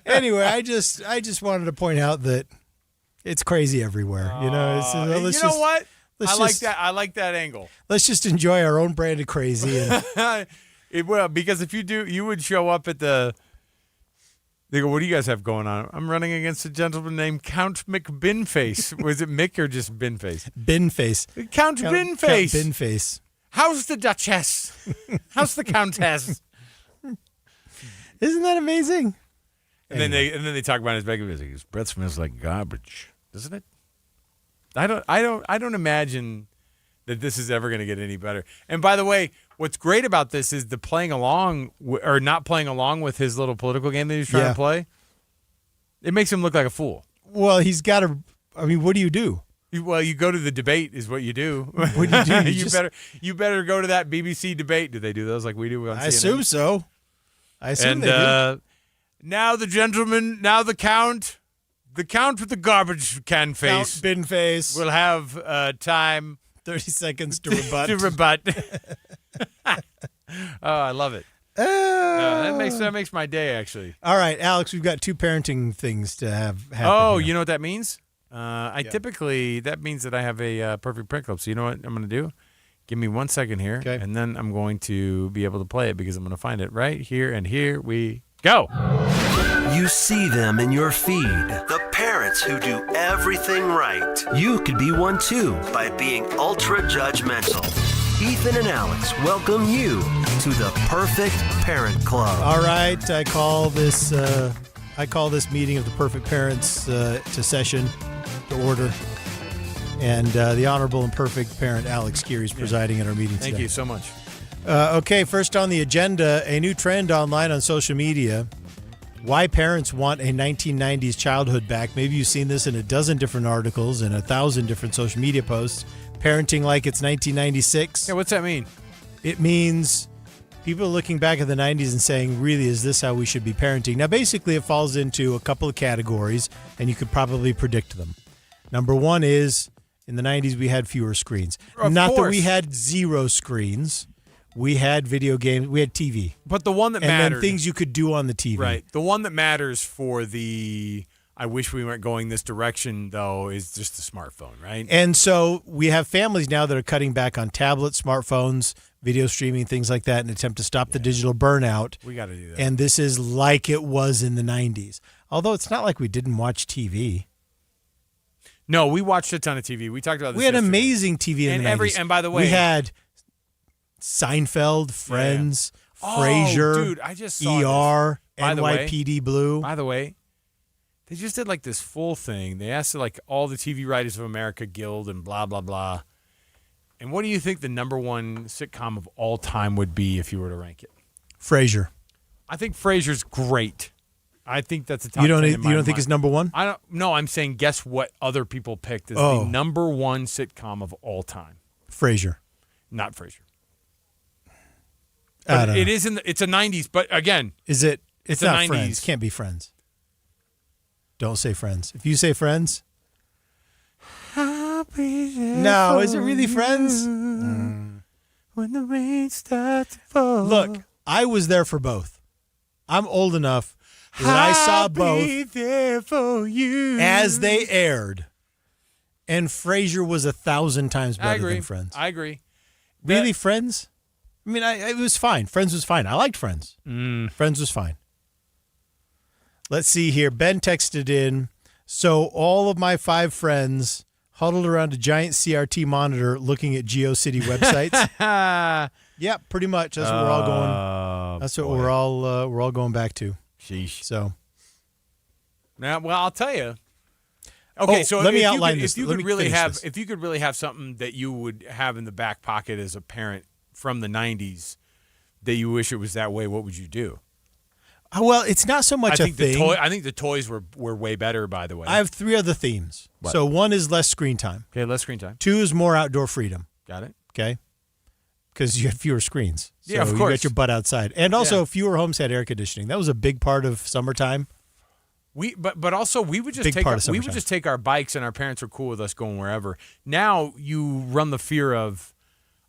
Anyway, I just wanted to point out that it's crazy everywhere. You know, What? I like that angle. Let's just enjoy our own brand of crazy. And It will, because if you do, you would show up at the. They go, "What do you guys have going on?" "I'm running against a gentleman named Count McBinface." Was it Mick or just Binface? Binface. Count Binface. Count Binface. How's the Duchess? How's the Countess? Isn't that amazing? And then they talk about his bag of music. His breath smells like garbage, doesn't it? I don't imagine that this is ever going to get any better. And by the way, what's great about this is the playing along or not playing along with his little political game that he's trying to play. It makes him look like a fool. Well, he's got to. I mean, what do you do? Well, you go to the debate is what you do. What do you do? You better go to that BBC debate. Do they do those like we do on CNN? I assume so. I assume they do. Now the gentleman, now the count with the garbage can face, Count Binface, will have time. 30 seconds to rebut. To rebut. Oh, I love it. That makes my day, actually. All right, Alex, we've got two parenting things to have happen. Oh, here. you know what that means? Typically, that means that I have a perfect print clip. So you know what I'm going to do? Give me 1 second here, and then I'm going to be able to play it because I'm going to find it right here, and here we go. You see them in your feed. The parents who do everything right. You could be one too by being ultra judgmental. Ethan and Alex welcome you to the Perfect Parent Club. All right, I call this meeting of the perfect parents to session, to order. And the honorable and perfect parent, Alex Geary, is presiding at our meeting today. Thank you so much. Okay, first on the agenda, a new trend online on social media. Why parents want a 1990s childhood back. Maybe you've seen this in a dozen different articles and 1,000 different social media posts. Parenting like it's 1996. Yeah, what's that mean? It means people are looking back at the 90s and saying, really, is this how we should be parenting? Now, basically, it falls into a couple of categories, and you could probably predict them. Number one is, in the 90s, we had fewer screens. Not that we had zero screens. We had video games. We had TV. But the one that mattered. And then things you could do on the TV. Right. The one that matters for the, I wish we weren't going this direction, though, is just the smartphone, right? And so we have families now that are cutting back on tablets, smartphones, video streaming, things like that, in an attempt to stop the digital burnout. We got to do that. And this is like it was in the 90s. Although it's not like we didn't watch TV. No, we watched a ton of TV. We talked about this. We had yesterday. amazing TV in the 90s. And by the way, we had Seinfeld, Friends, Frasier, dude, I just saw ER, this. NYPD Blue. By the way, they just did like this full thing. They asked like all the TV Writers of America Guild and blah, blah, blah. And what do you think the number one sitcom of all time would be if you were to rank it? Frasier. I think Frasier's great. I think that's a top 10 You don't in my think it's number one? I don't. No, I'm saying guess what other people picked as the number one sitcom of all time. Frasier. Not Frasier. But it is it's a 90s, but again, is it? It's not 90s. Friends. Can't be Friends. Don't say Friends. If you say Friends, no, is it really Friends? When the rain starts to fall. Look, I was there for both. I'm old enough that I saw both there for you as they aired, and Frasier was 1,000 times better than Friends. I agree. Really, Friends? I mean, it was fine. Friends was fine. I liked Friends. Friends was fine. Let's see here. Ben texted in, so all of my 5 friends huddled around a giant CRT monitor looking at GeoCity websites. Yeah, pretty much. That's what we're all going. That's what we're all going back to. Sheesh. So. Now, well, I'll tell you. Okay, so let me outline this. If you could really have something that you would have in the back pocket as a parent from the 90s that you wish it was that way, what would you do? Well, it's not so much a thing. I think the toys were way better, by the way. I have 3 other themes. What? So 1 is less screen time. Okay, less screen time. 2 is more outdoor freedom. Got it. Okay? Because you have fewer screens. So yeah, of course. You got your butt outside. And also fewer homes had air conditioning. That was a big part of summertime. But also we would just take our bikes, and our parents were cool with us going wherever. Now you run the fear of,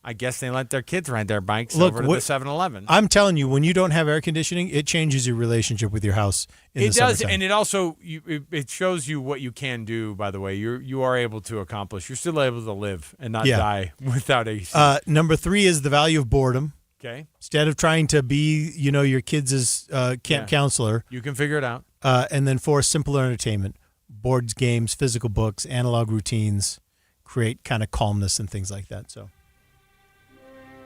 I guess they let their kids ride their bikes over to the 7-Eleven. I'm telling you, when you don't have air conditioning, it changes your relationship with your house. It does, and it also it shows you what you can do. By the way, you are able to accomplish. You're still able to live and not die without AC. Number 3 is the value of boredom. Okay. Instead of trying to be, your kids' camp counselor, you can figure it out. And then 4, simpler entertainment, boards, games, physical books, analog routines, create kind of calmness and things like that.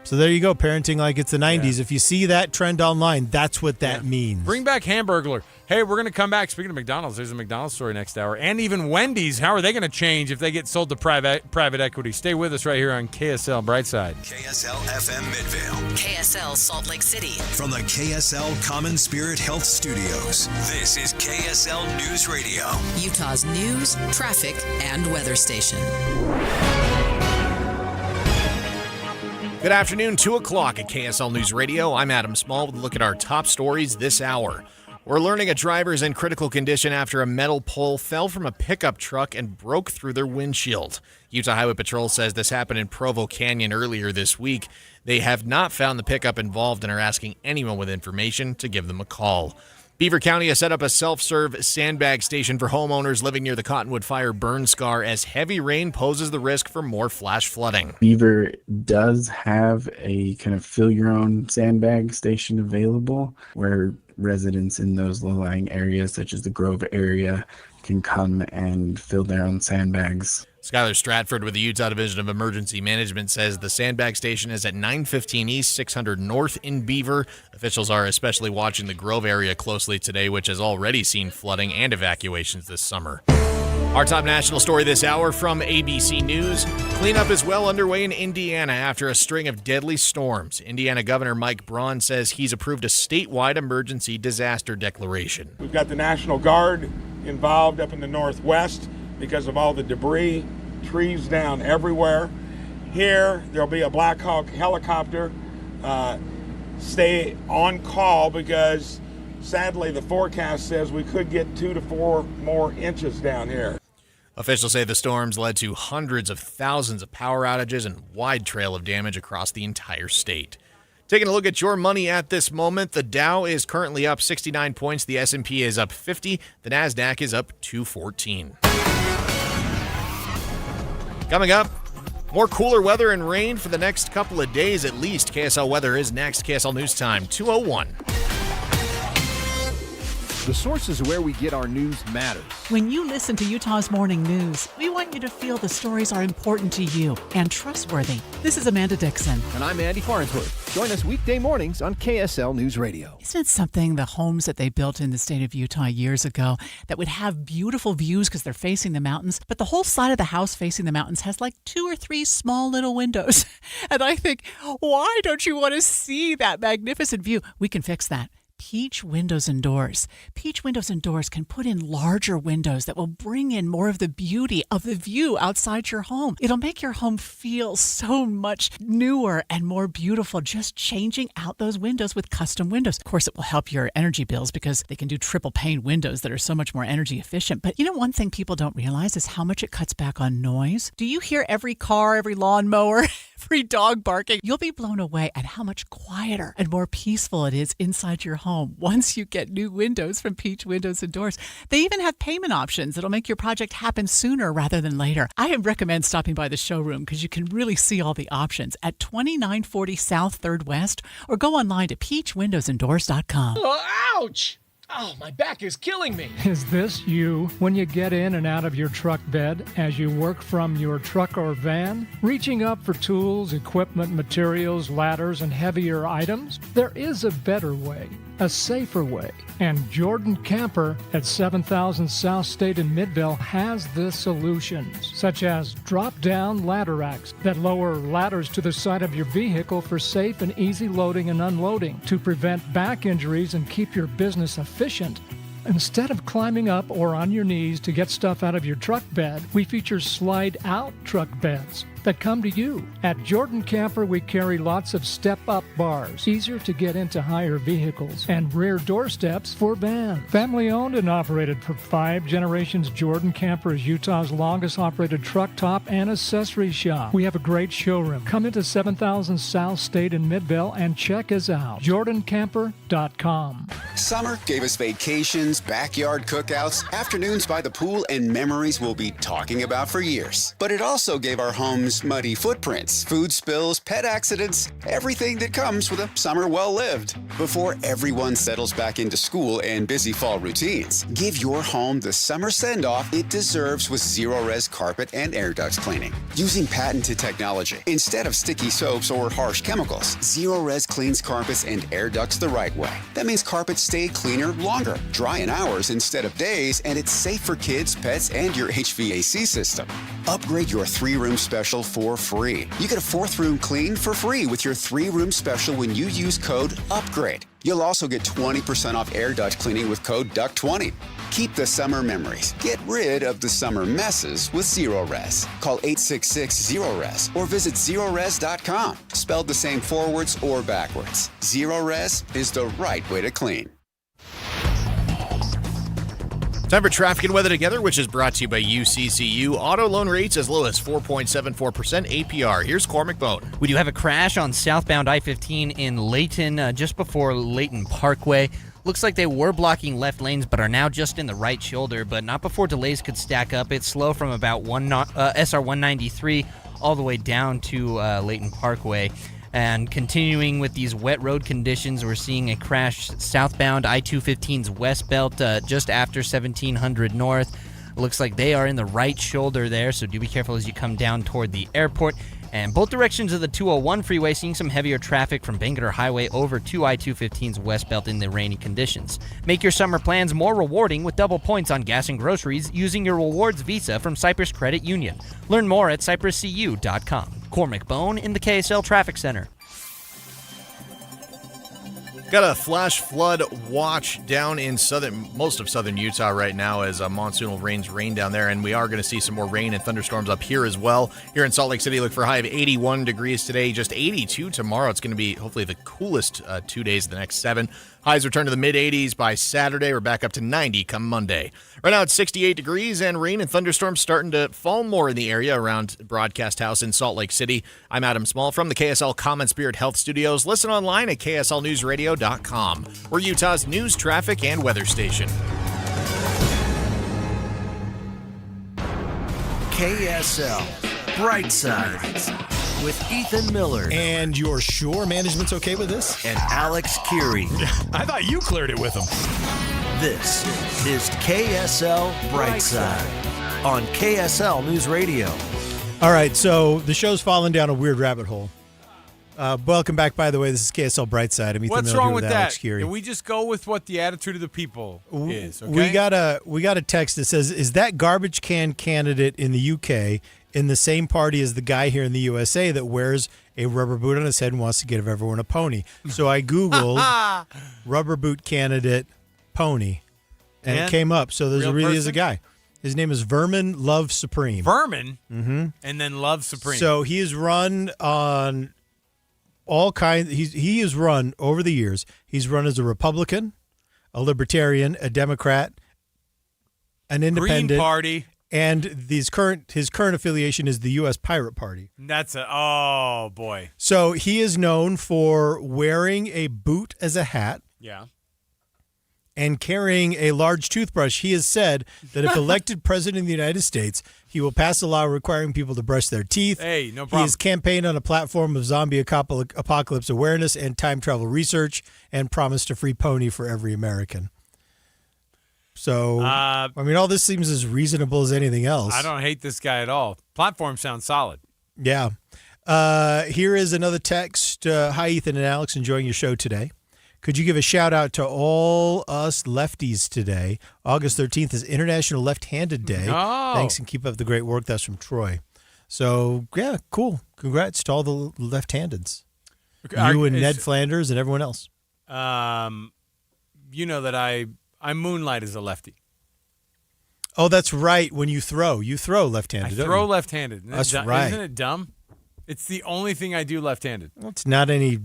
So there you go, parenting like it's the 90s. If you see that trend online, that's what that means. Bring back Hamburglar. Hey, we're going to come back. Speaking of McDonald's, there's a McDonald's story next hour. And even Wendy's. How are they going to change if they get sold to private equity? Stay with us right here on KSL Brightside. KSL FM Midvale. KSL Salt Lake City. From the KSL Common Spirit Health Studios, this is KSL News Radio. Utah's news, traffic, and weather station. Good afternoon, 2 o'clock at KSL News Radio. I'm Adam Small with a look at our top stories this hour. We're learning a driver is in critical condition after a metal pole fell from a pickup truck and broke through their windshield. Utah Highway Patrol says this happened in Provo Canyon earlier this week. They have not found the pickup involved and are asking anyone with information to give them a call. Beaver County has set up a self-serve sandbag station for homeowners living near the Cottonwood Fire burn scar as heavy rain poses the risk for more flash flooding. Beaver does have a kind of fill your own sandbag station available where residents in those low-lying areas such as the Grove area can come and fill their own sandbags. Skylar Stratford with the Utah Division of Emergency Management says the sandbag station is at 915 East, 600 North in Beaver. Officials are especially watching the Grove area closely today, which has already seen flooding and evacuations this summer. Our top national story this hour from ABC News. Cleanup is well underway in Indiana after a string of deadly storms. Indiana Governor Mike Braun says he's approved a statewide emergency disaster declaration. We've got the National Guard involved up in the northwest because of all the debris, trees down everywhere. Here, there'll be a Black Hawk helicopter. Stay on call because sadly the forecast says we could get 2 to 4 more inches down here. Officials say the storms led to hundreds of thousands of power outages and wide trail of damage across the entire state. Taking a look at your money at this moment, the Dow is currently up 69 points, the S&P is up 50, the NASDAQ is up 214. Coming up, more cooler weather and rain for the next couple of days at least. KSL weather is next. KSL News Time, 2:01. The sources where we get our news matters. When you listen to Utah's Morning News, we want you to feel the stories are important to you and trustworthy. This is Amanda Dixon. And I'm Andy Farnsworth. Join us weekday mornings on KSL News Radio. Isn't it something, the homes that they built in the state of Utah years ago that would have beautiful views because they're facing the mountains, but the whole side of the house facing the mountains has like 2 or 3 small little windows. And I think, why don't you want to see that magnificent view? We can fix that. Peach Windows and Doors. Peach Windows and Doors can put in larger windows that will bring in more of the beauty of the view outside your home. It'll make your home feel so much newer and more beautiful just changing out those windows with custom windows. Of course, it will help your energy bills because they can do triple pane windows that are so much more energy efficient. But you know, one thing people don't realize is how much it cuts back on noise. Do you hear every car, every lawnmower, every dog barking? You'll be blown away at how much quieter and more peaceful it is inside your home once you get new windows from Peach Windows and Doors. They even have payment options that'll make your project happen sooner rather than later. I recommend stopping by the showroom because you can really see all the options at 2940 South 3rd West or go online to peachwindowsanddoors.com. Oh, ouch! Oh, my back is killing me. Is this you when you get in and out of your truck bed as you work from your truck or van? Reaching up for tools, equipment, materials, ladders, and heavier items? There is a better way. a safer way. And Jordan Camper at 7000 South State in Midvale has the solutions, such as drop-down ladder racks that lower ladders to the side of your vehicle for safe and easy loading and unloading to prevent back injuries and keep your business efficient. Instead of climbing up or on your knees to get stuff out of your truck bed, we feature slide-out truck beds that come to you. At Jordan Camper, we carry lots of step-up bars, easier to get into higher vehicles, and rear door steps for vans. Family-owned and operated for 5 generations, Jordan Camper is Utah's longest-operated truck top and accessory shop. We have a great showroom. Come into 7000 South State in Midvale and check us out. JordanCamper.com. Summer gave us vacations, backyard cookouts, afternoons by the pool, and memories we'll be talking about for years. But it also gave our homes muddy footprints, food spills, pet accidents, everything that comes with a summer well lived. Before everyone settles back into school and busy fall routines, give your home the summer send-off it deserves with Zero-Res carpet and air ducts cleaning. Using patented technology instead of sticky soaps or harsh chemicals, Zero-Res cleans carpets and air ducts the right way. That means carpets stay cleaner longer, dry in hours instead of days, and it's safe for kids, pets, and your HVAC system. Upgrade your 3-room special for free. You get a 4th room clean for free with your 3-room special when you use code UPGRADE. You'll also get 20% off air duct cleaning with code DUCT20. Keep the summer memories. Get rid of the summer messes with Zero-Res. Call 866-ZERO-RES or visit zerores.com. Spelled the same forwards or backwards. Zero-Res is the right way to clean. Time for traffic and weather together, which is brought to you by UCCU. Auto loan rates as low as 4.74% APR. Here's Cormac Bone. We do have a crash on southbound I-15 in Layton, just before Layton Parkway. Looks like they were blocking left lanes, but are now just in the right shoulder, but not before delays could stack up. It's slow from about SR 193 all the way down to Layton Parkway. And continuing with these wet road conditions, we're seeing a crash southbound I-215's west belt just after 1700 north. It looks like they are in the right shoulder there, so do be careful as you come down toward the airport. And both directions of the 201 freeway seeing some heavier traffic from Bangerter Highway over to I-215's west belt in the rainy conditions. Make your summer plans more rewarding with double points on gas and groceries using your rewards visa from Cyprus Credit Union. Learn more at cypruscu.com. Cormac Bone in the KSL Traffic Center. Got a flash flood watch down in most of southern Utah right now as monsoonal rains rain down there, and we are going to see some more rain and thunderstorms up here as well. Here in Salt Lake City, look for a high of 81 degrees today, just 82 tomorrow. It's going to be hopefully the coolest 2 days of the next 7. Highs return to the mid-80s by Saturday. We're back up to 90 come Monday. Right now it's 68 degrees and rain and thunderstorms starting to fall more in the area around Broadcast House in Salt Lake City. I'm Adam Small from the KSL Common Spirit Health Studios. Listen online at kslnewsradio.com. We're Utah's news, traffic, and weather station. KSL Brightside with Ethan Miller. And you're sure management's okay with this? And Alex Keary. I thought you cleared it with them. This is KSL Brightside on KSL News Radio. All right, so the show's fallen down a weird rabbit hole. Welcome back, by the way. This is KSL Brightside. I'm Ethan What's Miller wrong here with Alex that? Keary. Can we just go with what the attitude of the people is? Okay? We got a text that says, is that garbage can candidate in the UK in the same party as the guy here in the USA that wears a rubber boot on his head and wants to give everyone a pony? So I Googled rubber boot candidate pony, and it came up. So there really is a guy. His name is Vermin Love Supreme. Vermin? Mm-hmm. And then Love Supreme. So he has run on all kinds. He has run over the years. He's run as a Republican, a Libertarian, a Democrat, an Independent. Green Party. And his current affiliation is the U.S. Pirate Party. Oh, boy. So he is known for wearing a boot as a hat. Yeah. And carrying a large toothbrush. He has said that if elected president of the United States, he will pass a law requiring people to brush their teeth. Hey, no problem. He has campaigned on a platform of zombie apocalypse awareness and time travel research and promised a free pony for every American. So, I mean, all this seems as reasonable as anything else. I don't hate this guy at all. Platform sounds solid. Yeah. Here is another text. Hi, Ethan and Alex. Enjoying your show today. Could you give a shout out to all us lefties today? August 13th is International Left-Handed Day. Oh. Thanks and keep up the great work. That's from Troy. So, yeah, cool. Congrats to all the left-handeds. You and Ned Flanders and everyone else. You know that I moonlight as a lefty. Oh, that's right. When you throw left-handed. I throw left-handed. That's right. Isn't it dumb? It's the only thing I do left-handed. Well, it's not any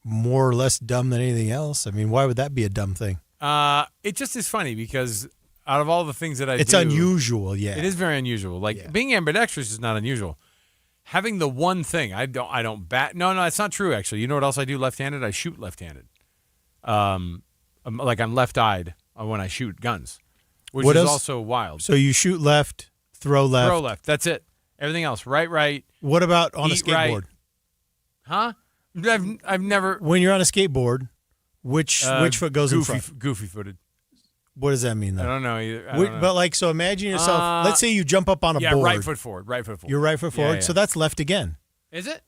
more or less dumb than anything else. I mean, why would that be a dumb thing? It just is funny because out of all the things that I do, it's unusual. Yeah, it is very unusual. Like being ambidextrous is not unusual. Having the one thing I don't bat. No, it's not true. Actually, you know what else I do left-handed? I shoot left-handed. I'm left-eyed when I shoot guns, which is also wild. So you shoot left, throw left. Throw left. That's it. Everything else, right. What about on a skateboard? Right. Huh? I've never. When you're on a skateboard, which foot goes in front? Goofy-footed. What does that mean, though? I don't know either. But so imagine yourself. Let's say you jump up on a board. Yeah, right foot forward. You're right foot forward. Yeah. So that's left again. Is it?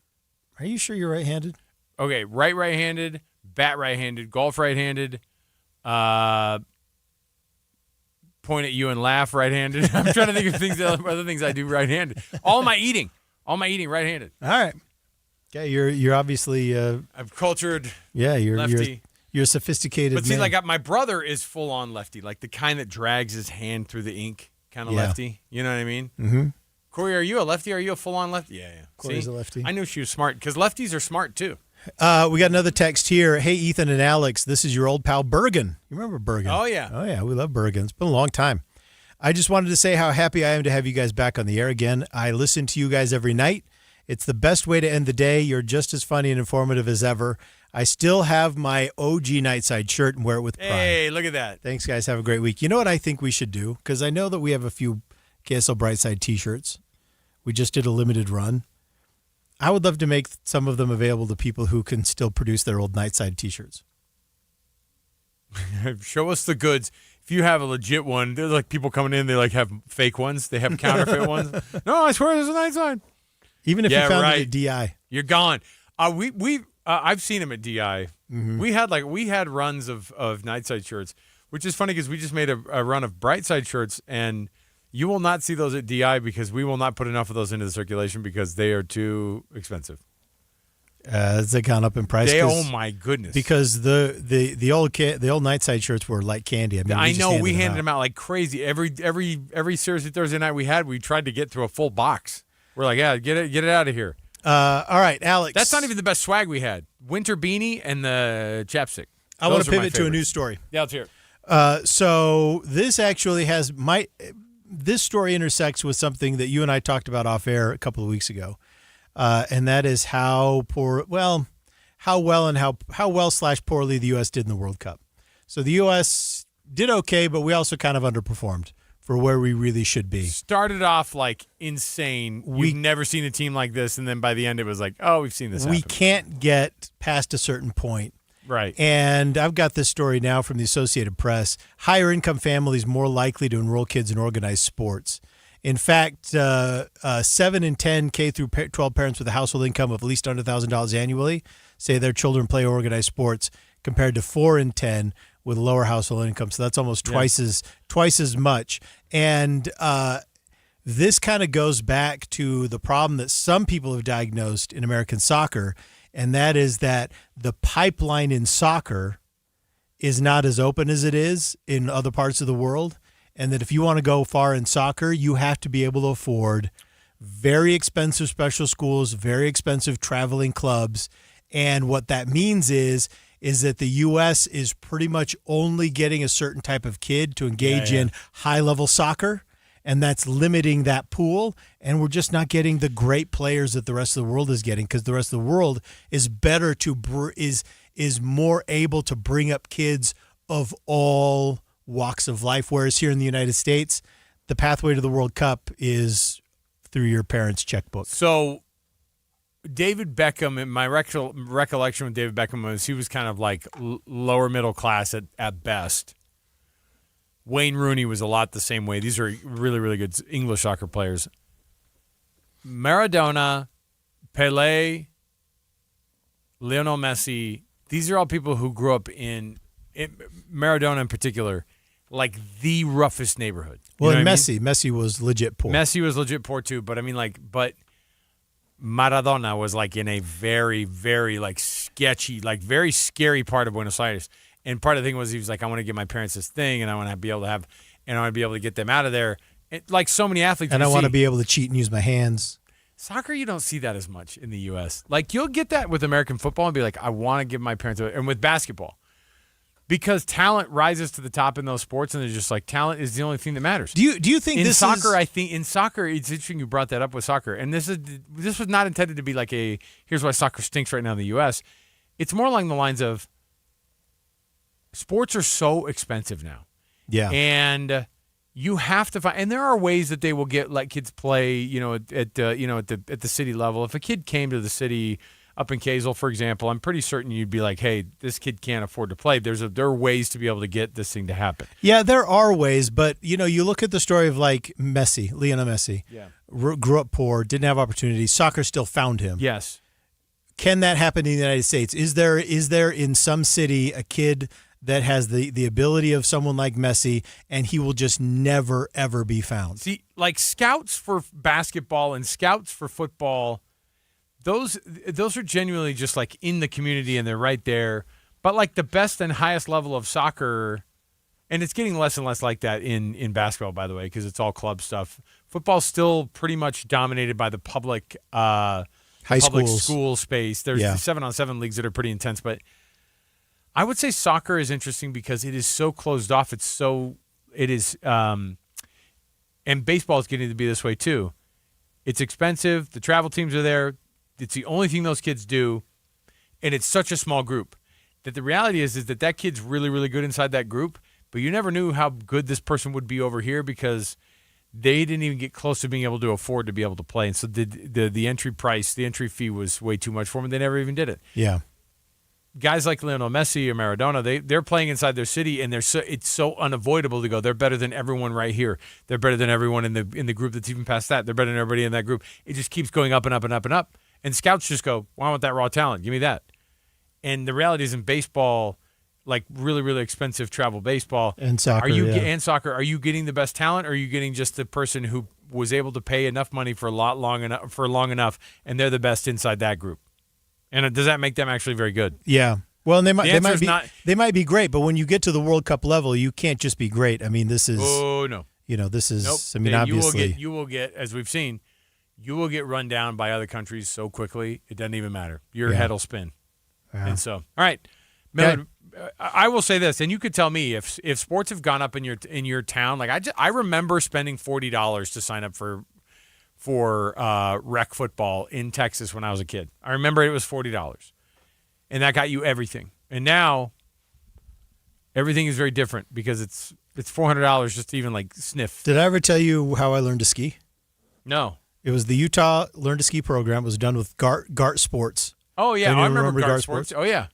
Are you sure you're right-handed? Okay, right-handed, bat right-handed, golf right-handed, point at you and laugh right-handed. I'm trying to think of other things I do right-handed. All my eating right-handed. All right. Yeah, you're obviously. I'm cultured. Yeah, you're lefty. You're a sophisticated. But see, man. my brother is full on lefty, like the kind that drags his hand through the ink, kind of lefty. You know what I mean? Mm-hmm. Corey, are you a lefty? Are you a full on lefty? Yeah. Corey's a lefty. I knew she was smart because lefties are smart too. We got another text here. Hey, Ethan and Alex, this is your old pal Bergen. You remember Bergen? Oh yeah, we love Bergen. It's been a long time. I just wanted to say how happy I am to have you guys back on the air again. I listen to you guys every night. It's the best way to end the day. You're just as funny and informative as ever. I still have my OG Nightside shirt and wear it with pride. Hey, look at that. Thanks, guys. Have a great week. You know what I think we should do? Because I know that we have a few KSL Brightside t-shirts. We just did a limited run. I would love to make some of them available to people who can still produce their old Nightside t-shirts. Show us the goods. If you have a legit one, there's like people coming in, they like have fake ones. They have counterfeit ones. No, I swear there's a Nightside. Even if you found it at DI. You're gone. I've seen them at DI. Mm-hmm. We had runs of Nightside shirts, which is funny because we just made a run of Brightside shirts, and you will not see those at DI because we will not put enough of those into the circulation because they are too expensive. Has they gone up in price? Oh my goodness! Because the old Nightside shirts were like candy. I know we handed them out like crazy. Every Thursday night we tried to get through a full box. We're like, yeah, get it out of here. All right, Alex. That's not even the best swag we had. Winter beanie and the chapstick. I want to pivot to a news story. Yeah, let's hear it. So this actually this story intersects with something that you and I talked about off air a couple of weeks ago, and that is how well/poorly the U.S. did in the World Cup. So the U.S. did okay, but we also kind of underperformed for where we really should be. Started off like insane. We've never seen a team like this, and then by the end it was like, oh, we've seen this happen. We can't get past a certain point. Right. And I've got this story now from the Associated Press. Higher income families more likely to enroll kids in organized sports. In fact, 7 in 10 K through 12 parents with a household income of at least $100,000 annually say their children play organized sports, compared to 4 in 10 with lower household income. So that's almost twice as much. And this kind of goes back to the problem that some people have diagnosed in American soccer, and that is that the pipeline in soccer is not as open as it is in other parts of the world, and that if you want to go far in soccer, you have to be able to afford very expensive special schools, very expensive traveling clubs, and what that means is that the U.S. is pretty much only getting a certain type of kid to engage in high-level soccer, and that's limiting that pool, and we're just not getting the great players that the rest of the world is getting, because the rest of the world is better is more able to bring up kids of all walks of life, whereas here in the United States, the pathway to the World Cup is through your parents' checkbook. So David Beckham, in my recollection with David Beckham was he was kind of like lower middle class at best. Wayne Rooney was a lot the same way. These are really, really good English soccer players. Maradona, Pelé, Lionel Messi, These are all people who grew up in Maradona in particular, like the roughest neighborhood. Well, and Messi was legit poor. Messi was legit poor too, but I mean, but Maradona was like in a very, very like sketchy, like very scary part of Buenos Aires. And part of the thing was he was like, I want to give my parents this thing, and I want to be able to get them out of there. Like so many athletes, and I want to be able to cheat and use my hands. Soccer, you don't see that as much in the U.S. Like, you'll get that with American football and be like, I want to give my parents – and with basketball. Because talent rises to the top in those sports, and they're just like, talent is the only thing that matters. Do you think in soccer, in soccer, it's interesting you brought that up with soccer. And this was not intended to be like here's why soccer stinks right now in the U.S. It's more along the lines of sports are so expensive now. Yeah. And – you have to find, and there are ways that they will let kids play, at the city level. If a kid came to the city up in KSL, for example, I'm pretty certain you'd be like, hey, this kid can't afford to play. There are ways to be able to get this thing to happen. Yeah, there are ways, but you look at the story of like Messi, Lionel Messi. Yeah. Grew up poor, didn't have opportunities. Soccer still found him. Yes. Can that happen in the United States? Is there in some city a kid that has the ability of someone like Messi, and he will just never, ever be found? See, like scouts for basketball and scouts for football, those are genuinely just like in the community, and they're right there. But like the best and highest level of soccer, and it's getting less and less like that in basketball, by the way, because it's all club stuff. Football's still pretty much dominated by the public school space. There's 7-on-7 leagues that are pretty intense, but I would say soccer is interesting because it is so closed off. And baseball is getting to be this way too. It's expensive. The travel teams are there. It's the only thing those kids do, and it's such a small group that the reality is that kid's really, really good inside that group, but you never knew how good this person would be over here because they didn't even get close to being able to afford to be able to play. And so the entry fee was way too much for them. They never even did it. Yeah. Guys like Lionel Messi or Maradona, they're playing inside their city, and it's so unavoidable to go, they're better than everyone right here. They're better than everyone in the group that's even past that. They're better than everybody in that group. It just keeps going up and up and up and up. And scouts just go, well, I want that raw talent. Give me that. And the reality is in baseball, like really, really expensive travel baseball. And soccer, and soccer, are you getting the best talent, or are you getting just the person who was able to pay enough money for long enough, and they're the best inside that group? And does that make them actually very good? Yeah. Well, and they might be great, but when you get to the World Cup level, you can't just be great. I mean, this is this is nope. I mean, obviously you will get, as we've seen, you will get run down by other countries so quickly it doesn't even matter. Your head will spin. Yeah. And so, all right, Millard, I will say this, and you could tell me if sports have gone up in your town. Like I remember spending $40 to sign up for rec football in Texas when I was a kid. I remember it was $40, and that got you everything. And now everything is very different because it's $400 just to even like sniff. Did I ever tell you how I learned to ski? No. It was the Utah Learn to Ski program. It was done with Gart Sports. Oh yeah, I remember Gart Sports. Oh yeah.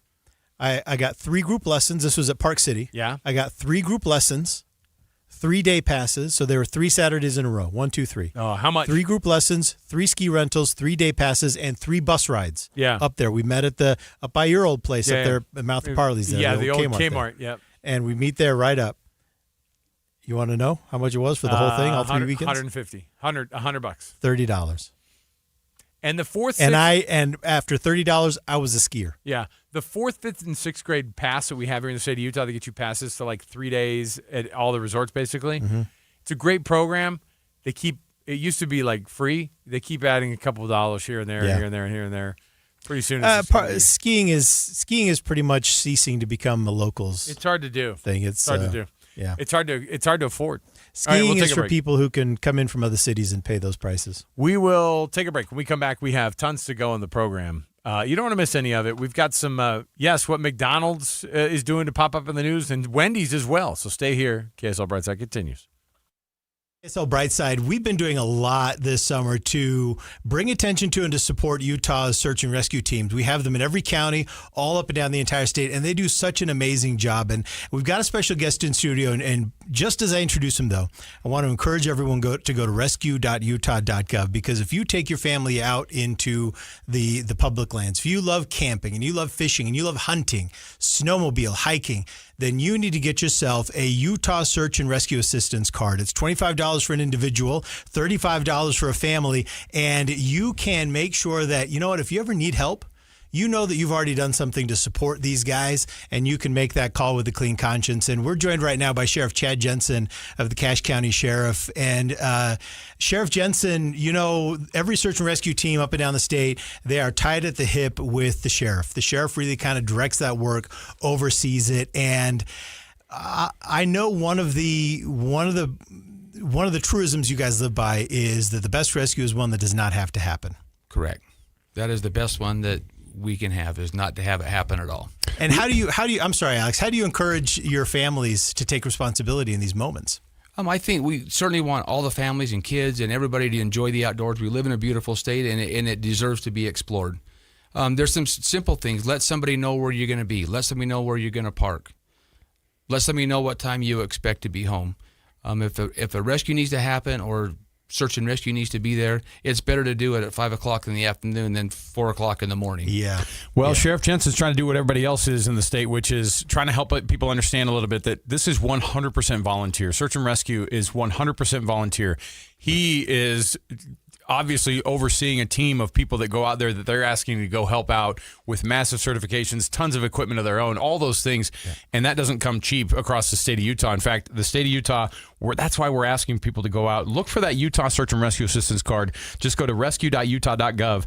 I got 3 group lessons. This was at Park City. Yeah. I got 3 group lessons. 3-day passes, so there were 3 Saturdays in a row. 1, 2, 3. Oh, how much? 3 group lessons, 3 ski rentals, 3-day passes, and 3 bus rides. Yeah. Up there, we met up by your old place up there at Mouth of Parley's. There, the old Kmart. Yep. And we meet there right up. You want to know how much it was for the whole thing, all 3 weekends? $150, $100. $30. And the 4th, and after $30, I was a skier. Yeah. The 4th, 5th, and 6th grade pass that we have here in the state of Utah, they get you passes to like 3 days at all the resorts, basically. Mm-hmm. It's a great program. It used to be like free. They keep adding a couple of dollars here and there, here and there, and here and there. Pretty soon, skiing is pretty much ceasing to become a locals. It's hard to do. Thing. It's hard to do. Yeah, it's hard to afford. Skiing is for people who can come in from other cities and pay those prices. We will take a break. When we come back, we have tons to go in the program. You don't want to miss any of it. We've got some, what McDonald's is doing to pop up in the news, and Wendy's as well. So stay here. KSL Brightside continues. KSL Brightside, we've been doing a lot this summer to bring attention to and to support Utah's search and rescue teams. We have them in every county, all up and down the entire state, and they do such an amazing job. And we've got a special guest in studio, and just as I introduce him, though, I want to encourage everyone to go to rescue.utah.gov, because if you take your family out into the public lands, if you love camping and you love fishing and you love hunting, snowmobile, hiking, then you need to get yourself a Utah Search and Rescue Assistance card. It's $25 for an individual, $35 for a family, and you can make sure that, you know what, if you ever need help, you know that you've already done something to support these guys, and you can make that call with a clean conscience. And we're joined right now by Sheriff Chad Jensen of the Cache County Sheriff. And Sheriff Jensen, you know, every search and rescue team up and down the state, they are tied at the hip with the sheriff. The sheriff really kind of directs that work, oversees it. And I know one of the truisms you guys live by is that the best rescue is one that does not have to happen. Correct. That is the best one that we can have, is not to have it happen at all. And how do you I'm sorry, Alex, how do you encourage your families to take responsibility in these moments? I think we certainly want all the families and kids and everybody to enjoy the outdoors. We live in a beautiful state, and it deserves to be explored. There's some simple things. Let somebody know where you're going to be. Let somebody know where you're going to park. Let somebody know what time you expect to be home. If a rescue needs to happen or search and rescue needs to be there, it's better to do it at 5 o'clock in the afternoon than 4 o'clock in the morning. Yeah. Well, Sheriff Jensen's trying to do what everybody else is in the state, which is trying to help people understand a little bit that this is 100% volunteer. Search and rescue is 100% volunteer. He is obviously overseeing a team of people that go out there that they're asking to go help out with massive certifications, tons of equipment of their own, all those things. Yeah. And that doesn't come cheap across the state of Utah. In fact, the state of Utah, that's why we're asking people to go out. Look for that Utah Search and Rescue Assistance card. Just go to rescue.utah.gov.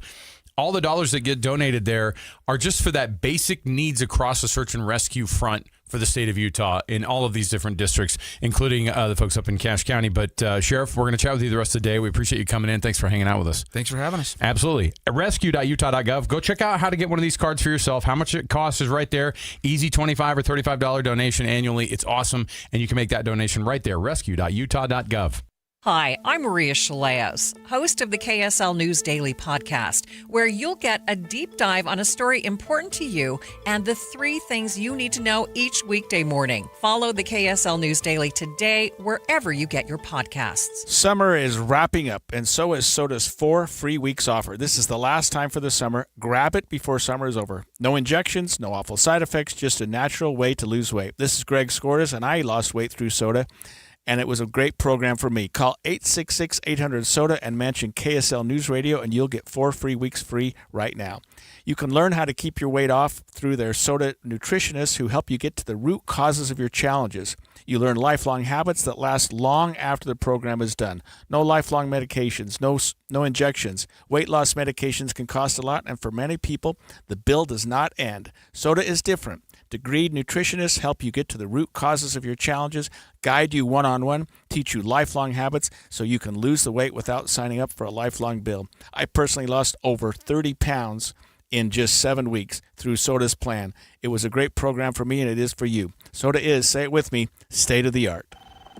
All the dollars that get donated there are just for that basic needs across the search and rescue front for the state of Utah in all of these different districts, including the folks up in Cache County. But Sheriff, we're going to chat with you the rest of the day. We appreciate you coming in. Thanks for hanging out with us. Thanks for having us. Absolutely. Rescue.utah.gov. Go check out how to get one of these cards for yourself. How much it costs is right there. Easy $25 or $35 donation annually. It's awesome. And you can make that donation right there. Rescue.utah.gov. Hi, I'm Maria Shilaos, host of the KSL News Daily podcast, where you'll get a deep dive on a story important to you and the 3 things you need to know each weekday morning. Follow the KSL News Daily today, wherever you get your podcasts. Summer is wrapping up, and so is Soda's 4 free weeks offer. This is the last time for the summer. Grab it before summer is over. No injections, no awful side effects, just a natural way to lose weight. This is Greg Scortis, and I lost weight through Soda, and it was a great program for me. Call 866-800-SODA and mention KSL News Radio, and you'll get 4 free weeks free right now. You can learn how to keep your weight off through their Soda nutritionists who help you get to the root causes of your challenges. You learn lifelong habits that last long after the program is done. No lifelong medications, no injections. Weight loss medications can cost a lot, and for many people, the bill does not end. Soda is different. Degreed nutritionists help you get to the root causes of your challenges, guide you one-on-one, teach you lifelong habits so you can lose the weight without signing up for a lifelong bill. I personally lost over 30 pounds in just 7 weeks through Soda's plan. It was a great program for me, and it is for you. Soda is, say it with me, state of the art.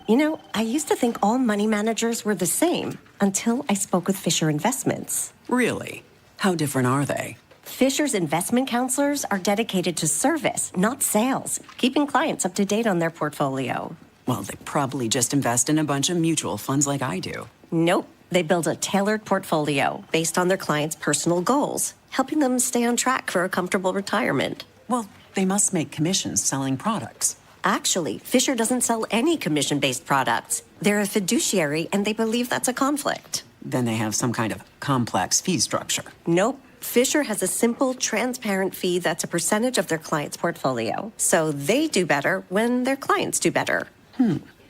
You know, I used to think all money managers were the same until I spoke with Fisher Investments. Really? How different are they? Fisher's investment counselors are dedicated to service, not sales, keeping clients up to date on their portfolio. Well, they probably just invest in a bunch of mutual funds like I do. Nope. They build a tailored portfolio based on their clients' personal goals, helping them stay on track for a comfortable retirement. Well, they must make commissions selling products. Actually, Fisher doesn't sell any commission-based products. They're a fiduciary, and they believe that's a conflict. Then they have some kind of complex fee structure. Nope. Fisher has a simple, transparent fee that's a percentage of their client's portfolio. So they do better when their clients do better.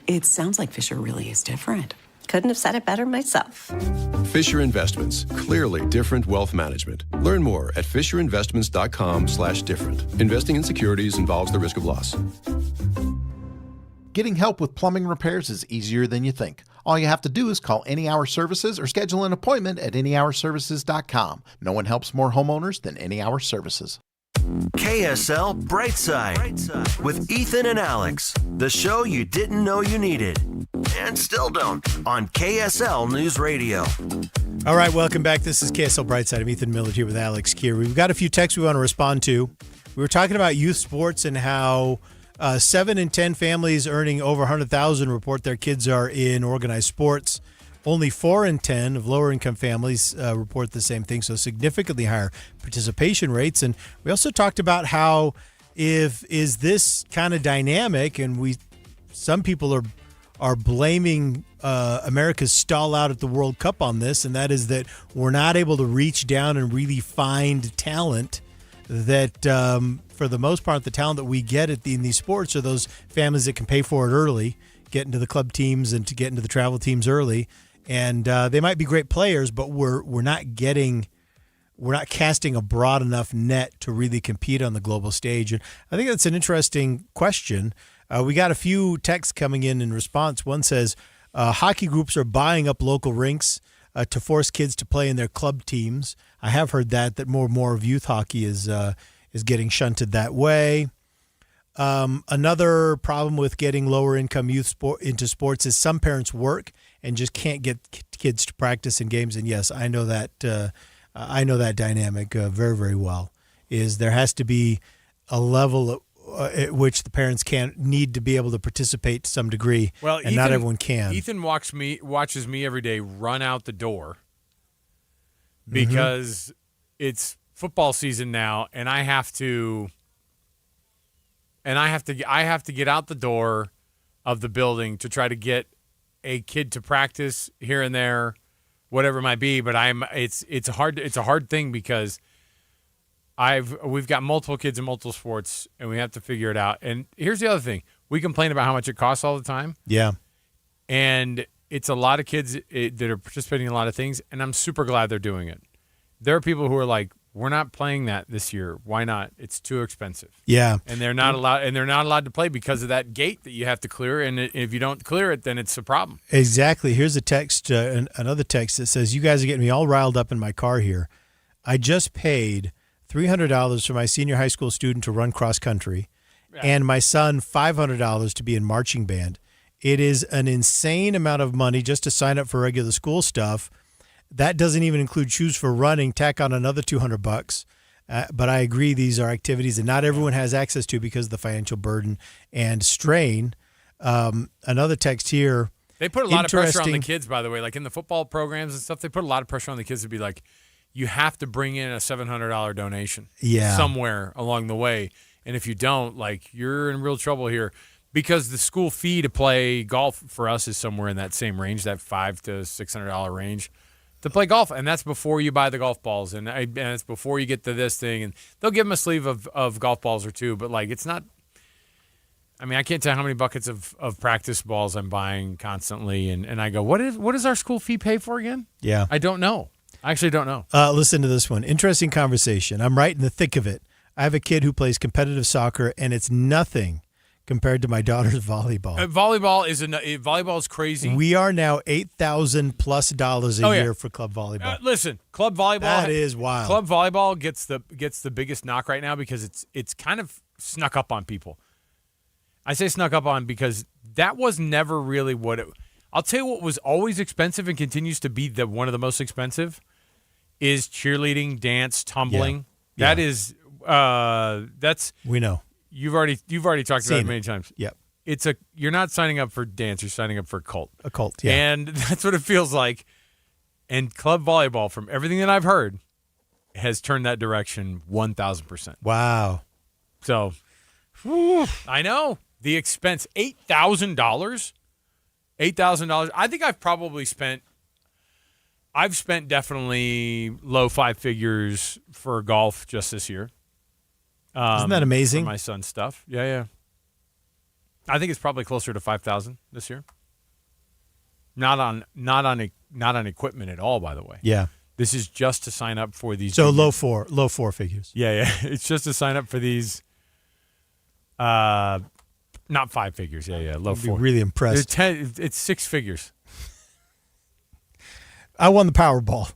It sounds like Fisher really is different. Couldn't have said it better myself. Fisher Investments. Clearly different wealth management. Learn more at fisherinvestments.com/different. Investing in securities involves the risk of loss. Getting help with plumbing repairs is easier than you think. All you have to do is call Any Hour Services or schedule an appointment at anyhourservices.com. No one helps more homeowners than Any Hour Services. KSL Brightside with Ethan and Alex, the show you didn't know you needed. and still don't on KSL News Radio. All right, welcome back. This is KSL Brightside. I'm Ethan Millard here with Alex Kier. We've got a few texts we want to respond to. We were talking about youth sports and how 7 in 10 families earning over $100,000 report their kids are in organized sports. Only 4 in 10 of lower income families report the same thing, so significantly higher participation rates. And we also talked about how is this kind of dynamic, and some people are blaming America's stall out at the World Cup on this, and that is that we're not able to reach down and really find talent that for the most part, the talent that we get in these sports are those families that can pay for it early, get into the club teams and to get into the travel teams early. And they might be great players, but we're not casting a broad enough net to really compete on the global stage. And I think that's an interesting question. We got a few texts coming in response. One says hockey groups are buying up local rinks to force kids to play in their club teams. I have heard that more and more of youth hockey is getting shunted that way. Another problem with getting lower income youth into sports is some parents work and just can't get kids to practice in games. And yes, I know that dynamic very, very well. Is there has to be a level at which the parents need to be able to participate to some degree, and not everyone can. Ethan watches me every day run out the door because it's football season now, and I have to get out the door of the building to try to get a kid to practice here and there, whatever it might be. But it's a hard thing because we've got multiple kids in multiple sports, and we have to figure it out. And here's the other thing: we complain about how much it costs all the time. Yeah, and it's a lot of kids that are participating in a lot of things, and I'm super glad they're doing it. There are people who are like, we're not playing that this year. Why not? It's too expensive. Yeah. And they're not allowed to play because of that gate that you have to clear. And if you don't clear it, then it's a problem. Exactly. Here's a text, another text that says, you guys are getting me all riled up in my car here. I just paid $300 for my senior high school student to run cross country and my son $500 to be in marching band. It is an insane amount of money just to sign up for regular school stuff. That doesn't even include shoes for running. Tack on another $200. But I agree, these are activities that not everyone has access to because of the financial burden and strain. Another text here. They put a lot of pressure on the kids, by the way. Like in the football programs and stuff, they put a lot of pressure on the kids to be like, you have to bring in a $700 donation somewhere along the way. And if you don't, like, you're in real trouble here. Because the school fee to play golf for us is somewhere in that same range, that $500 to $600 range. To play golf, and that's before you buy the golf balls, and it's before you get to this thing, and they'll give them a sleeve of golf balls or two, but like it's not. I mean, I can't tell how many buckets of practice balls I'm buying constantly, and I go, what does our school fee pay for again? Yeah, I don't know. I actually don't know. Listen to this one. Interesting conversation. I'm right in the thick of it. I have a kid who plays competitive soccer, and it's nothing compared to my daughter's volleyball. Volleyball is crazy. We are now $8,000+ a year for club volleyball. Listen, club volleyball. That is wild. Club volleyball gets the biggest knock right now because it's kind of snuck up on people. I say snuck up on because that was never really what it. I'll tell you what was always expensive and continues to be one of the most expensive is cheerleading, dance, tumbling. Yeah. That is that's we know. You've already talked about it many times. Yep. You're not signing up for dance, you're signing up for a cult. A cult, yeah. And that's what it feels like. And club volleyball, from everything that I've heard, has turned that direction 1,000%. Wow. So, I know. The expense, $8,000? $8,000. I think I've spent definitely low 5 figures for golf just this year. Isn't that amazing? For my son's stuff. Yeah. I think it's probably closer to 5,000 this year. Not on equipment at all, by the way. Yeah. This is just to sign up for these. So low four figures. Yeah. It's just to sign up for these. Not 5 figures. Yeah. Low I'd be four. really impressed. It's 6 figures. I won the Powerball.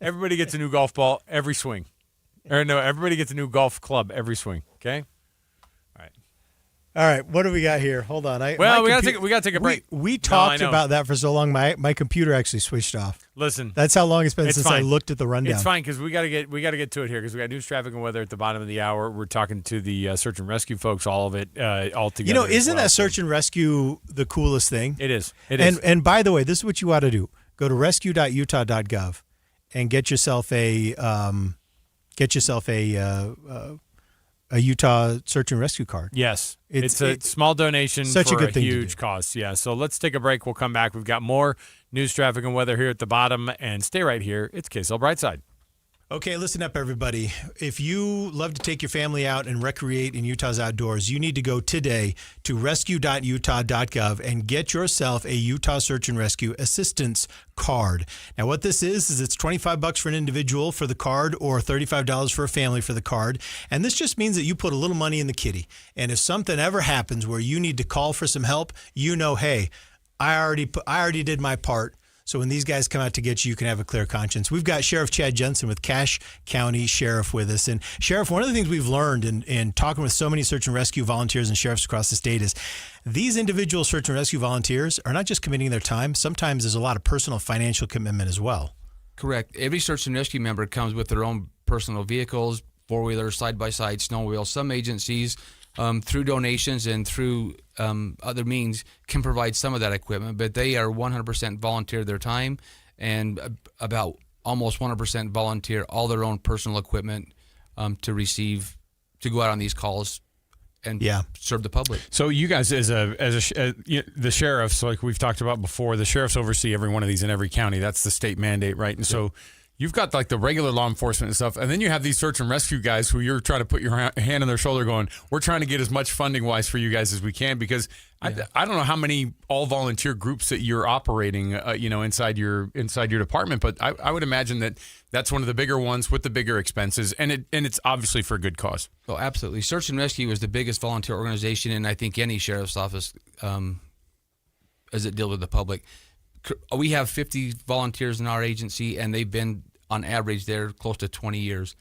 Everybody gets a new golf ball every swing. Or no, everybody gets a new golf club every swing. Okay. All All right, what do we got here? Hold on. We got to take a break. We talked about that for so long. My computer actually switched off. Listen, that's how long it's been since fine. I looked at the rundown. It's fine because we got to get to it here because we got news, traffic, and weather at the bottom of the hour. We're talking to the search and rescue folks, all of it, all together. You know, isn't that search and rescue the coolest thing? It is. It is. And by the way, this is what you ought to do: go to rescue.utah.gov and get yourself a Utah search and rescue card. Yes. It's a small donation such for a good thing huge cost. Yeah. So let's take a break. We'll come back. We've got more news, traffic, and weather here at the bottom. And stay right here. It's KSL Brightside. Okay, listen up, everybody. If you love to take your family out and recreate in Utah's outdoors, you need to go today to rescue.utah.gov and get yourself a Utah Search and Rescue Assistance Card. Now, what this is it's $25 for an individual for the card or $35 for a family for the card. And this just means that you put a little money in the kitty. And if something ever happens where you need to call for some help, you know, hey, I already did my part. So when these guys come out to get you, you can have a clear conscience. We've got Sheriff Chad Jensen with Cache County Sheriff with us. And Sheriff, one of the things we've learned in talking with so many search and rescue volunteers and sheriffs across the state is these individual search and rescue volunteers are not just committing their time. Sometimes there's a lot of personal financial commitment as well. Correct. Every search and rescue member comes with their own personal vehicles, four-wheelers, side-by-side, snowmobiles. Some agencies, through donations and through other means, can provide some of that equipment, but they are 100% volunteer their time and about almost 100% volunteer all their own personal equipment to go out on these calls and serve the public. So you guys, the sheriffs, like we've talked about before, the sheriffs oversee every one of these in every county. That's the state mandate, right? And so you've got like the regular law enforcement and stuff, and then you have these search and rescue guys who you're trying to put your hand on their shoulder going, we're trying to get as much funding-wise for you guys as we can because I don't know how many all-volunteer groups that you're operating inside your department, but I would imagine that that's one of the bigger ones with the bigger expenses, and it's obviously for a good cause. Oh, absolutely. Search and Rescue is the biggest volunteer organization in, I think, any sheriff's office as it deals with the public. We have 50 volunteers in our agency, and they've been, on average, there close to 20 years.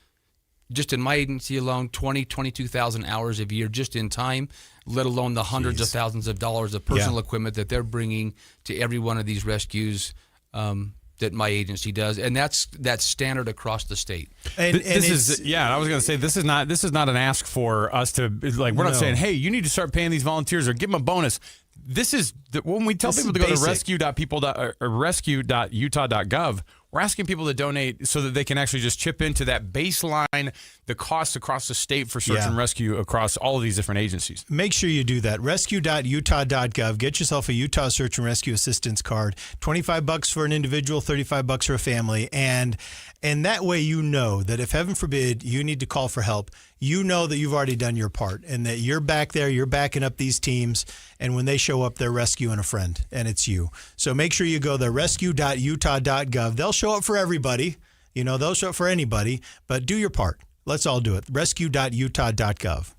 Just in my agency alone, 22,000 hours a year just in time, let alone the hundreds of thousands of dollars of personal equipment that they're bringing to every one of these rescues that my agency does, and that's standard across the state. I was going to say this is not an ask for us to like. We're not saying, hey, you need to start paying these volunteers or give them a bonus. This is when we tell people to go to rescue.utah.gov, we're asking people to donate so that they can actually just chip into that baseline, the cost across the state for search and rescue across all of these different agencies. Make sure you do that. Rescue.utah.gov. Get yourself a Utah Search and Rescue Assistance Card. $25 for an individual, $35 for a family. And that way you know that if, heaven forbid, you need to call for help, you know that you've already done your part and that you're back there, you're backing up these teams, and when they show up, they're rescuing a friend, and it's you. So make sure you go there, rescue.utah.gov. They'll show up for everybody. They'll show up for anybody, but do your part. Let's all do it. Rescue.utah.gov.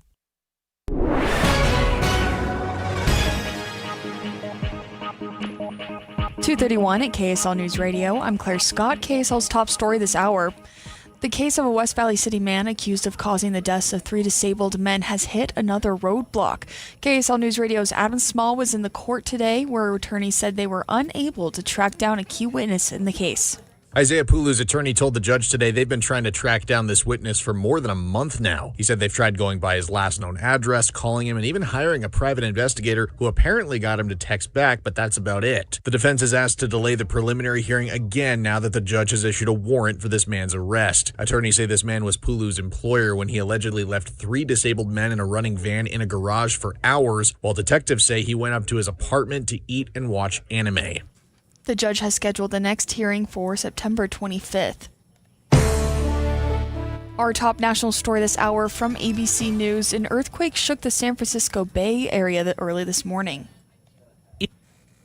2:31 at KSL News Radio. I'm Claire Scott. KSL's top story this hour. The case of a West Valley City man accused of causing the deaths of 3 disabled men has hit another roadblock. KSL News Radio's Adam Small was in the court today, where attorneys said they were unable to track down a key witness in the case. Isaiah Pulu's attorney told the judge today they've been trying to track down this witness for more than a month now. He said they've tried going by his last known address, calling him, and even hiring a private investigator who apparently got him to text back, but that's about it. The defense is asked to delay the preliminary hearing again now that the judge has issued a warrant for this man's arrest. Attorneys say this man was Pulu's employer when he allegedly left 3 disabled men in a running van in a garage for hours, while detectives say he went up to his apartment to eat and watch anime. The judge has scheduled the next hearing for September 25th. Our top national story this hour from ABC News. An earthquake shook the San Francisco Bay Area early this morning.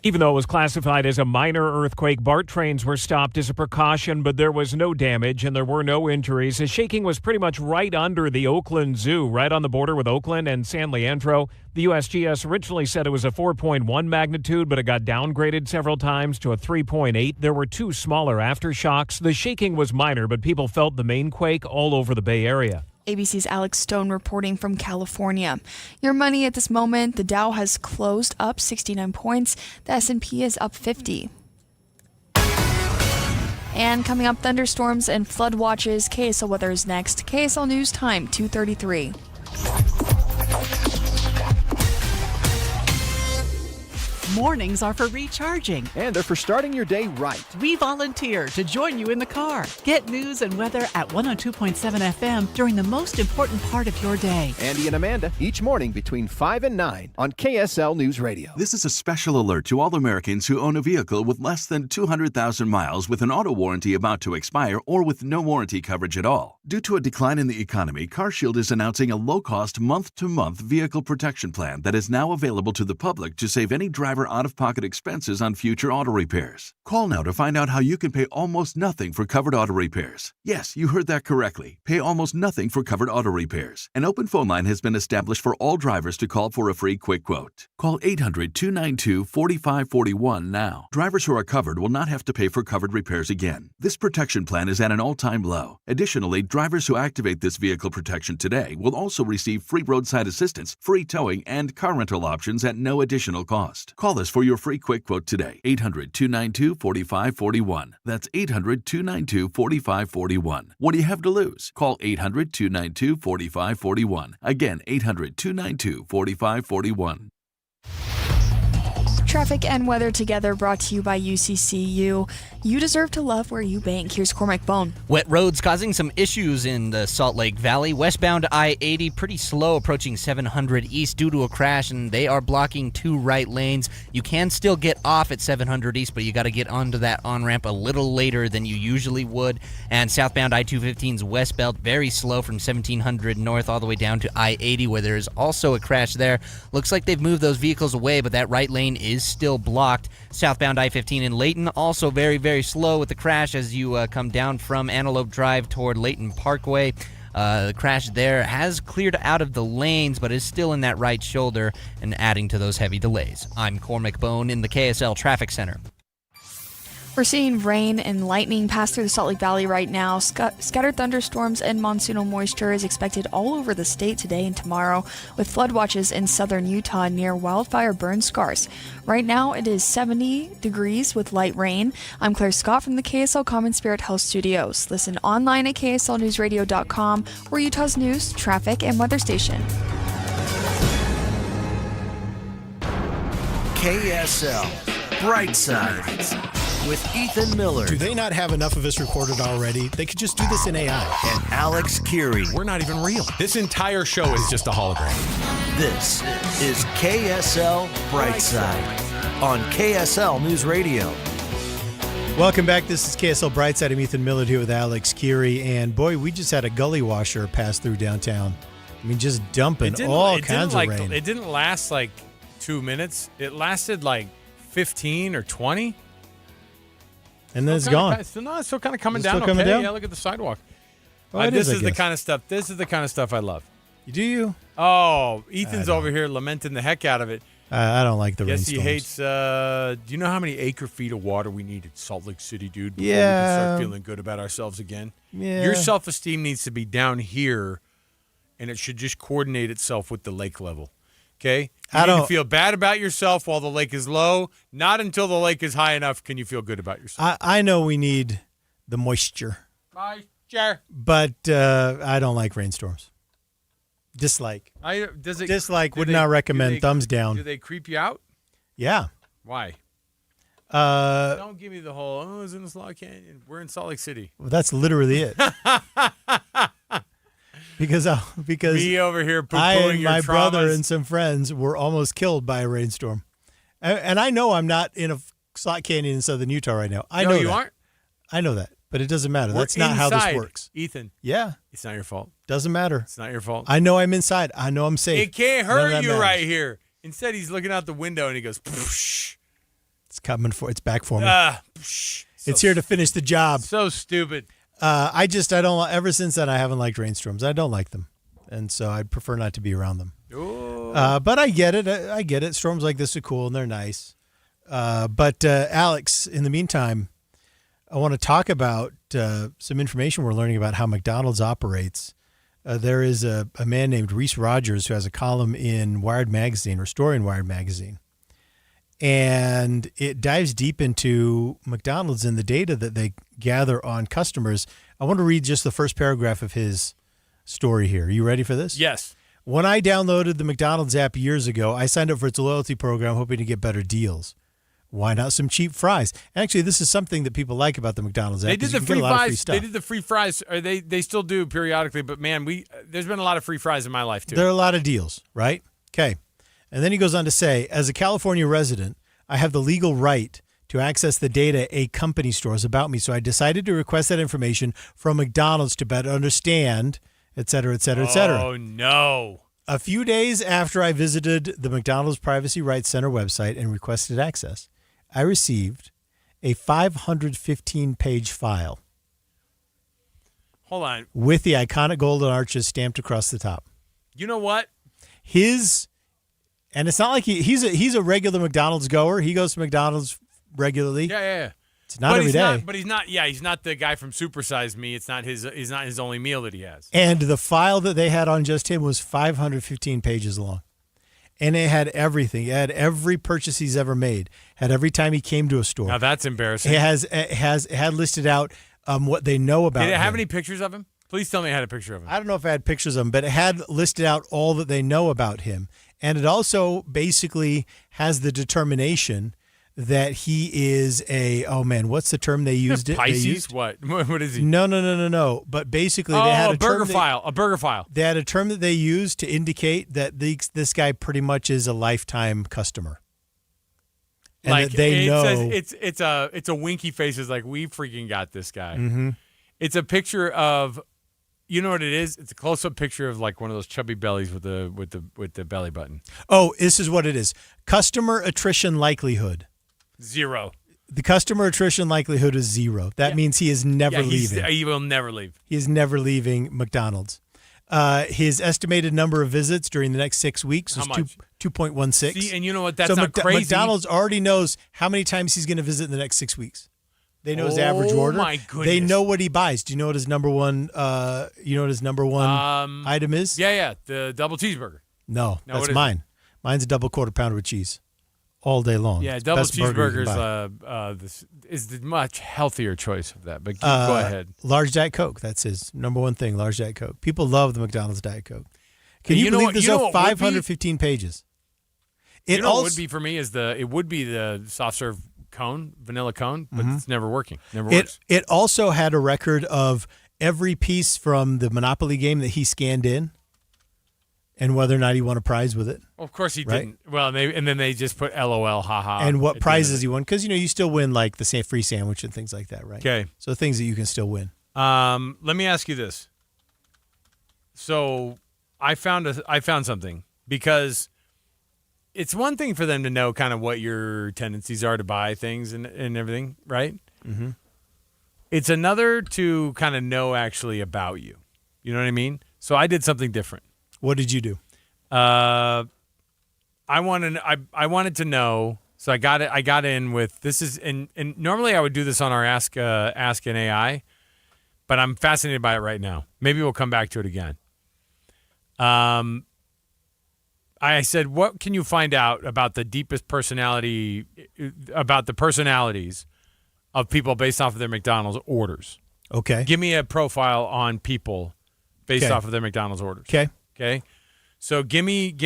Even though it was classified as a minor earthquake, BART trains were stopped as a precaution, but there was no damage and there were no injuries. The shaking was pretty much right under the Oakland Zoo, right on the border with Oakland and San Leandro. The USGS originally said it was a 4.1 magnitude, but it got downgraded several times to a 3.8. There were 2 smaller aftershocks. The shaking was minor, but people felt the main quake all over the Bay Area. ABC's Alex Stone reporting from California. Your money at this moment, the Dow has closed up 69 points. The S&P is up 50. And coming up, thunderstorms and flood watches. KSL weather is next. KSL News Time, 2:33. Mornings are for recharging. And they're for starting your day right. We volunteer to join you in the car. Get news and weather at 102.7 FM during the most important part of your day. Andy and Amanda, each morning between 5 and 9 on KSL News Radio. This is a special alert to all Americans who own a vehicle with less than 200,000 miles with an auto warranty about to expire or with no warranty coverage at all. Due to a decline in the economy, CarShield is announcing a low-cost month-to-month vehicle protection plan that is now available to the public to save any driver out-of-pocket expenses on future auto repairs. Call now to find out how you can pay almost nothing for covered auto repairs. Yes, you heard that correctly. Pay almost nothing for covered auto repairs. An open phone line has been established for all drivers to call for a free quick quote. Call 800-292-4541 now. Drivers who are covered will not have to pay for covered repairs again. This protection plan is at an all-time low. Additionally, drivers who activate this vehicle protection today will also receive free roadside assistance, free towing, and car rental options at no additional cost. Call us for your free quick quote today. 800-292-4541. That's 800-292-4541. What do you have to lose? Call 800-292-4541. Again, 800-292-4541. Traffic and weather together brought to you by UCCU. You deserve to love where you bank. Here's Cormac Bone. Wet roads causing some issues in the Salt Lake Valley. Westbound I-80 pretty slow approaching 700 East due to a crash, and they are blocking 2 right lanes. You can still get off at 700 East, but you got to get onto that on-ramp a little later than you usually would. And southbound I-215's westbound very slow from 1700 North all the way down to I-80, where there is also a crash there. Looks like they've moved those vehicles away, but that right lane is still blocked. Southbound I-15 in Layton also very, very slow with the crash as you come down from Antelope Drive toward Layton Parkway. The crash there has cleared out of the lanes, but is still in that right shoulder and adding to those heavy delays. I'm Cormac Bone in the KSL Traffic Center. We're seeing rain and lightning pass through the Salt Lake Valley right now. Scattered thunderstorms and monsoonal moisture is expected all over the state today and tomorrow, with flood watches in southern Utah near wildfire burn scars. Right now, it is 70 degrees with light rain. I'm Claire Scott from the KSL Common Spirit Health Studios. Listen online at kslnewsradio.com or Utah's news, traffic, and weather station. KSL Brightside with Ethan Miller. Do they not have enough of us recorded already? They could just do this in AI. And Alex Keary. We're not even real. This entire show is just a hologram. This is KSL Brightside on KSL News Radio. Welcome back. This is KSL Brightside. I'm Ethan Miller here with Alex Keary. And boy, we just had a gully washer pass through downtown. I mean, just dumping all kinds of rain. It didn't last like 2 minutes. It lasted like 15 or 20. And then it's gone. It's still kind of coming down. Still coming down? Yeah, look at the sidewalk. This is the kind of stuff. This is the kind of stuff I love. Do you? Oh, Ethan's over here lamenting the heck out of it. I don't like the rainstorms. Yes, he hates. Do you know how many acre feet of water we need in Salt Lake City, dude? Before we can start feeling good about ourselves again. Yeah. Your self-esteem needs to be down here, and it should just coordinate itself with the lake level. Okay? You need to feel bad about yourself while the lake is low. Not until the lake is high enough can you feel good about yourself. I know we need the moisture. But I don't like rainstorms. Dislike. Dislike, would not recommend. Thumbs down. Do they creep you out? Yeah. Why? Don't give me the whole, it's in the Slot Canyon. We're in Salt Lake City. Well, that's literally it. Because me over here I and your my traumas. brother and some friends were almost killed by a rainstorm. And I know I'm not in a slot canyon in southern Utah right now. I know you that. aren't? I know that. But it doesn't matter. That's not how this works. Ethan. Yeah. It's not your fault. Doesn't matter. It's not your fault. I know I'm inside. I know I'm safe. It can't hurt you right here. Instead, he's looking out the window and he goes, psh. It's back for me. It's here to finish the job. So stupid. I don't, ever since then, I haven't liked rainstorms. I don't like them. And so I prefer not to be around them. But I get it. I get it. Storms like this are cool and they're nice. But Alex, in the meantime, I want to talk about some information we're learning about how McDonald's operates. there is a man named Reese Rogers who has a column in Wired Magazine, or story in Wired Magazine. And it dives deep into McDonald's and the data that they gather on customers. I want to read just the first paragraph of his story here. Are you ready for this? Yes. When I downloaded the McDonald's app years ago, I signed up for its loyalty program hoping to get better deals. Why not some cheap fries? Actually, this is something that people like about the McDonald's app. They did the free fries. They did the free fries. Or they still do periodically, but man, there's been a lot of free fries in my life too. There are a lot of deals, right? Okay. And then he goes on to say, as a California resident, I have the legal right to access the data a company stores about me. So I decided to request that information from McDonald's to better understand, et cetera, et cetera, et cetera. Oh, no. A few days after I visited the McDonald's Privacy Rights Center website and requested access, I received a 515-page file. Hold on. With the iconic golden arches stamped across the top. You know what? And it's not like he's a regular McDonald's goer. He goes to McDonald's regularly. Yeah. It's not every day. But he's not. Yeah, he's not the guy from Super Size Me. It's not his. It's not his only meal that he has. And the file that they had on just him was 515 pages long, and it had everything. It had every purchase he's ever made. Had every time he came to a store. Now that's embarrassing. It had listed out what they know about him. Did it have any pictures of him? Please tell me it had a picture of him. I don't know if it had pictures of him, but it had listed out all that they know about him. And it also basically has the determination that he is what's the term they used? Pisces? What is he? No. But basically they had a burger file. A burger file. They had a term that they used to indicate that this guy pretty much is a lifetime customer. And like that they know. It's a winky face. It's like, we freaking got this guy. Mm-hmm. It's a picture of, you know what it is? It's a close-up picture of like one of those chubby bellies with the belly button. Oh, this is what it is. Customer attrition likelihood. 0. The customer attrition likelihood is 0. That means he is never leaving. He will never leave. He is never leaving McDonald's. His estimated number of visits during the next 6 weeks is 2.16. See, and you know what? That's not crazy. McDonald's already knows how many times he's going to visit in the next 6 weeks. They know his average order. Oh my goodness! They know what he buys. Do you know what his number one? Item is? Yeah, the double cheeseburger. No, that's mine. Mine's a double quarter pounder with cheese, all day long. Yeah, it's double cheeseburgers is the much healthier choice of that. But go ahead. Large Diet Coke. That's his number one thing. Large Diet Coke. People love the McDonald's Diet Coke. Can you believe this? 515 pages. It would be for me is the soft serve cone, vanilla cone, but it's never working. Never works. It also had a record of every piece from the Monopoly game that he scanned in and whether or not he won a prize with it. Well, of course he didn't. Well, and then they just put LOL, haha. And what prizes he won. Because, you still win like the free sandwich and things like that, right? Okay. So things that you can still win. Let me ask you this. So I found something because it's one thing for them to know kind of what your tendencies are to buy things and everything, right? Mm-hmm. It's another to kind of know actually about you. You know what I mean? So I did something different. What did you do? I wanted to know. So I got in with this is and normally I would do this on our Ask an AI, but I'm fascinated by it right now. Maybe we'll come back to it again. I said, what can you find out about the deepest personalities of people based off of their McDonald's orders? Okay. Give me a profile on people based off of their McDonald's orders. Okay. So give me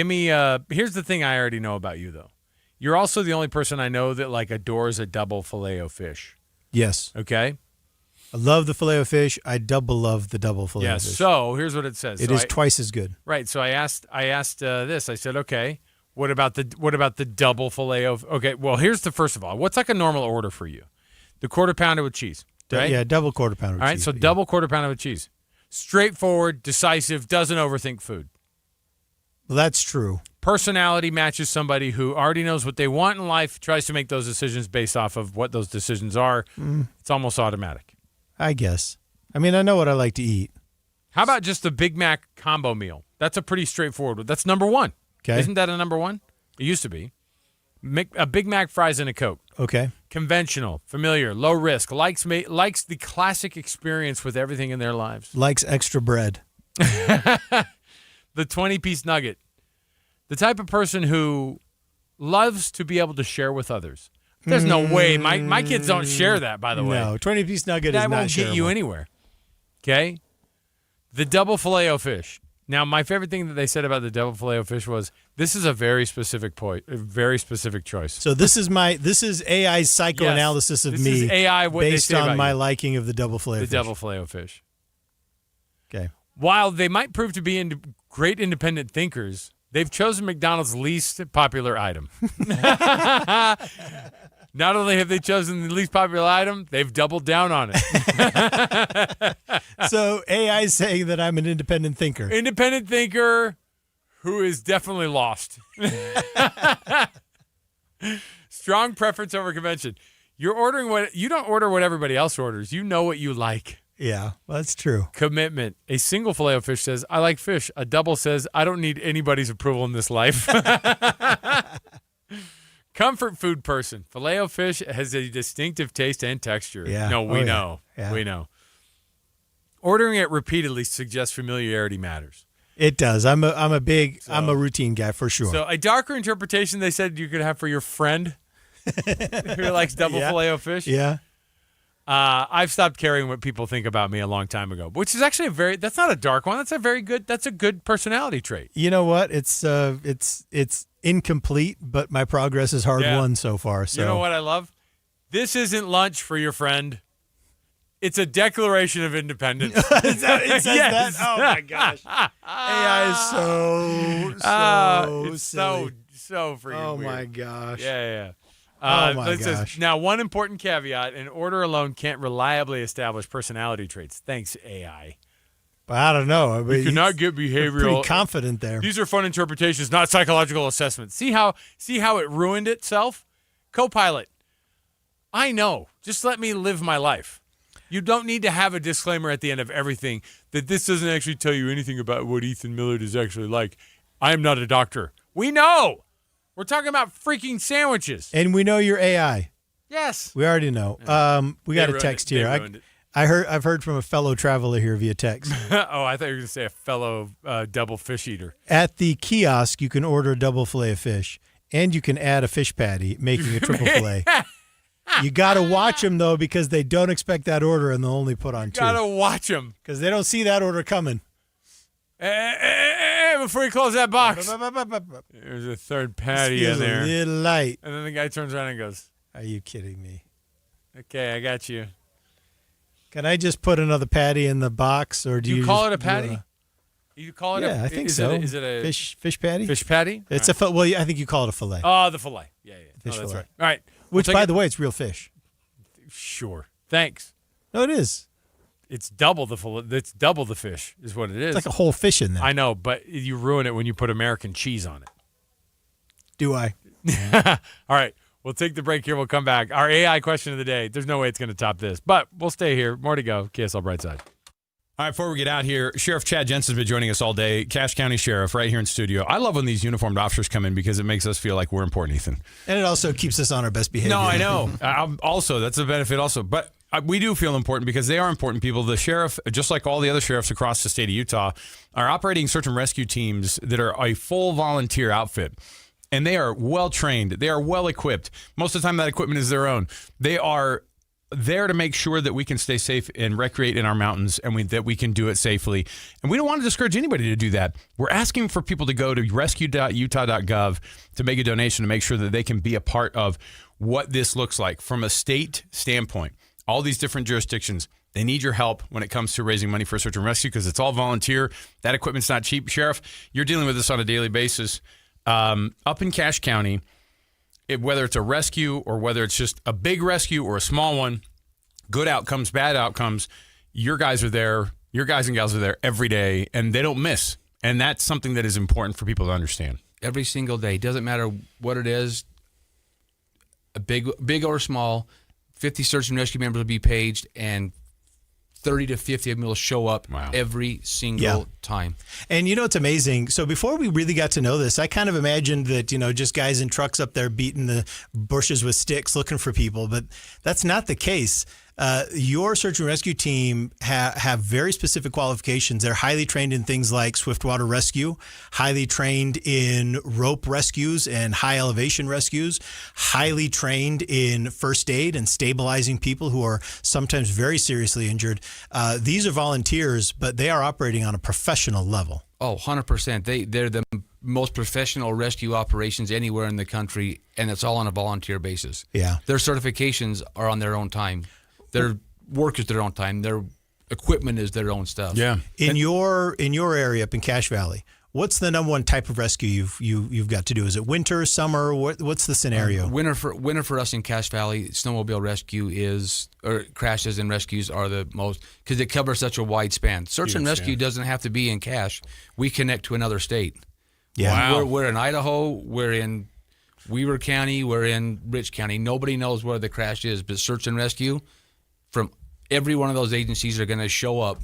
here's the thing I already know about you though. You're also the only person I know that like adores a double Filet-O-Fish. Yes. Okay. I love the Filet-O-Fish. I double love the double Filet-O-Fish. Yeah, so here's what it says. It is twice as good. Right. So I asked this. I said, okay, what about the double Filet-O-Fish? Okay, well, here's the first of all. What's like a normal order for you? The quarter pounder with cheese. Right? Yeah, double quarter pounder with cheese. All right, so double quarter pounder with cheese. Straightforward, decisive, doesn't overthink food. Well, that's true. Personality matches somebody who already knows what they want in life, tries to make those decisions based off of what those decisions are. It's almost automatic. I guess. I mean, I know what I like to eat. How about just the Big Mac combo meal? That's a pretty straightforward one. That's number one. Okay. Isn't that a number one? It used to be. A Big Mac, fries, and a Coke. Okay. Conventional, familiar, low risk, likes the classic experience with everything in their lives. Likes extra bread. The 20-piece nugget. The type of person who loves to be able to share with others. There's no way. My kids don't share that, by the way. No, 20-piece nugget is not shareable. That won't get you anywhere. Okay? The double Filet-O-Fish. Now, my favorite thing that they said about the double Filet-O-Fish was this is a very specific choice. So this is AI's psychoanalysis of this me is AI what they based say on about my you. liking of the double Filet-O-Fish. The double Filet-O-Fish. Okay. While they might prove to be great independent thinkers, they've chosen McDonald's least popular item. Not only have they chosen the least popular item, they've doubled down on it. So AI is saying that I'm an independent thinker. Independent thinker who is definitely lost. Strong preference over convention. You don't order what everybody else orders. You know what you like. Yeah, well, that's true. Commitment. A single Filet-O-Fish says, I like fish. A double says, I don't need anybody's approval in this life. Comfort food person. Filet-O-Fish has a distinctive taste and texture. Yeah. No, we know. Yeah. We know. Ordering it repeatedly suggests familiarity matters. It does. I'm a routine guy for sure. So a darker interpretation they said you could have for your friend who likes double Filet-O-Fish. Yeah. I've stopped caring what people think about me a long time ago, which is actually that's not a dark one. That's a good personality trait. You know what? It's incomplete, but my progress is hard won so far. So you know what I love? This isn't lunch for your friend. It's a declaration of independence. It says that? Oh my gosh. AI is so freaking Oh weird. my gosh. Yeah. Oh my it says, gosh. now, one important caveat: an order alone can't reliably establish personality traits. Thanks, AI. But I don't know. I mean, You cannot get behavioral. Pretty confident there. These are fun interpretations, not psychological assessments. See how it ruined itself? Copilot. I know. Just let me live my life. You don't need to have a disclaimer at the end of everything that this doesn't actually tell you anything about what Ethan Millard is actually like. I am not a doctor. We know. We're talking about freaking sandwiches. And we know you're AI. Yes. We already know. We got a text here. I've heard from a fellow traveler here via text. Oh, I thought you were going to say a fellow double fish eater. At the kiosk, you can order a double fillet of fish, and you can add a fish patty, making a triple fillet. You got to watch them, though, because they don't expect that order, and they'll only put on two. Got to watch them. Because they don't see that order coming. Before you close that box, there's a third patty in there. A little light. And then the guy turns around and goes, "Are you kidding me?" Okay, I got you. Can I just put another patty in the box, or do you call it a patty? You call it yeah, I think so. Is it a fish patty? Fish patty? It's right. I think you call it a fillet. Oh, the fillet. Yeah. Fish that's fillet. right. All right. Which, by the way, it's real fish. Sure. Thanks. No, it is. It's double the fillet. It's double the fish, is what it is. It's like a whole fish in there. I know, but you ruin it when you put American cheese on it. Do I? All right. We'll take the break here. We'll come back. Our AI question of the day. There's no way it's going to top this, but we'll stay here. More to go. KSL Brightside. All right, before we get out here, Sheriff Chad Jensen's been joining us all day. Cache County Sheriff right here in studio. I love when these uniformed officers come in because it makes us feel like we're important, Ethan. And it also keeps us on our best behavior. No, I know. Also, that's a benefit also. But we do feel important because they are important people. The sheriff, just like all the other sheriffs across the state of Utah, are operating search and rescue teams that are a full volunteer outfit. And they are well trained. They are well equipped. Most of the time, that equipment is their own. They are there to make sure that we can stay safe and recreate in our mountains and that we can do it safely. And we don't want to discourage anybody to do that. We're asking for people to go to rescue.utah.gov to make a donation to make sure that they can be a part of what this looks like from a state standpoint. All these different jurisdictions, they need your help when it comes to raising money for search and rescue because it's all volunteer. That equipment's not cheap. Sheriff, you're dealing with this on a daily basis. Up in Cache County, whether it's a rescue or whether it's just a big rescue or a small one, good outcomes, bad outcomes, your guys are there, your guys and gals are there every day, and they don't miss. And that's something that is important for people to understand. Every single day. Doesn't matter what it is, a big or small, 50 search and rescue members will be paged, and 30 to 50 of them will show up every single time. And you know, it's amazing. So before we really got to know this, I kind of imagined that, just guys in trucks up there beating the bushes with sticks looking for people, but that's not the case. Your search and rescue team have very specific qualifications. They're highly trained in things like swiftwater rescue, highly trained in rope rescues and high elevation rescues, highly trained in first aid and stabilizing people who are sometimes very seriously injured. These are volunteers, but they are operating on a professional level. Oh, 100%. They're the most professional rescue operations anywhere in the country, and it's all on a volunteer basis. Yeah. Their certifications are on their own time. Their work is their own time. Their equipment is their own stuff. Yeah. In your area up in Cache Valley, what's the number one type of rescue you've got to do? Is it winter, summer? What's the scenario? Winter for us in Cache Valley, snowmobile rescue crashes and rescues are the most, because it covers such a wide span. Search and rescue doesn't have to be in Cache. We connect to another state. Yeah. Wow. We're in Idaho. We're in Weaver County. We're in Rich County. Nobody knows where the crash is, but search and rescue from every one of those agencies are going to show up,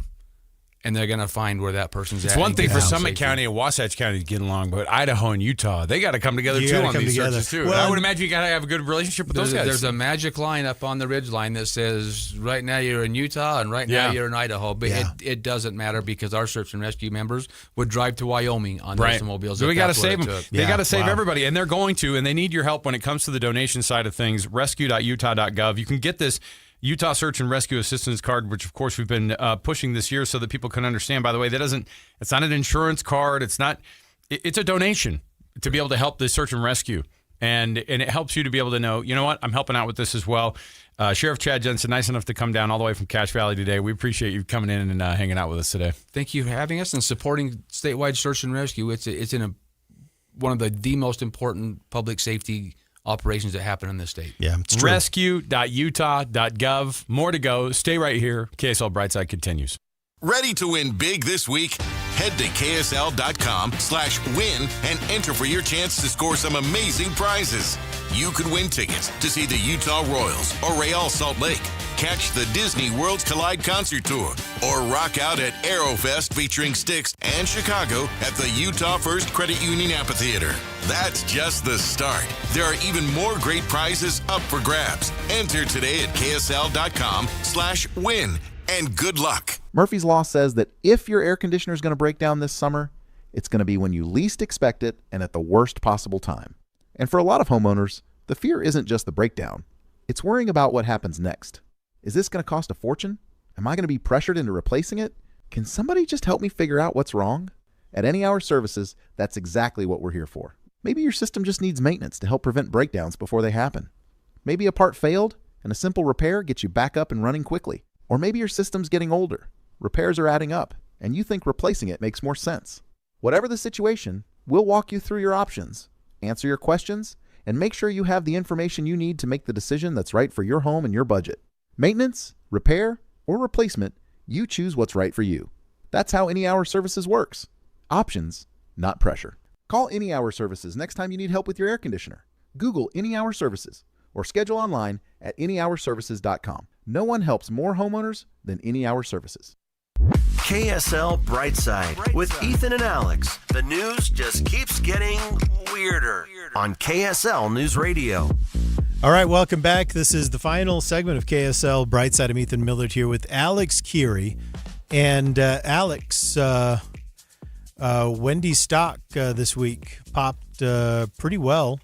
and they're going to find where that person's at. It's one thing for Summit safely. County and Wasatch County to get along, but Idaho and Utah, they got to come together too on these searches too. Well, I would imagine you got to have a good relationship with those guys. There's a magic line up on the ridge line that says, right now you're in Utah and right now you're in Idaho. But it doesn't matter, because our search and rescue members would drive to Wyoming on their snowmobiles. So we got to save them. took. They got to save everybody, and they're going to, and they need your help when it comes to the donation side of things. Rescue.utah.gov. You can get this Utah Search and Rescue Assistance Card, which of course we've been pushing this year so that people can understand. By the way, it's not an insurance card. It's a donation to be able to help the search and rescue. And it helps you to be able to know, you know what, I'm helping out with this as well. Sheriff Chad Jensen, nice enough to come down all the way from Cache Valley today. We appreciate you coming in and hanging out with us today. Thank you for having us and supporting statewide search and rescue. It's in one of the most important public safety operations that happen in this state. Yeah, it's true. Rescue.utah.gov. More to go. Stay right here. KSL Brightside continues. Ready to win big this week? Head to ksl.com/win and enter for your chance to score some amazing prizes. You could win tickets to see the Utah Royals or Real Salt Lake, catch the Disney Worlds Collide concert tour, or rock out at Aerofest featuring Styx and Chicago at the Utah First Credit Union Amphitheater. That's just the start. There are even more great prizes up for grabs. Enter today at ksl.com/win. And good luck. Murphy's Law says that if your air conditioner is going to break down this summer, it's going to be when you least expect it and at the worst possible time. And for a lot of homeowners, the fear isn't just the breakdown. It's worrying about what happens next. Is this going to cost a fortune? Am I going to be pressured into replacing it? Can somebody just help me figure out what's wrong? At Any Hour Services, that's exactly what we're here for. Maybe your system just needs maintenance to help prevent breakdowns before they happen. Maybe a part failed and a simple repair gets you back up and running quickly. Or maybe your system's getting older, repairs are adding up, and you think replacing it makes more sense. Whatever the situation, we'll walk you through your options, answer your questions, and make sure you have the information you need to make the decision that's right for your home and your budget. Maintenance, repair, or replacement, you choose what's right for you. That's how Any Hour Services works. Options, not pressure. Call Any Hour Services next time you need help with your air conditioner. Google Any Hour Services or schedule online at anyhourservices.com. No one helps more homeowners than Any Hour Services. KSL Brightside with Ethan and Alex. The news just keeps getting weirder on KSL News Radio. All right, welcome back. This is the final segment of KSL Brightside. I'm Ethan Millard here with Alex Keary. And Alex, Wendy's stock this week popped pretty well.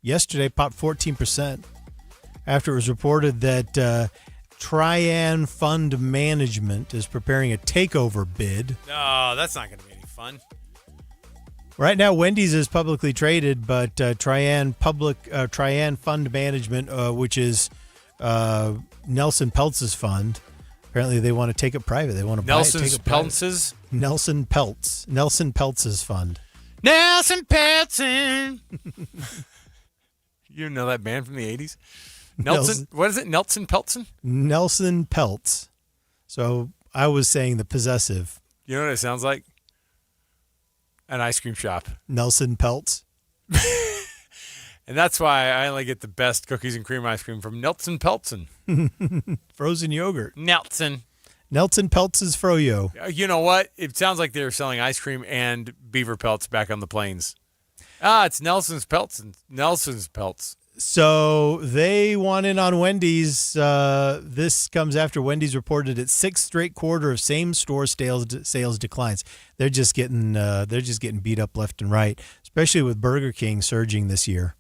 Yesterday, popped 14% after it was reported that Trian Fund Management is preparing a takeover bid. No, that's not going to be any fun. Right now, Wendy's is publicly traded, but Trian Fund Management, which is Nelson Peltz's fund, apparently they want to take it private. They want to buy it, take it private. Nelson Peltz's fund. Nelson Peltzin. You know that band from the 80s? Nelson, what is it? Nelson Peltzin? Nelson Peltz. So I was saying the possessive. You know what it sounds like? An ice cream shop. Nelson Peltz. And that's why I only get the best cookies and cream ice cream from Nelson Peltzin. Frozen yogurt. Nelson Peltz's Froyo. You know what? It sounds like they're selling ice cream and beaver pelts back on the plains. It's Nelson's Pelts. So they want in on Wendy's. This comes after Wendy's reported its sixth straight quarter of same-store sales declines. They're just getting beat up left and right, especially with Burger King surging this year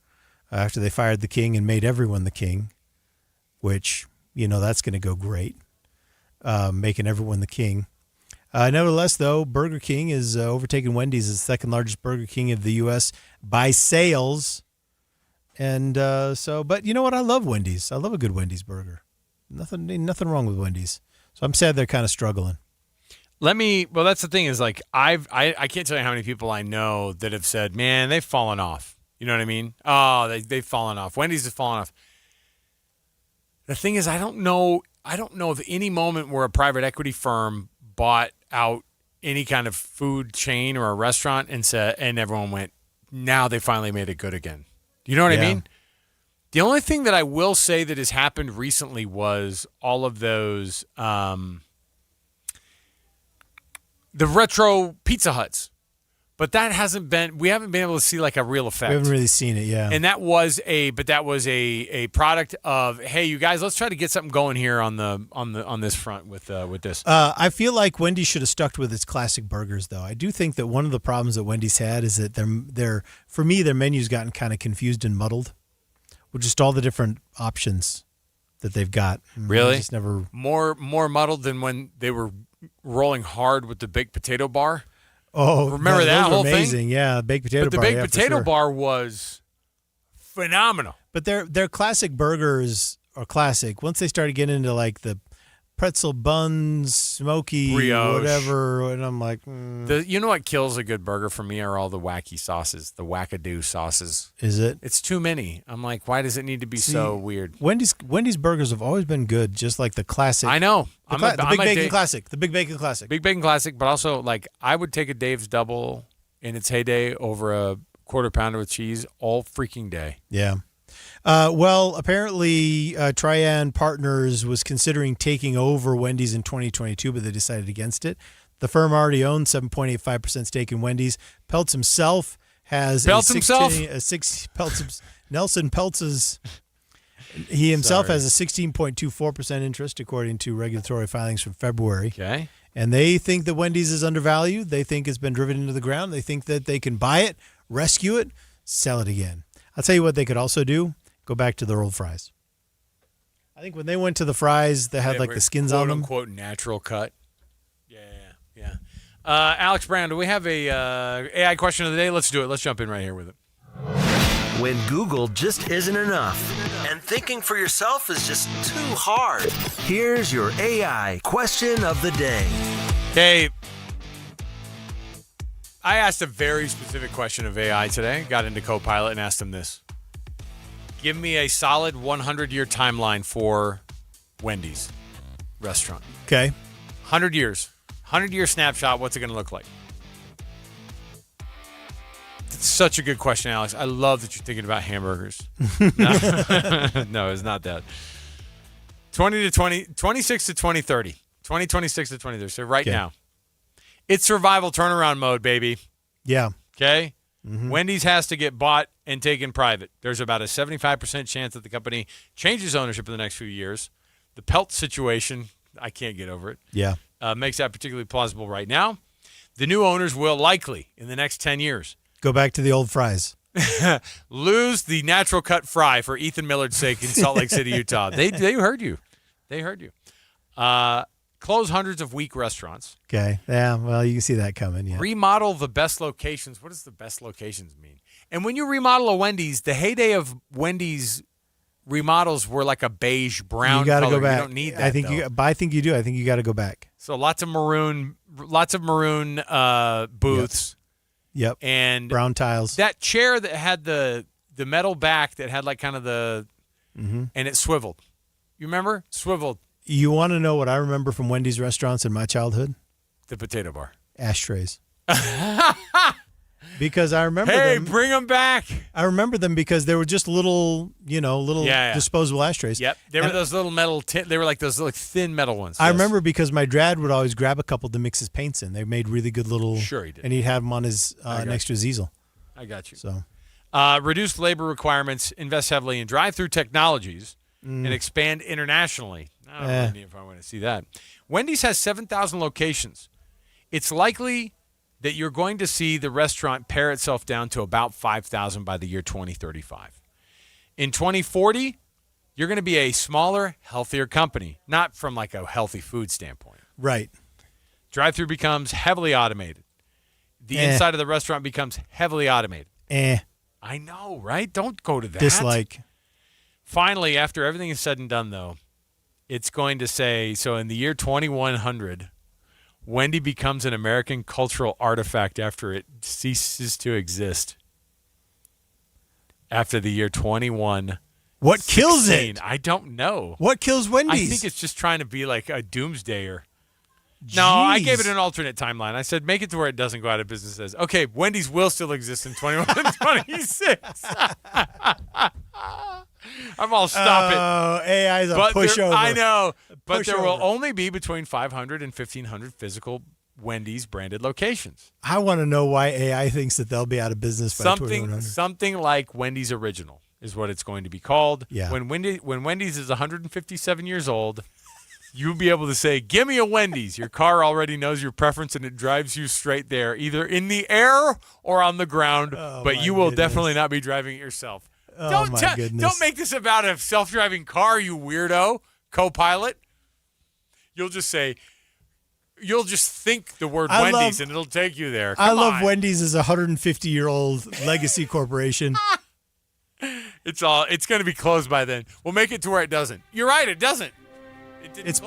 after they fired the king and made everyone the king, which that's going to go great, making everyone the king. Nevertheless, though, Burger King is overtaking Wendy's as the second largest Burger King of the U.S. by sales. And but you know what? I love Wendy's. I love a good Wendy's burger. Nothing wrong with Wendy's. So I'm sad they're kind of struggling. Well, that's the thing is like I can't tell you how many people I know that have said, man, they've fallen off. You know what I mean? Oh, they've fallen off. Wendy's has fallen off. The thing is, I don't know of any moment where a private equity firm bought out any kind of food chain or a restaurant and everyone went, now they finally made it good again. You know what I mean? The only thing that I will say that has happened recently was all of those the retro Pizza Huts. But we haven't been able to see like a real effect. We haven't really seen it, yeah. And that was a product of, hey, you guys, let's try to get something going here on this front with this. I feel like Wendy's should have stuck with its classic burgers, though. I do think that one of the problems that Wendy's had is that their menu's gotten kind of confused and muddled with just all the different options that they've got. Really? Just never more muddled than when they were rolling hard with the baked potato bar. Oh, remember that whole amazing. thing? Yeah, baked potato bar. But the baked potato bar was phenomenal. But their classic burgers are classic. Once they started getting into like the pretzel buns, smoky, brioche, whatever, and I'm like, you know what kills a good burger for me are all the wacky sauces, the wackadoo sauces. Is it? It's too many. I'm like, why does it need to be so weird? Wendy's burgers have always been good, just like the classic. I know. The Big Bacon Classic. The Big Bacon Classic. Big Bacon Classic, but also like I would take a Dave's Double in its heyday over a quarter pounder with cheese all freaking day. Yeah. Well, apparently Trian Partners was considering taking over Wendy's in 2022, but they decided against it. The firm already owns 7.85% stake in Wendy's. Peltz himself has Nelson Peltz's. He himself has a 16.24% interest, according to regulatory filings from February. Okay. And they think that Wendy's is undervalued. They think it's been driven into the ground. They think that they can buy it, rescue it, sell it again. I'll tell you what they could also do. Go back to their old fries. I think when they went to the fries, they had like the skins on them. "Quote unquote" natural cut. Yeah. Alex Brown, do we have a AI question of the day? Let's do it. Let's jump in right here with it. When Google just isn't enough and thinking for yourself is just too hard, here's your AI question of the day. Okay. I asked a very specific question of AI today. Got into Copilot and asked him this. Give me a solid 100-year timeline for Wendy's restaurant. Okay. 100 years. 100-year snapshot. What's it going to look like? It's such a good question, Alex. I love that you're thinking about hamburgers. No, it's not that. 26 to 2030. 2026 to 2030. So right now. It's survival turnaround mode, baby. Yeah. Okay? Mm-hmm. Wendy's has to get bought and taken private. There's about a 75% chance that the company changes ownership in the next few years. The Pelt situation, I can't get over it. Yeah. Makes that particularly plausible right now. The new owners will likely, in the next 10 years, go back to the old fries. lose the natural cut fry for Ethan Millard's sake in Salt Lake City, Utah. They heard you. They heard you. Close hundreds of weak restaurants. Okay. Yeah, well, you can see that coming. Yeah. Remodel the best locations. What does the best locations mean? And when you remodel a Wendy's, the heyday of Wendy's remodels were like a beige brown you gotta color. Go back. You don't need that. I think you do. I think you got to go back. So lots of maroon booths. Yep. And brown tiles. That chair that had the metal back that had like kind of the and it swiveled. You remember? Swiveled. You want to know what I remember from Wendy's restaurants in my childhood? The potato bar. Ashtrays. Because I remember Hey, them. bring them back. I remember them because they were just little disposable ashtrays. Yep. They were those little metal they were like those like thin metal ones. I remember because my dad would always grab a couple to mix his paints in. They made really good little. Sure he did. And he'd have them on his next to his easel. I got you. So Reduce labor requirements, invest heavily in drive-through technologies, and expand internationally. I don't really know if I want to see that. Wendy's has 7,000 locations. It's likely that you're going to see the restaurant pare itself down to about 5,000 by the year 2035. In 2040, you're going to be a smaller, healthier company, not from like a healthy food standpoint. Right. Drive-through becomes heavily automated. The inside of the restaurant becomes heavily automated. I know, right? Don't go to that. Dislike. Finally, after everything is said and done, though, it's going to say, so in the year 2100, Wendy becomes an American cultural artifact after it ceases to exist. After the year 21. What kills it? I don't know. What kills Wendy's? I think it's just trying to be like a doomsdayer. No, I gave it an alternate timeline. I said, make it to where it doesn't go out of business. Says, okay, Wendy's will still exist in 2126. I'm all stop it. Oh, AI's a pushover. I know. But there will only be between 500 and 1,500 physical Wendy's branded locations. I want to know why AI thinks that they'll be out of business by 2100. Something like Wendy's Original is what it's going to be called. Yeah. When Wendy's is 157 years old, you'll be able to say, give me a Wendy's. Your car already knows your preference, and it drives you straight there, either in the air or on the ground, but you will definitely not be driving it yourself. Oh, my goodness. Don't make this about a self-driving car, you weirdo, co-pilot. You'll just think the word Wendy's, and it'll take you there. I love Wendy's as a 150-year-old legacy corporation. It's going to be closed by then. We'll make it to where it doesn't. You're right, it doesn't. It's